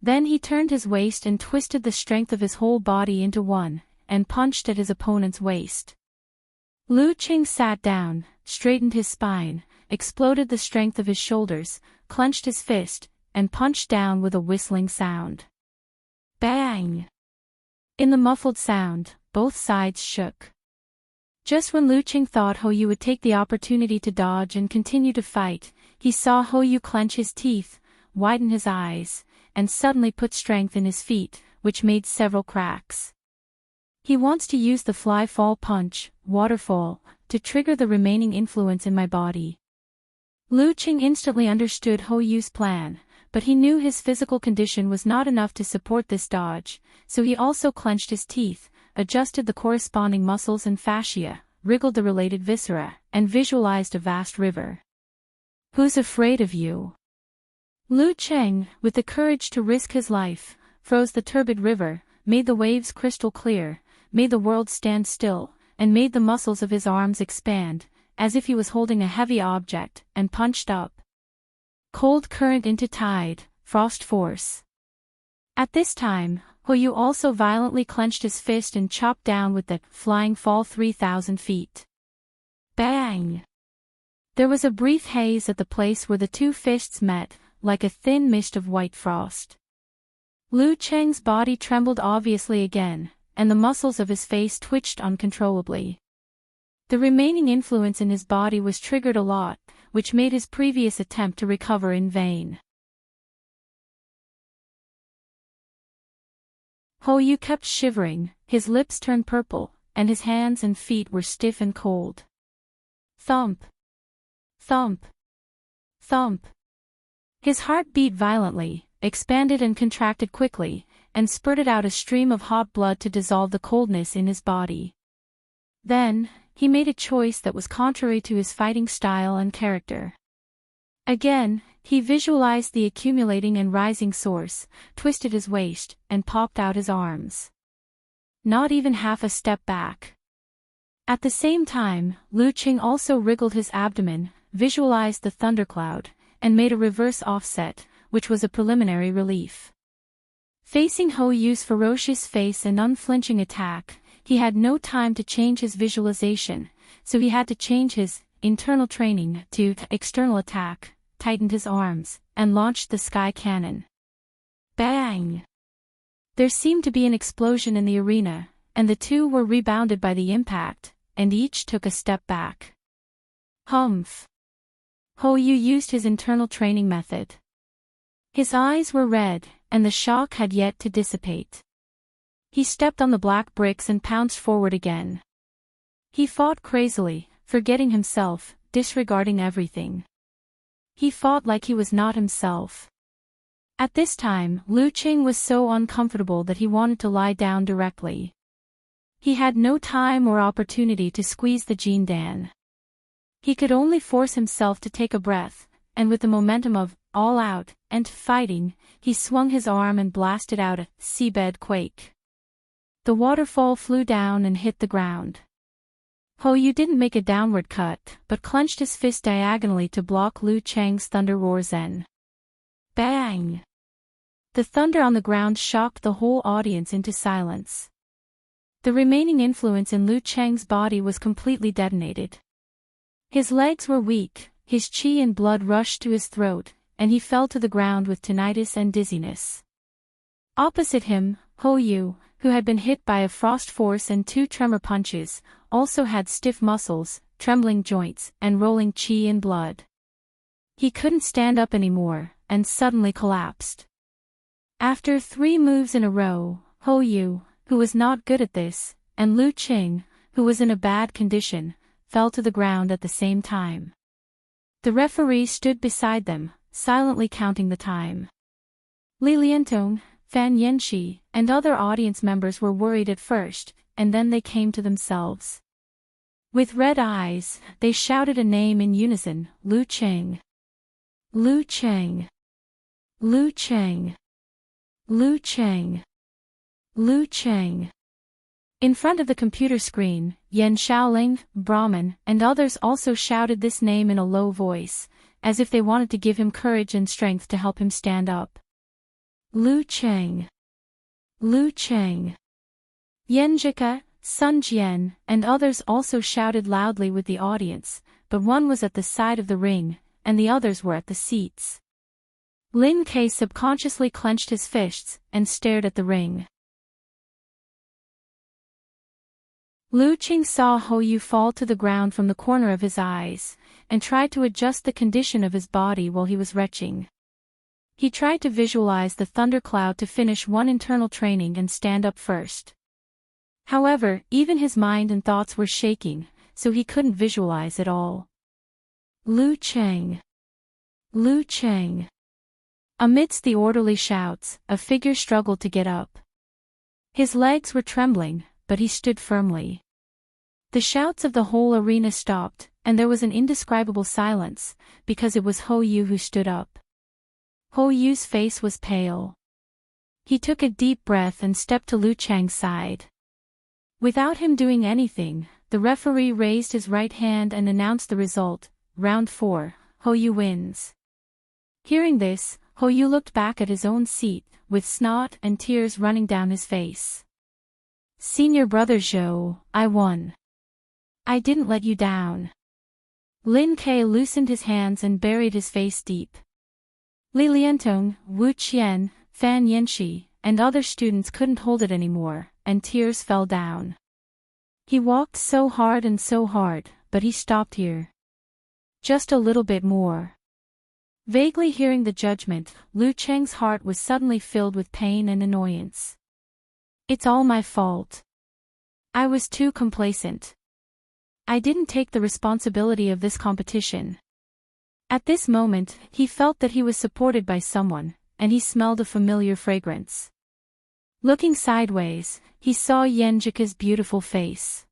Then he turned his waist and twisted the strength of his whole body into one, and punched at his opponent's waist. Lu Qing sat down, straightened his spine, exploded the strength of his shoulders, clenched his fist, and punched down with a whistling sound. Bang! In the muffled sound, both sides shook. Just when Lu Qing thought Hou Yu would take the opportunity to dodge and continue to fight, he saw Hou Yu clench his teeth, widen his eyes, and suddenly put strength in his feet, which made several cracks. He wants to use the fly-fall punch, waterfall, to trigger the remaining influence in my body. Lu Qing instantly understood Hou Yu's plan, but he knew his physical condition was not enough to support this dodge, so he also clenched his teeth, adjusted the corresponding muscles and fascia, wriggled the related viscera, and visualized a vast river. "Who's afraid of you?" Lu Qing, with the courage to risk his life, froze the turbid river, made the waves crystal clear, made the world stand still, and made the muscles of his arms expand, as if he was holding a heavy object, and punched up. Cold current into tide, frost force. At this time, Hou Yu also violently clenched his fist and chopped down with the flying fall 3,000 feet. Bang! There was a brief haze at the place where the two fists met, like a thin mist of white frost. Lu Cheng's body trembled obviously again, and the muscles of his face twitched uncontrollably. The remaining influence in his body was triggered a lot, which made his previous attempt to recover in vain. Hou Yu kept shivering, his lips turned purple, and his hands and feet were stiff and cold. Thump! Thump! Thump! His heart beat violently, expanded and contracted quickly, and spurted out a stream of hot blood to dissolve the coldness in his body. Then, he made a choice that was contrary to his fighting style and character. Again, he visualized the accumulating and rising source, twisted his waist, and popped out his arms. Not even half a step back. At the same time, Lu Qing also wriggled his abdomen, visualized the thundercloud, and made a reverse offset, which was a preliminary relief. Facing Hou Yu's ferocious face and unflinching attack, he had no time to change his visualization, so he had to change his internal training to external attack, tightened his arms, and launched the sky cannon. Bang! There seemed to be an explosion in the arena, and the two were rebounded by the impact, and each took a step back. Humph! Hou Yu used his internal training method. His eyes were red, and the shock had yet to dissipate. He stepped on the black bricks and pounced forward again. He fought crazily, forgetting himself, disregarding everything. He fought like he was not himself. At this time, Lu Qing was so uncomfortable that he wanted to lie down directly. He had no time or opportunity to squeeze the Jin Dan. He could only force himself to take a breath, and with the momentum of all out and fighting, he swung his arm and blasted out a seabed quake. The waterfall flew down and hit the ground. Hou Yu didn't make a downward cut, but clenched his fist diagonally to block Lu Cheng's thunder roar zen. Bang! The thunder on the ground shocked the whole audience into silence. The remaining influence in Lu Cheng's body was completely detonated. His legs were weak, his qi and blood rushed to his throat, and he fell to the ground with tinnitus and dizziness. Opposite him, Hou Yu, who had been hit by a frost force and 2 tremor punches, also had stiff muscles, trembling joints, and rolling qi and blood. He couldn't stand up anymore, and suddenly collapsed. After 3 moves in a row, Hou Yu, who was not good at this, and Lu Qing, who was in a bad condition, fell to the ground at the same time. The referee stood beside them, silently counting the time. Li Liantong, Fan Yanxi, and other audience members were worried at first, and then they came to themselves. With red eyes, they shouted a name in unison, Lu Qing. Lu Qing. Lu Qing. Lu Qing. Lu Qing. In front of the computer screen, Yan Shaoling, Brahman, and others also shouted this name in a low voice, as if they wanted to give him courage and strength to help him stand up. Lu Qing. Lu Qing. Yan Zhika, Sun Jian, and others also shouted loudly with the audience, but one was at the side of the ring, and the others were at the seats. Lin Ke subconsciously clenched his fists, and stared at the ring. Lu Qing saw Hou Yu fall to the ground from the corner of his eyes, and tried to adjust the condition of his body while he was retching. He tried to visualize the thundercloud to finish one internal training and stand up first. However, even his mind and thoughts were shaking, so he couldn't visualize at all. Lu Qing. Lu Qing. Amidst the orderly shouts, a figure struggled to get up. His legs were trembling, but he stood firmly. The shouts of the whole arena stopped, and there was an indescribable silence, because it was Hou Yu who stood up. Hou Yu's face was pale. He took a deep breath and stepped to Lu Cheng's side. Without him doing anything, the referee raised his right hand and announced the result, Round 4, Hou Yu wins. Hearing this, Hou Yu looked back at his own seat, with snot and tears running down his face. Senior brother Zhou, I won. I didn't let you down. Lin Ke loosened his hands and buried his face deep. Li Liantong, Wu Qian, Fan Yanxi, and other students couldn't hold it anymore, and tears fell down. He walked so hard, but he stopped here. Just a little bit more. Vaguely hearing the judgment, Lu Cheng's heart was suddenly filled with pain and annoyance. It's all my fault. I was too complacent. I didn't take the responsibility of this competition. At this moment, he felt that he was supported by someone, and he smelled a familiar fragrance. Looking sideways, he saw Yan Zhika's beautiful face.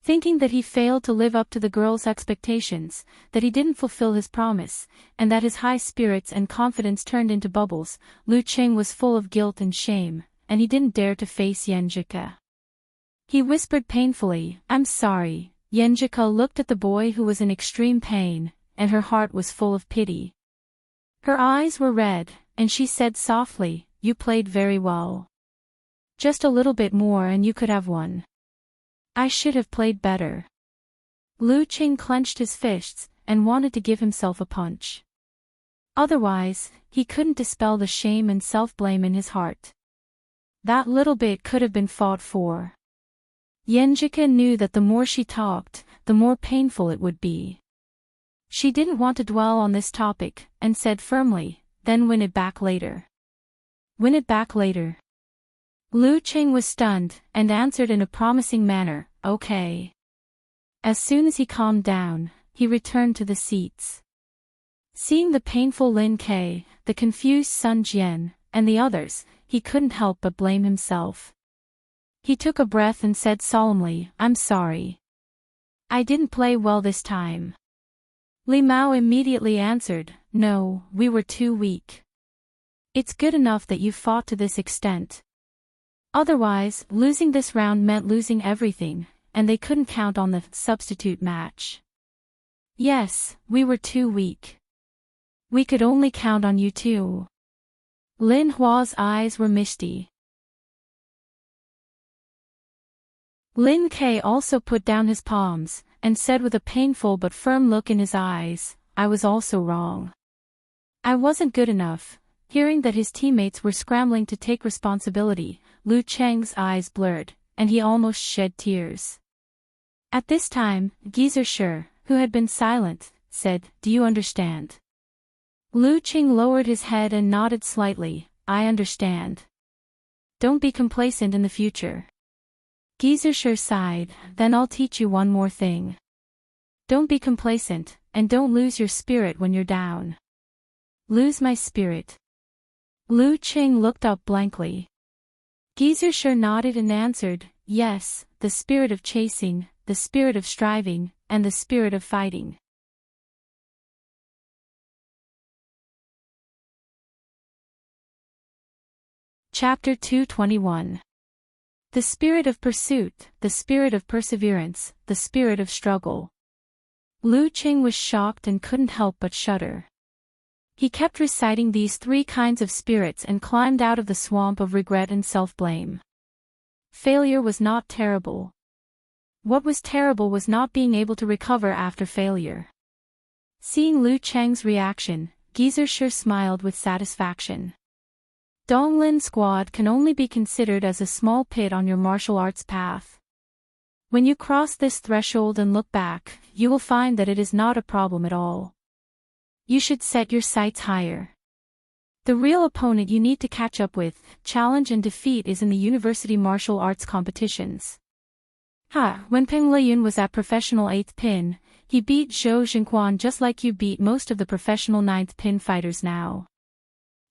Thinking that he failed to live up to the girl's expectations, that he didn't fulfill his promise, and that his high spirits and confidence turned into bubbles, Lu Qing was full of guilt and shame, and he didn't dare to face Yanjika. He whispered painfully, "I'm sorry." Yanjika looked at the boy who was in extreme pain, and her heart was full of pity. Her eyes were red, and she said softly, "You played very well. Just a little bit more and you could have won. I should have played better." Lu Qing clenched his fists, and wanted to give himself a punch. Otherwise, he couldn't dispel the shame and self-blame in his heart. That little bit could have been fought for. Yanjika knew that the more she talked, the more painful it would be. She didn't want to dwell on this topic, and said firmly, "Then win it back later." Win it back later. Lu Qing was stunned, and answered in a promising manner, "Okay." As soon as he calmed down, he returned to the seats. Seeing the painful Lin Ke, the confused Sun Jian, and the others, he couldn't help but blame himself. He took a breath and said solemnly, "I'm sorry. I didn't play well this time." Li Mao immediately answered, "No, we were too weak. It's good enough that you fought to this extent. Otherwise, losing this round meant losing everything, and they couldn't count on the substitute match." "Yes, we were too weak. We could only count on you too." Lin Hua's eyes were misty. Lin Ke also put down his palms, and said with a painful but firm look in his eyes, "I was also wrong. I wasn't good enough." Hearing that his teammates were scrambling to take responsibility, Lu Cheng's eyes blurred, and he almost shed tears. At this time, Geezer Shi, who had been silent, said, "Do you understand?" Lu Qing lowered his head and nodded slightly, "I understand. Don't be complacent in the future." Geezer Shi sighed, "Then I'll teach you one more thing. Don't be complacent, and don't lose your spirit when you're down." "Lose my spirit?" Lu Qing looked up blankly. Geezer Shi nodded and answered, "Yes, the spirit of chasing, the spirit of striving, and the spirit of fighting." Chapter 221. The spirit of pursuit, the spirit of perseverance, the spirit of struggle. Lu Qing was shocked and couldn't help but shudder. He kept reciting these three kinds of spirits and climbed out of the swamp of regret and self-blame. Failure was not terrible. What was terrible was not being able to recover after failure. Seeing Lu Cheng's reaction, Geezer Shi smiled with satisfaction. Donglin Squad can only be considered as a small pit on your martial arts path. When you cross this threshold and look back, you will find that it is not a problem at all. You should set your sights higher. The real opponent you need to catch up with, challenge and defeat is in the university martial arts competitions. When Peng Liyun was at professional 8th pin, he beat Zhou Xinquan just like you beat most of the professional 9th pin fighters now.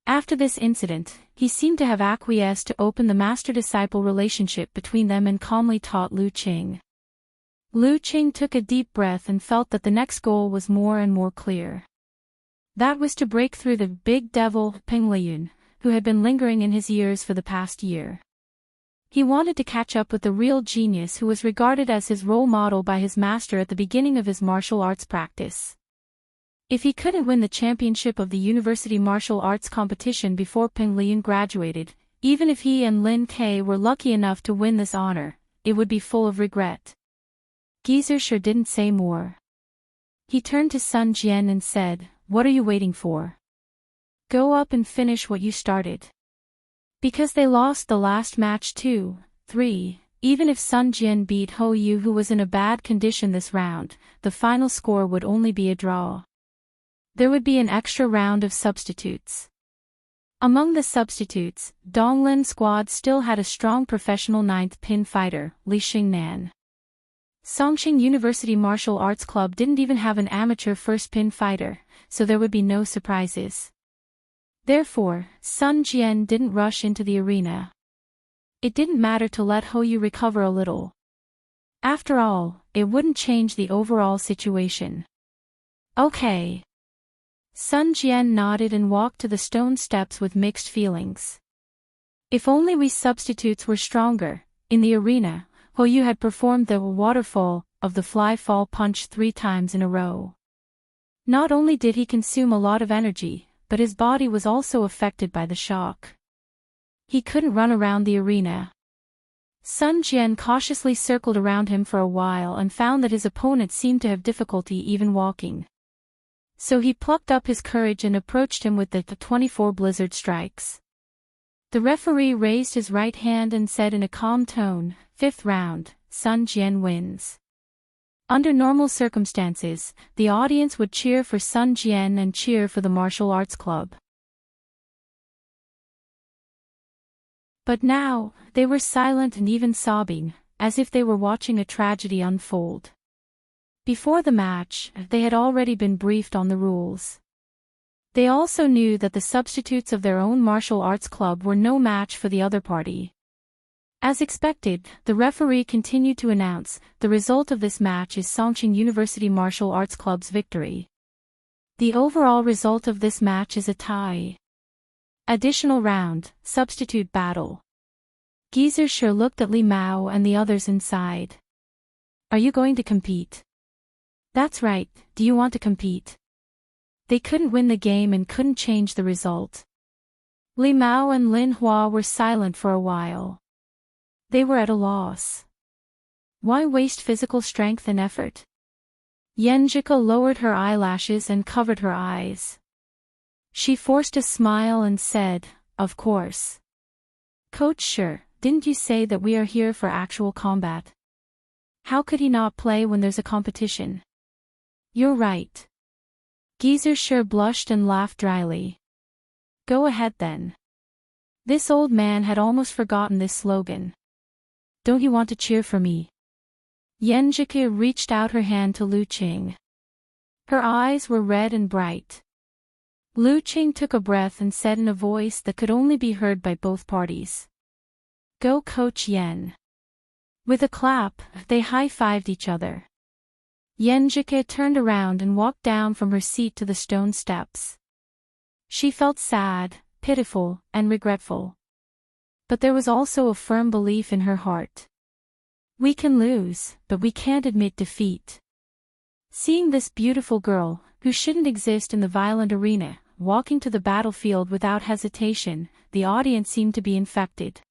After this incident, he seemed to have acquiesced to open the master-disciple relationship between them and calmly taught Lu Qing. Lu Qing took a deep breath and felt that the next goal was more and more clear. That was to break through the big devil, Peng Liyun, who had been lingering in his ears for the past year. He wanted to catch up with the real genius who was regarded as his role model by his master at the beginning of his martial arts practice. If he couldn't win the championship of the university martial arts competition before Peng Liyun graduated, even if he and Lin Ke were lucky enough to win this honor, it would be full of regret. Geezer Shi didn't say more. He turned to Sun Jian and said, "What are you waiting for? Go up and finish what you started." Because they lost the last match 2-3, even if Sun Jian beat Ho Yu who was in a bad condition this round, the final score would only be a draw. There would be an extra round of substitutes. Among the substitutes, Donglin Squad still had a strong professional 9th pin fighter, Li Xingnan. Songqing University Martial Arts Club didn't even have an amateur first pin fighter, so there would be no surprises. Therefore, Sun Jian didn't rush into the arena. It didn't matter to let Ho Yu recover a little. After all, it wouldn't change the overall situation. Okay. Sun Jian nodded and walked to the stone steps with mixed feelings. If only we substitutes were stronger. In the arena, Yu had performed the waterfall of the fly fall punch 3 times in a row. Not only did he consume a lot of energy, but his body was also affected by the shock. He couldn't run around the arena. Sun Jian cautiously circled around him for a while and found that his opponent seemed to have difficulty even walking. So he plucked up his courage and approached him with the 24 blizzard strikes. The referee raised his right hand and said in a calm tone, "5th round, Sun Jian wins." Under normal circumstances, the audience would cheer for Sun Jian and cheer for the martial arts club. But now, they were silent and even sobbing, as if they were watching a tragedy unfold. Before the match, they had already been briefed on the rules. They also knew that the substitutes of their own martial arts club were no match for the other party. As expected, the referee continued to announce, "The result of this match is Songqing University Martial Arts Club's victory. The overall result of this match is a tie. Additional round, substitute battle." Geezer sure looked at Li Mao and the others inside. "Are you going to compete?" "That's right, do you want to compete?" They couldn't win the game and couldn't change the result. Li Mao and Lin Hua were silent for a while. They were at a loss. Why waste physical strength and effort? Yenjika lowered her eyelashes and covered her eyes. She forced a smile and said, "Of course. Coach, sure, didn't you say that we are here for actual combat? How could he not play when there's a competition?" "You're right." Geezer sure blushed and laughed dryly. "Go ahead then." This old man had almost forgotten this slogan. "Don't you want to cheer for me?" Yenjika reached out her hand to Lu Qing. Her eyes were red and bright. Lu Qing took a breath and said in a voice that could only be heard by both parties, "Go Coach Yen." With a clap, they high-fived each other. Yenjika turned around and walked down from her seat to the stone steps. She felt sad, pitiful, and regretful. But there was also a firm belief in her heart. We can lose, but we can't admit defeat. Seeing this beautiful girl, who shouldn't exist in the violent arena, walking to the battlefield without hesitation, the audience seemed to be infected.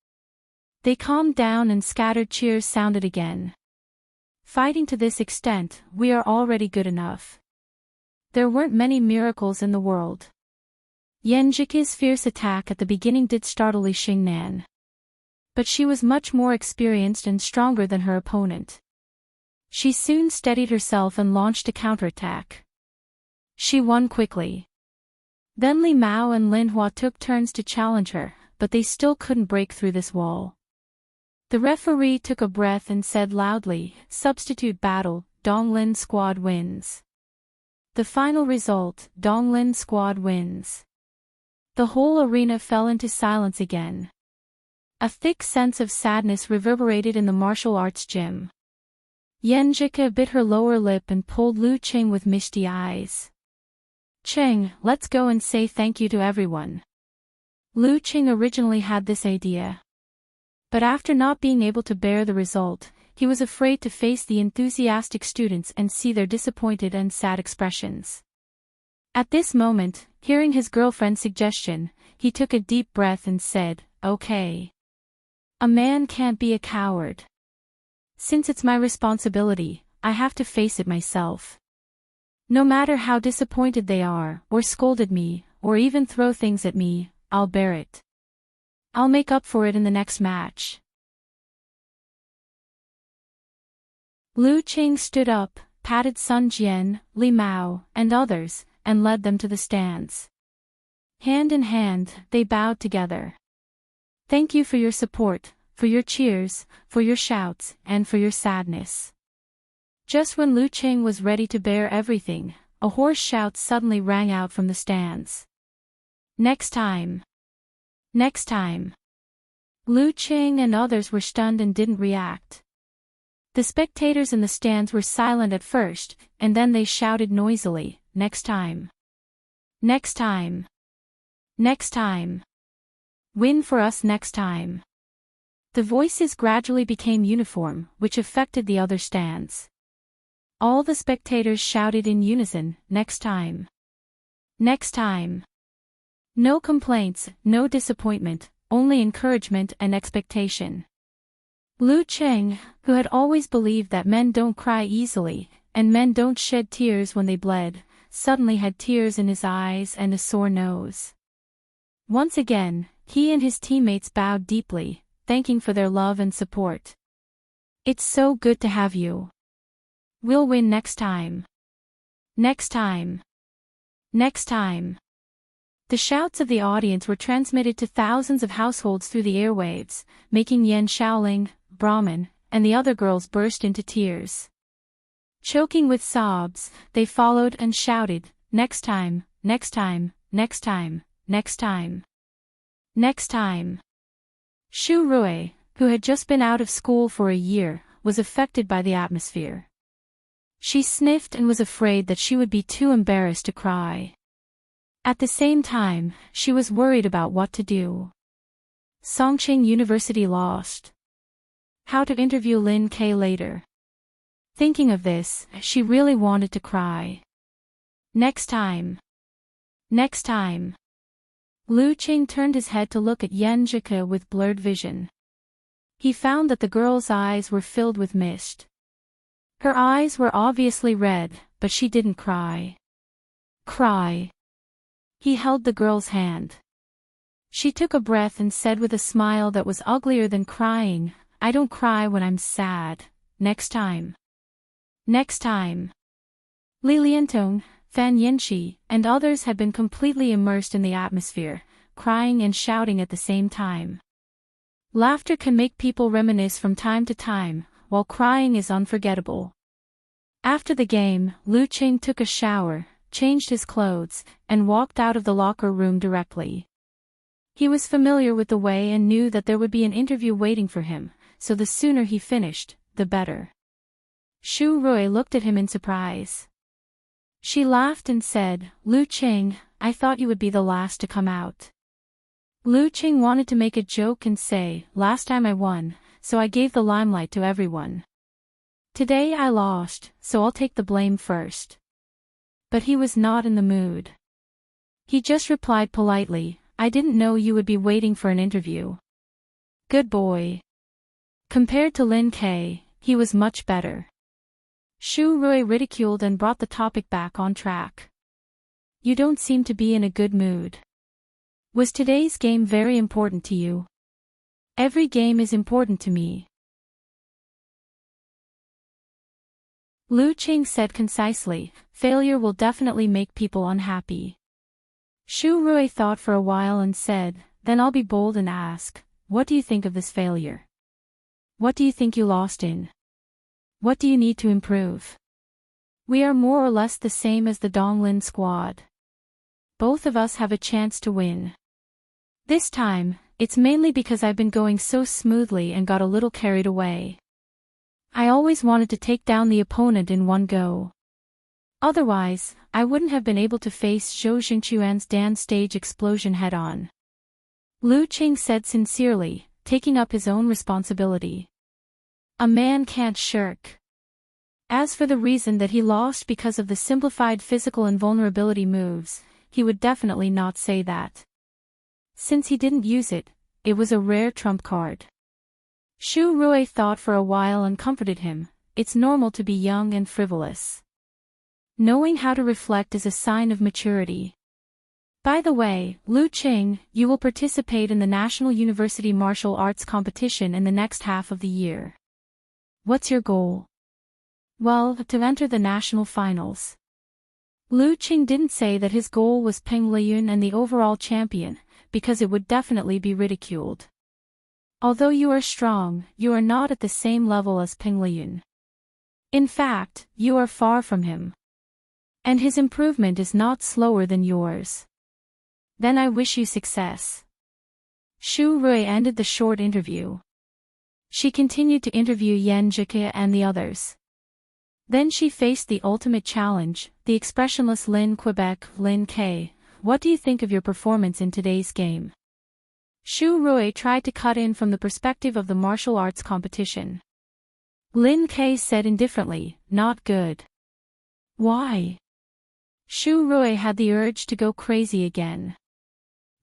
They calmed down and scattered cheers sounded again. Fighting to this extent, we are already good enough. There weren't many miracles in the world. Yenjika's fierce attack at the beginning did startle Li Xingnan. But she was much more experienced and stronger than her opponent. She soon steadied herself and launched a counterattack. She won quickly. Then Li Mao and Lin Hua took turns to challenge her, but they still couldn't break through this wall. The referee took a breath and said loudly, "Substitute battle, Donglin squad wins." The final result, Donglin squad wins. The whole arena fell into silence again. A thick sense of sadness reverberated in the martial arts gym. Yenjika bit her lower lip and pulled Lu Qing with misty eyes. "Qing, let's go and say thank you to everyone." Lu Qing originally had this idea. But after not being able to bear the result, he was afraid to face the enthusiastic students and see their disappointed and sad expressions. At this moment, hearing his girlfriend's suggestion, he took a deep breath and said, "Okay. A man can't be a coward. Since it's my responsibility, I have to face it myself. No matter how disappointed they are, or scolded me, or even throw things at me, I'll bear it. I'll make up for it in the next match." Lu Qing stood up, patted Sun Jian, Li Mao, and others, and led them to the stands. Hand in hand, they bowed together. "Thank you for your support, for your cheers, for your shouts, and for your sadness." Just when Lu Qing was ready to bear everything, a hoarse shout suddenly rang out from the stands. "Next time! Next time!" Lu Qing and others were stunned and didn't react. The spectators in the stands were silent at first, and then they shouted noisily, "Next time! Next time! Next time! Win for us next time!" The voices gradually became uniform, which affected the other stands. All the spectators shouted in unison, "Next time! Next time!" No complaints, no disappointment, only encouragement and expectation. Lu Cheng, who had always believed that men don't cry easily, and men don't shed tears when they bled, suddenly had tears in his eyes and a sore nose. Once again, he and his teammates bowed deeply, thanking for their love and support. "It's so good to have you. We'll win next time. Next time. Next time." The shouts of the audience were transmitted to thousands of households through the airwaves, making Yan Shaoling, Brahmin, and the other girls burst into tears. Choking with sobs, they followed and shouted, "Next time, next time, next time, next time. Next time." Shu Rui, who had just been out of school for a year, was affected by the atmosphere. She sniffed and was afraid that she would be too embarrassed to cry. At the same time, she was worried about what to do. Songqing University lost. How to interview Lin K later. Thinking of this, she really wanted to cry. Next time. Next time. Lu Qing turned his head to look at Yan Zhike with blurred vision. He found that the girl's eyes were filled with mist. Her eyes were obviously red, but she didn't cry. Cry. He held the girl's hand. She took a breath and said with a smile that was uglier than crying, "I don't cry when I'm sad. Next time. Next time." Li Liantong, Fan Yinshi, and others had been completely immersed in the atmosphere, crying and shouting at the same time. Laughter can make people reminisce from time to time, while crying is unforgettable. After the game, Lu Qing took a shower, changed his clothes, and walked out of the locker room directly. He was familiar with the way and knew that there would be an interview waiting for him, so the sooner he finished, the better. Shu Rui looked at him in surprise. She laughed and said, "Lu Qing, I thought you would be the last to come out." Lu Qing wanted to make a joke and say, "Last time I won, so I gave the limelight to everyone. Today I lost, so I'll take the blame first." But he was not in the mood. He just replied politely, "I didn't know you would be waiting for an interview." Good boy. Compared to Lin K, he was much better. Shu Rui ridiculed and brought the topic back on track. "You don't seem to be in a good mood. Was today's game very important to you?" "Every game is important to me." Lu Qing said concisely, "Failure will definitely make people unhappy." Shu Rui thought for a while and said, "Then I'll be bold and ask, what do you think of this failure? What do you think you lost in? What do you need to improve?" "We are more or less the same as the Donglin squad. Both of us have a chance to win. This time, it's mainly because I've been going so smoothly and got a little carried away. I always wanted to take down the opponent in one go. Otherwise, I wouldn't have been able to face Zhou Xingquan's dance stage explosion head-on." Lu Qing said sincerely, taking up his own responsibility. A man can't shirk. As for the reason that he lost because of the simplified physical invulnerability moves, he would definitely not say that. Since he didn't use it, it was a rare trump card. Shu Rui thought for a while and comforted him, "It's normal to be young and frivolous. Knowing how to reflect is a sign of maturity. By the way, Lu Qing, you will participate in the National University Martial Arts competition in the next half of the year. What's your goal?" "Well, to enter the national finals." Lu Qing didn't say that his goal was Peng Liyun and the overall champion, because it would definitely be ridiculed. Although you are strong, you are not at the same level as Peng Liyun. In fact, you are far from him. And his improvement is not slower than yours. Then I wish you success." Shu Rui ended the short interview. She continued to interview Yen Jike and the others. Then she faced the ultimate challenge, the expressionless Lin Quebec. Lin K, what do you think of your performance in today's game? Shu Rui tried to cut in from the perspective of the martial arts competition. Lin K said indifferently, not good. Why? Shu Rui had the urge to go crazy again.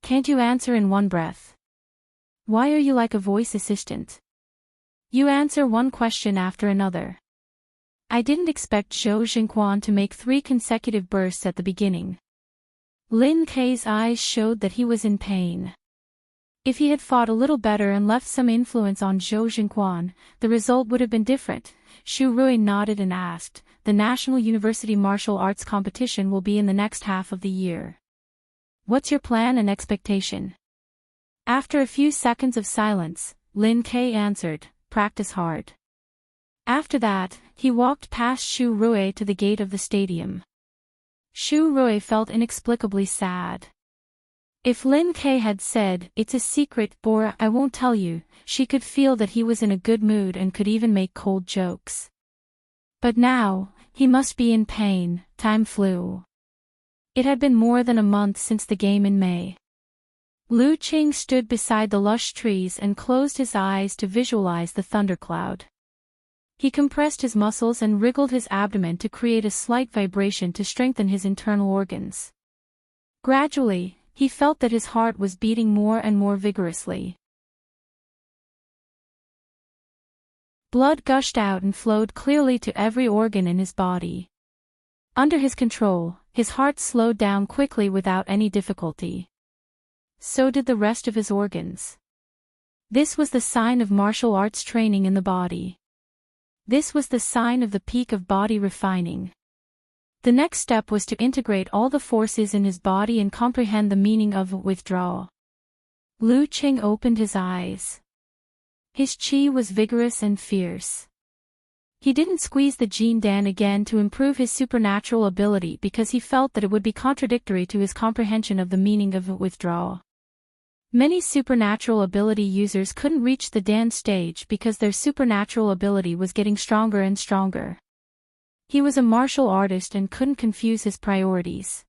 Can't you answer in one breath? Why are you like a voice assistant? You answer one question after another. I didn't expect Zhou Jingquan to make 3 consecutive bursts at the beginning. Lin K's eyes showed that he was in pain. If he had fought a little better and left some influence on Zhou Jingquan, the result would have been different. Shu Rui nodded and asked, the National University Martial Arts competition will be in the next half of the year. What's your plan and expectation? After a few seconds of silence, Lin K answered, practice hard. After that, he walked past Shu Rui to the gate of the stadium. Shu Rui felt inexplicably sad. If Lin K had said, it's a secret, or I won't tell you, she could feel that he was in a good mood and could even make cold jokes. But now, he must be in pain. Time flew. It had been more than a month since the game in May. Lu Qing stood beside the lush trees and closed his eyes to visualize the thundercloud. He compressed his muscles and wriggled his abdomen to create a slight vibration to strengthen his internal organs. Gradually, he felt that his heart was beating more and more vigorously. Blood gushed out and flowed clearly to every organ in his body. Under his control, his heart slowed down quickly without any difficulty. So did the rest of his organs. This was the sign of martial arts training in the body. This was the sign of the peak of body refining. The next step was to integrate all the forces in his body and comprehend the meaning of withdrawal. Lu Qing opened his eyes. His qi was vigorous and fierce. He didn't squeeze the Jin Dan again to improve his supernatural ability because he felt that it would be contradictory to his comprehension of the meaning of withdrawal. Many supernatural ability users couldn't reach the Dan stage because their supernatural ability was getting stronger and stronger. He was a martial artist and couldn't confuse his priorities.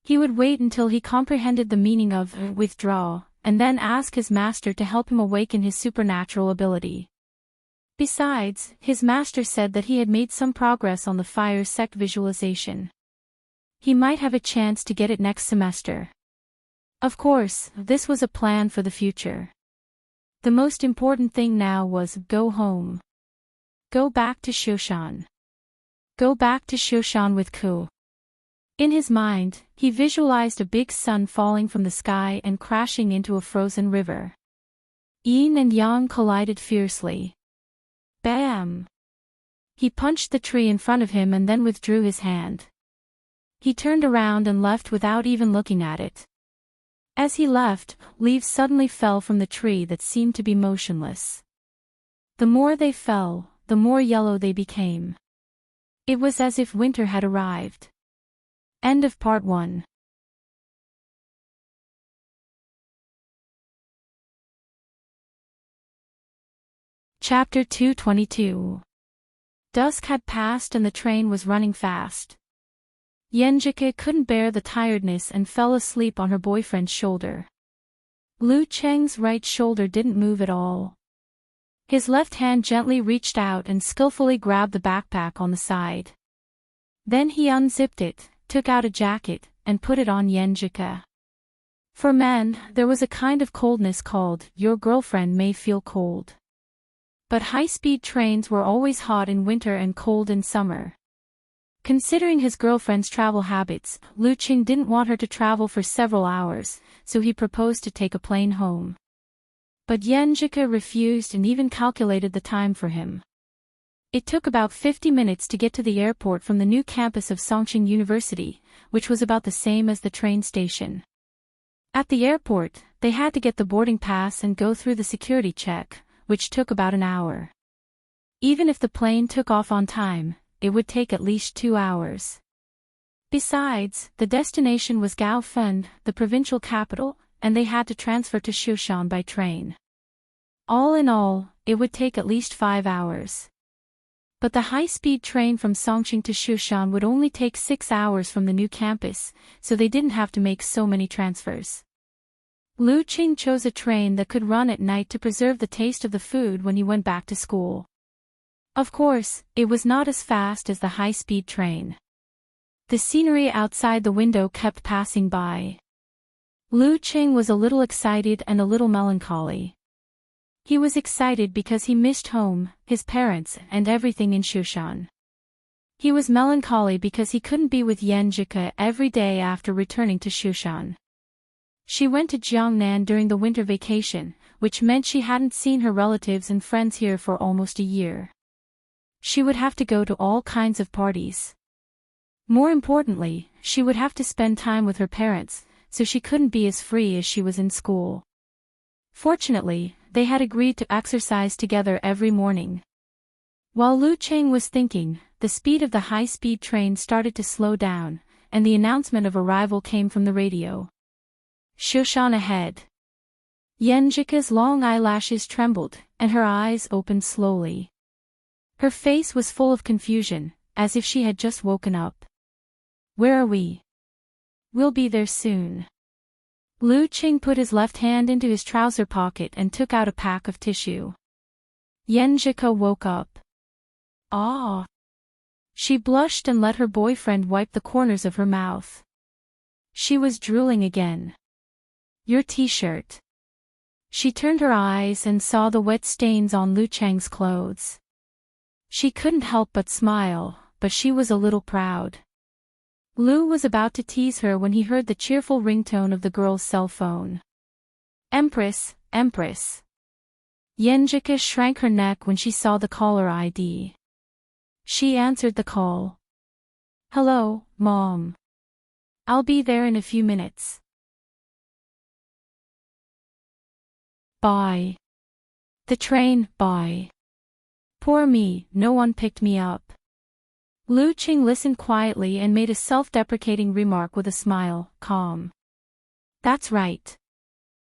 He would wait until he comprehended the meaning of withdrawal, and then ask his master to help him awaken his supernatural ability. Besides, his master said that he had made some progress on the fire sect visualization. He might have a chance to get it next semester. Of course, this was a plan for the future. The most important thing now was go home. Go back to Shoshan. Go back to Shoshan with Ku. In his mind, he visualized a big sun falling from the sky and crashing into a frozen river. Yin and Yang collided fiercely. Bam! He punched the tree in front of him and then withdrew his hand. He turned around and left without even looking at it. As he left, leaves suddenly fell from the tree that seemed to be motionless. The more they fell, the more yellow they became. It was as if winter had arrived. End of part 1. Chapter 222. Dusk had passed and the train was running fast. Yenjike couldn't bear the tiredness and fell asleep on her boyfriend's shoulder. Lu Cheng's right shoulder didn't move at all. His left hand gently reached out and skillfully grabbed the backpack on the side. Then he unzipped it, took out a jacket, and put it on Yenjike. For men, there was a kind of coldness called, your girlfriend may feel cold. But high-speed trains were always hot in winter and cold in summer. Considering his girlfriend's travel habits, Lu Qing didn't want her to travel for several hours, so he proposed to take a plane home. But Yenjike refused and even calculated the time for him. It took about 50 minutes to get to the airport from the new campus of Songqing University, which was about the same as the train station. At the airport, they had to get the boarding pass and go through the security check, which took about an hour. Even if the plane took off on time, it would take at least 2 hours. Besides, the destination was Gaofen, the provincial capital, and they had to transfer to Shushan by train. All in all, it would take at least 5 hours. But the high-speed train from Songqing to Shushan would only take 6 hours from the new campus, so they didn't have to make so many transfers. Lu Qing chose a train that could run at night to preserve the taste of the food when he went back to school. Of course, it was not as fast as the high-speed train. The scenery outside the window kept passing by. Lu Qing was a little excited and a little melancholy. He was excited because he missed home, his parents, and everything in Shushan. He was melancholy because he couldn't be with Yanjika every day after returning to Shushan. She went to Jiangnan during the winter vacation, which meant she hadn't seen her relatives and friends here for almost a year. She would have to go to all kinds of parties. More importantly, she would have to spend time with her parents, so she couldn't be as free as she was in school. Fortunately, they had agreed to exercise together every morning. While Lu Qing was thinking, the speed of the high-speed train started to slow down, and the announcement of arrival came from the radio. Shushan ahead. Yanjika's long eyelashes trembled, and her eyes opened slowly. Her face was full of confusion, as if she had just woken up. Where are we? We'll be there soon. Lu Qing put his left hand into his trouser pocket and took out a pack of tissue. Yanjika woke up. Ah! She blushed and let her boyfriend wipe the corners of her mouth. She was drooling again. Your t-shirt. She turned her eyes and saw the wet stains on Lu Cheng's clothes. She couldn't help but smile, but she was a little proud. Lu was about to tease her when he heard the cheerful ringtone of the girl's cell phone. Empress, Empress. Yanjika shrank her neck when she saw the caller ID. She answered the call. Hello, Mom. I'll be there in a few minutes. Bye. The train, bye. Poor me, no one picked me up. Lu Qing listened quietly and made a self-deprecating remark with a smile, calm. That's right.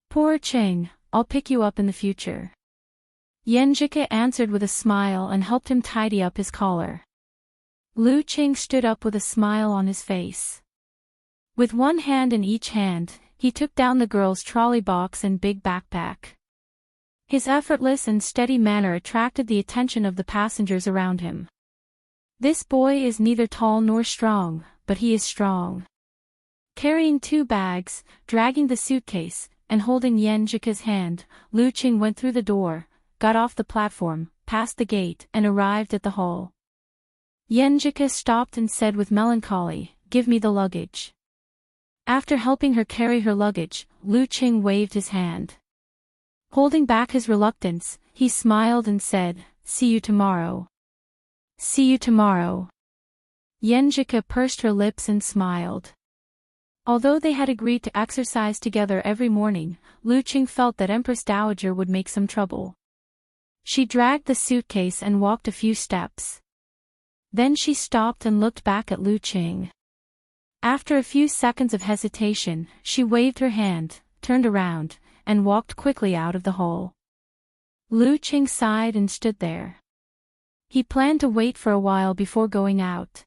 Poor Qing, I'll pick you up in the future. Yanjika answered with a smile and helped him tidy up his collar. Lu Qing stood up with a smile on his face. With one hand in each hand, he took down the girl's trolley box and big backpack. His effortless and steady manner attracted the attention of the passengers around him. This boy is neither tall nor strong, but he is strong. Carrying 2 bags, dragging the suitcase, and holding Yanjika's hand, Lu Qing went through the door, got off the platform, passed the gate, and arrived at the hall. Yanjika stopped and said with melancholy, "Give me the luggage." After helping her carry her luggage, Lu Qing waved his hand. Holding back his reluctance, he smiled and said, "See you tomorrow." See you tomorrow. Yanjika pursed her lips and smiled. Although they had agreed to exercise together every morning, Lu Qing felt that Empress Dowager would make some trouble. She dragged the suitcase and walked a few steps. Then she stopped and looked back at Lu Qing. After a few seconds of hesitation, she waved her hand, turned around, and walked quickly out of the hall. Lu Qing sighed and stood there. He planned to wait for a while before going out.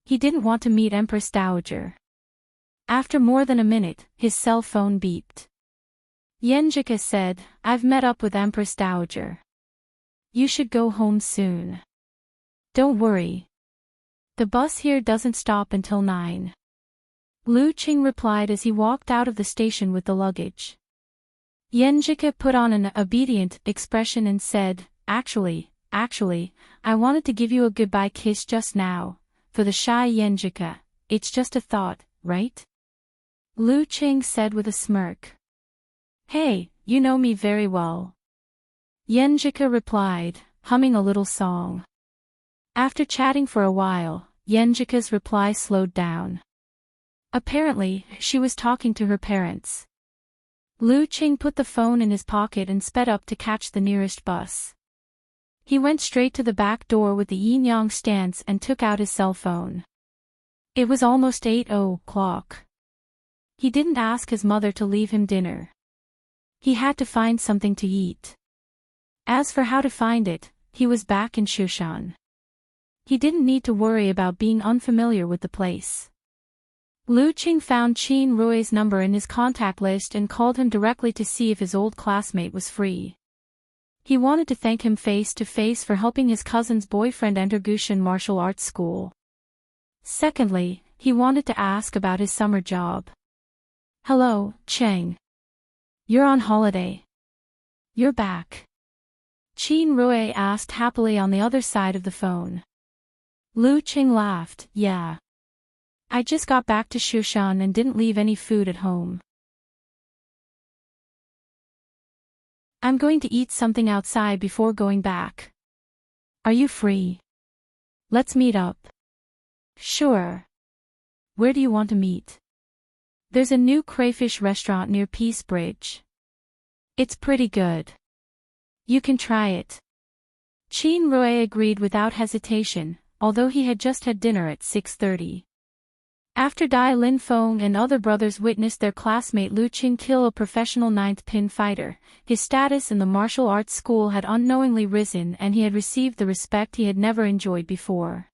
He didn't want to meet Empress Dowager. After more than a minute, his cell phone beeped. Yanjika said, "I've met up with Empress Dowager. You should go home soon. Don't worry. The bus here doesn't stop until 9. Lu Qing replied as he walked out of the station with the luggage. Yanjika put on an obedient expression and said, Actually, I wanted to give you a goodbye kiss just now. For the shy Yanjika, it's just a thought, right? Lu Qing said with a smirk. Hey, you know me very well. Yanjika replied, humming a little song. After chatting for a while, Yanjika's reply slowed down. Apparently, she was talking to her parents. Lu Qing put the phone in his pocket and sped up to catch the nearest bus. He went straight to the back door with the yin-yang stance and took out his cell phone. It was almost 8:00. He didn't ask his mother to leave him dinner. He had to find something to eat. As for how to find it, he was back in Shushan. He didn't need to worry about being unfamiliar with the place. Lu Qing found Qin Rui's number in his contact list and called him directly to see if his old classmate was free. He wanted to thank him face to face for helping his cousin's boyfriend enter Gushan martial arts school. Secondly, he wanted to ask about his summer job. Hello, Cheng. You're on holiday. You're back. Qin Rui asked happily on the other side of the phone. Lu Qing laughed, yeah. I just got back to Shushan and didn't leave any food at home. I'm going to eat something outside before going back. Are you free? Let's meet up. Sure. Where do you want to meet? There's a new crayfish restaurant near Peace Bridge. It's pretty good. You can try it. Qin Rui agreed without hesitation, although he had just had dinner at 6:30. After Dai Lin Feng and other brothers witnessed their classmate Lu Qing kill a professional ninth pin fighter, his status in the martial arts school had unknowingly risen and he had received the respect he had never enjoyed before.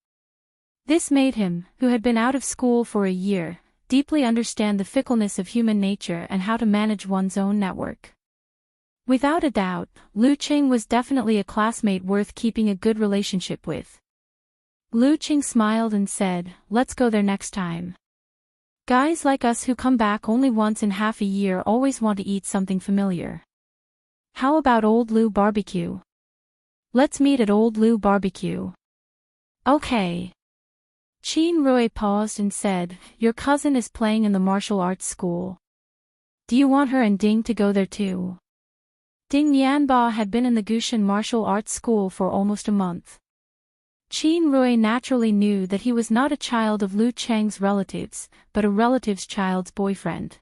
This made him, who had been out of school for a year, deeply understand the fickleness of human nature and how to manage one's own network. Without a doubt, Lu Qing was definitely a classmate worth keeping a good relationship with. Lu Qing smiled and said, let's go there next time. Guys like us who come back only once in half a year always want to eat something familiar. How about Old Lu Barbecue? Let's meet at Old Lu Barbecue. Okay. Qin Rui paused and said, your cousin is playing in the martial arts school. Do you want her and Ding to go there too? Ding Yanba had been in the Gushan martial arts school for almost a month. Qin Rui naturally knew that he was not a child of Lu Cheng's relatives, but a relative's child's boyfriend.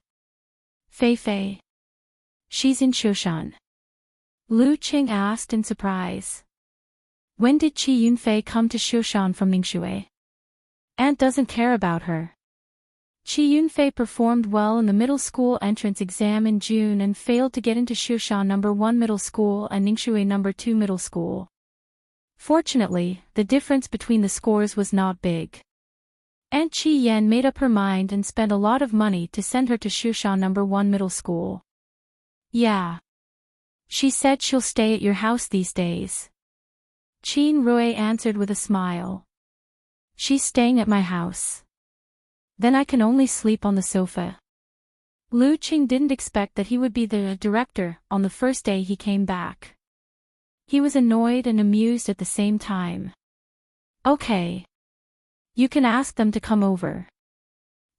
Fei Fei. She's in Shushan. Lu Qing asked in surprise. When did Qi Yunfei come to Shushan from Ningxue? Aunt doesn't care about her. Qi Yunfei performed well in the middle school entrance exam in June and failed to get into Shushan No. 1 middle school and Ningxue No. 2 middle school. Fortunately, the difference between the scores was not big. Aunt Qi Yan made up her mind and spent a lot of money to send her to Shushan No. 1 middle school. Yeah. She said she'll stay at your house these days. Qin Rui answered with a smile. She's staying at my house. Then I can only sleep on the sofa. Lu Qing didn't expect that he would be the director on the first day he came back. He was annoyed and amused at the same time. Okay. You can ask them to come over.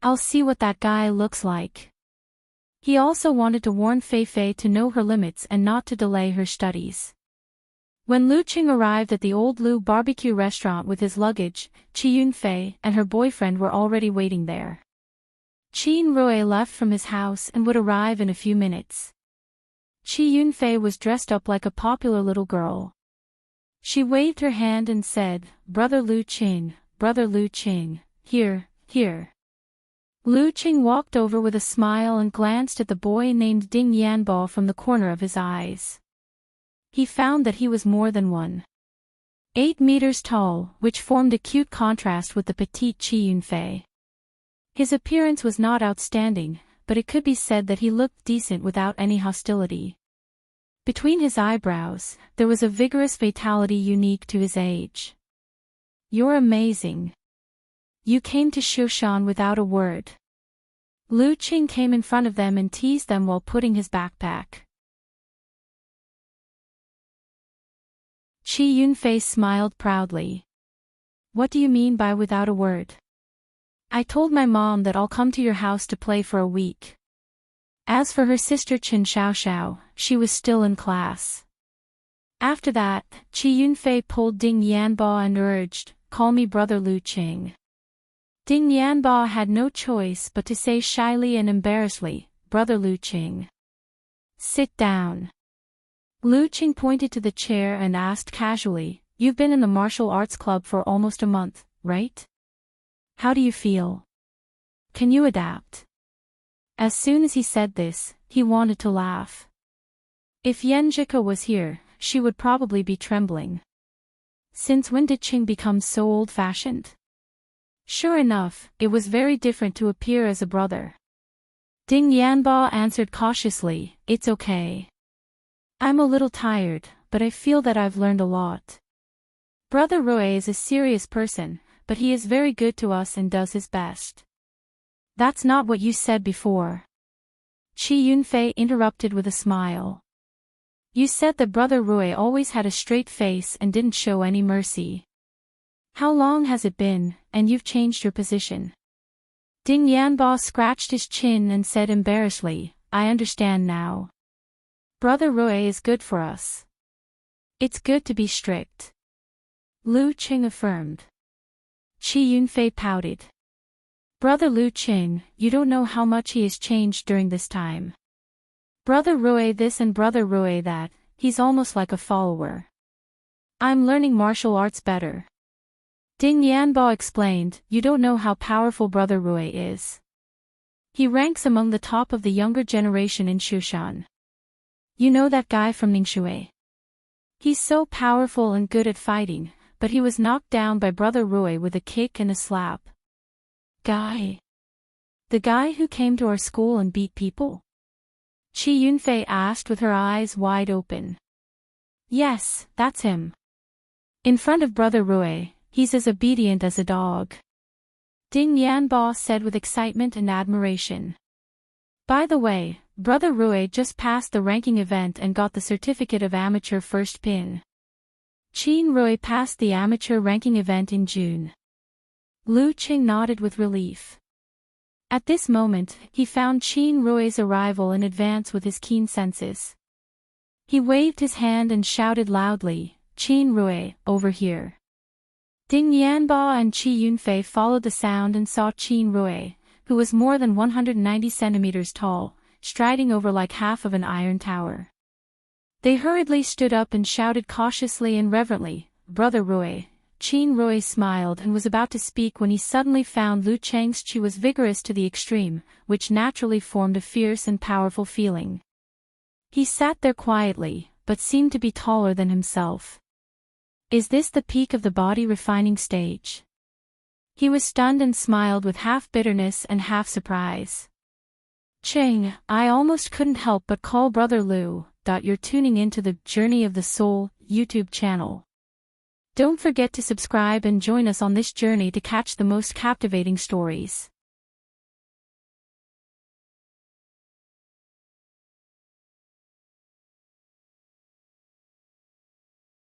I'll see what that guy looks like. He also wanted to warn Fei Fei to know her limits and not to delay her studies. When Lu Qing arrived at the Old Lu Barbecue restaurant with his luggage, Qi Yunfei and her boyfriend were already waiting there. Qin Rui left from his house and would arrive in a few minutes. Qi Yunfei was dressed up like a popular little girl. She waved her hand and said, Brother Lu Qing, here, here. Lu Qing walked over with a smile and glanced at the boy named Ding Yanbo from the corner of his eyes. He found that he was more than 1.8 meters tall, which formed a cute contrast with the petite Qi Yunfei. His appearance was not outstanding, but it could be said that he looked decent without any hostility. Between his eyebrows, there was a vigorous vitality unique to his age. You're amazing. You came to Shushan without a word. Lu Qing came in front of them and teased them while putting his backpack. Qi Yunfei smiled proudly. What do you mean by without a word? I told my mom that I'll come to your house to play for a week. As for her sister Qin Xiaoxiao, she was still in class. After that, Qi Yunfei pulled Ding Yanba and urged, call me Brother Lu Qing. Ding Yanba had no choice but to say shyly and embarrassedly, Brother Lu Qing. Sit down. Lu Qing pointed to the chair and asked casually, you've been in the martial arts club for almost a month, right? How do you feel? Can you adapt? As soon as he said this, he wanted to laugh. If Yanjika was here, she would probably be trembling. Since when did Qing become so old-fashioned? Sure enough, it was very different to appear as a brother. Ding Yanba answered cautiously, "It's okay. I'm a little tired, but I feel that I've learned a lot. Brother Rui is a serious person, but he is very good to us and does his best." "That's not what you said before." Qi Yunfei interrupted with a smile. "You said that Brother Rui always had a straight face and didn't show any mercy. How long has it been, and you've changed your position?" Ding Yanba scratched his chin and said embarrassedly, "I understand now. Brother Rui is good for us. It's good to be strict." Lu Qing affirmed. Qi Yunfei pouted. "Brother Lu Qing, you don't know how much he has changed during this time. Brother Rui this and Brother Rui that, he's almost like a follower. I'm learning martial arts better." Ding Yanba explained, "You don't know how powerful Brother Rui is. He ranks among the top of the younger generation in Shushan. You know that guy from Ningxue? He's so powerful and good at fighting, but he was knocked down by Brother Rui with a kick and a slap." "Guy? The guy who came to our school and beat people?" Qi Yunfei asked with her eyes wide open. "Yes, that's him. In front of Brother Rui, he's as obedient as a dog." Ding Yanba said with excitement and admiration. "By the way, Brother Rui just passed the ranking event and got the certificate of amateur first pin. Qin Rui passed the amateur ranking event in June." Lu Qing nodded with relief. At this moment, he found Qin Rui's arrival in advance with his keen senses. He waved his hand and shouted loudly, "Qin Rui, over here." Ding Yanba and Qi Yunfei followed the sound and saw Qin Rui, who was more than 190 centimeters tall, striding over like half of an iron tower. They hurriedly stood up and shouted cautiously and reverently, "Brother Rui." Qin Rui smiled and was about to speak when he suddenly found Lu Cheng's qi was vigorous to the extreme, which naturally formed a fierce and powerful feeling. He sat there quietly, but seemed to be taller than himself. Is this the peak of the body refining stage? He was stunned and smiled with half bitterness and half surprise. "Cheng, I almost couldn't help but call Brother Lu. You're tuning into the Journey of the Soul YouTube channel. Don't forget to subscribe and join us on this journey to catch the most captivating stories.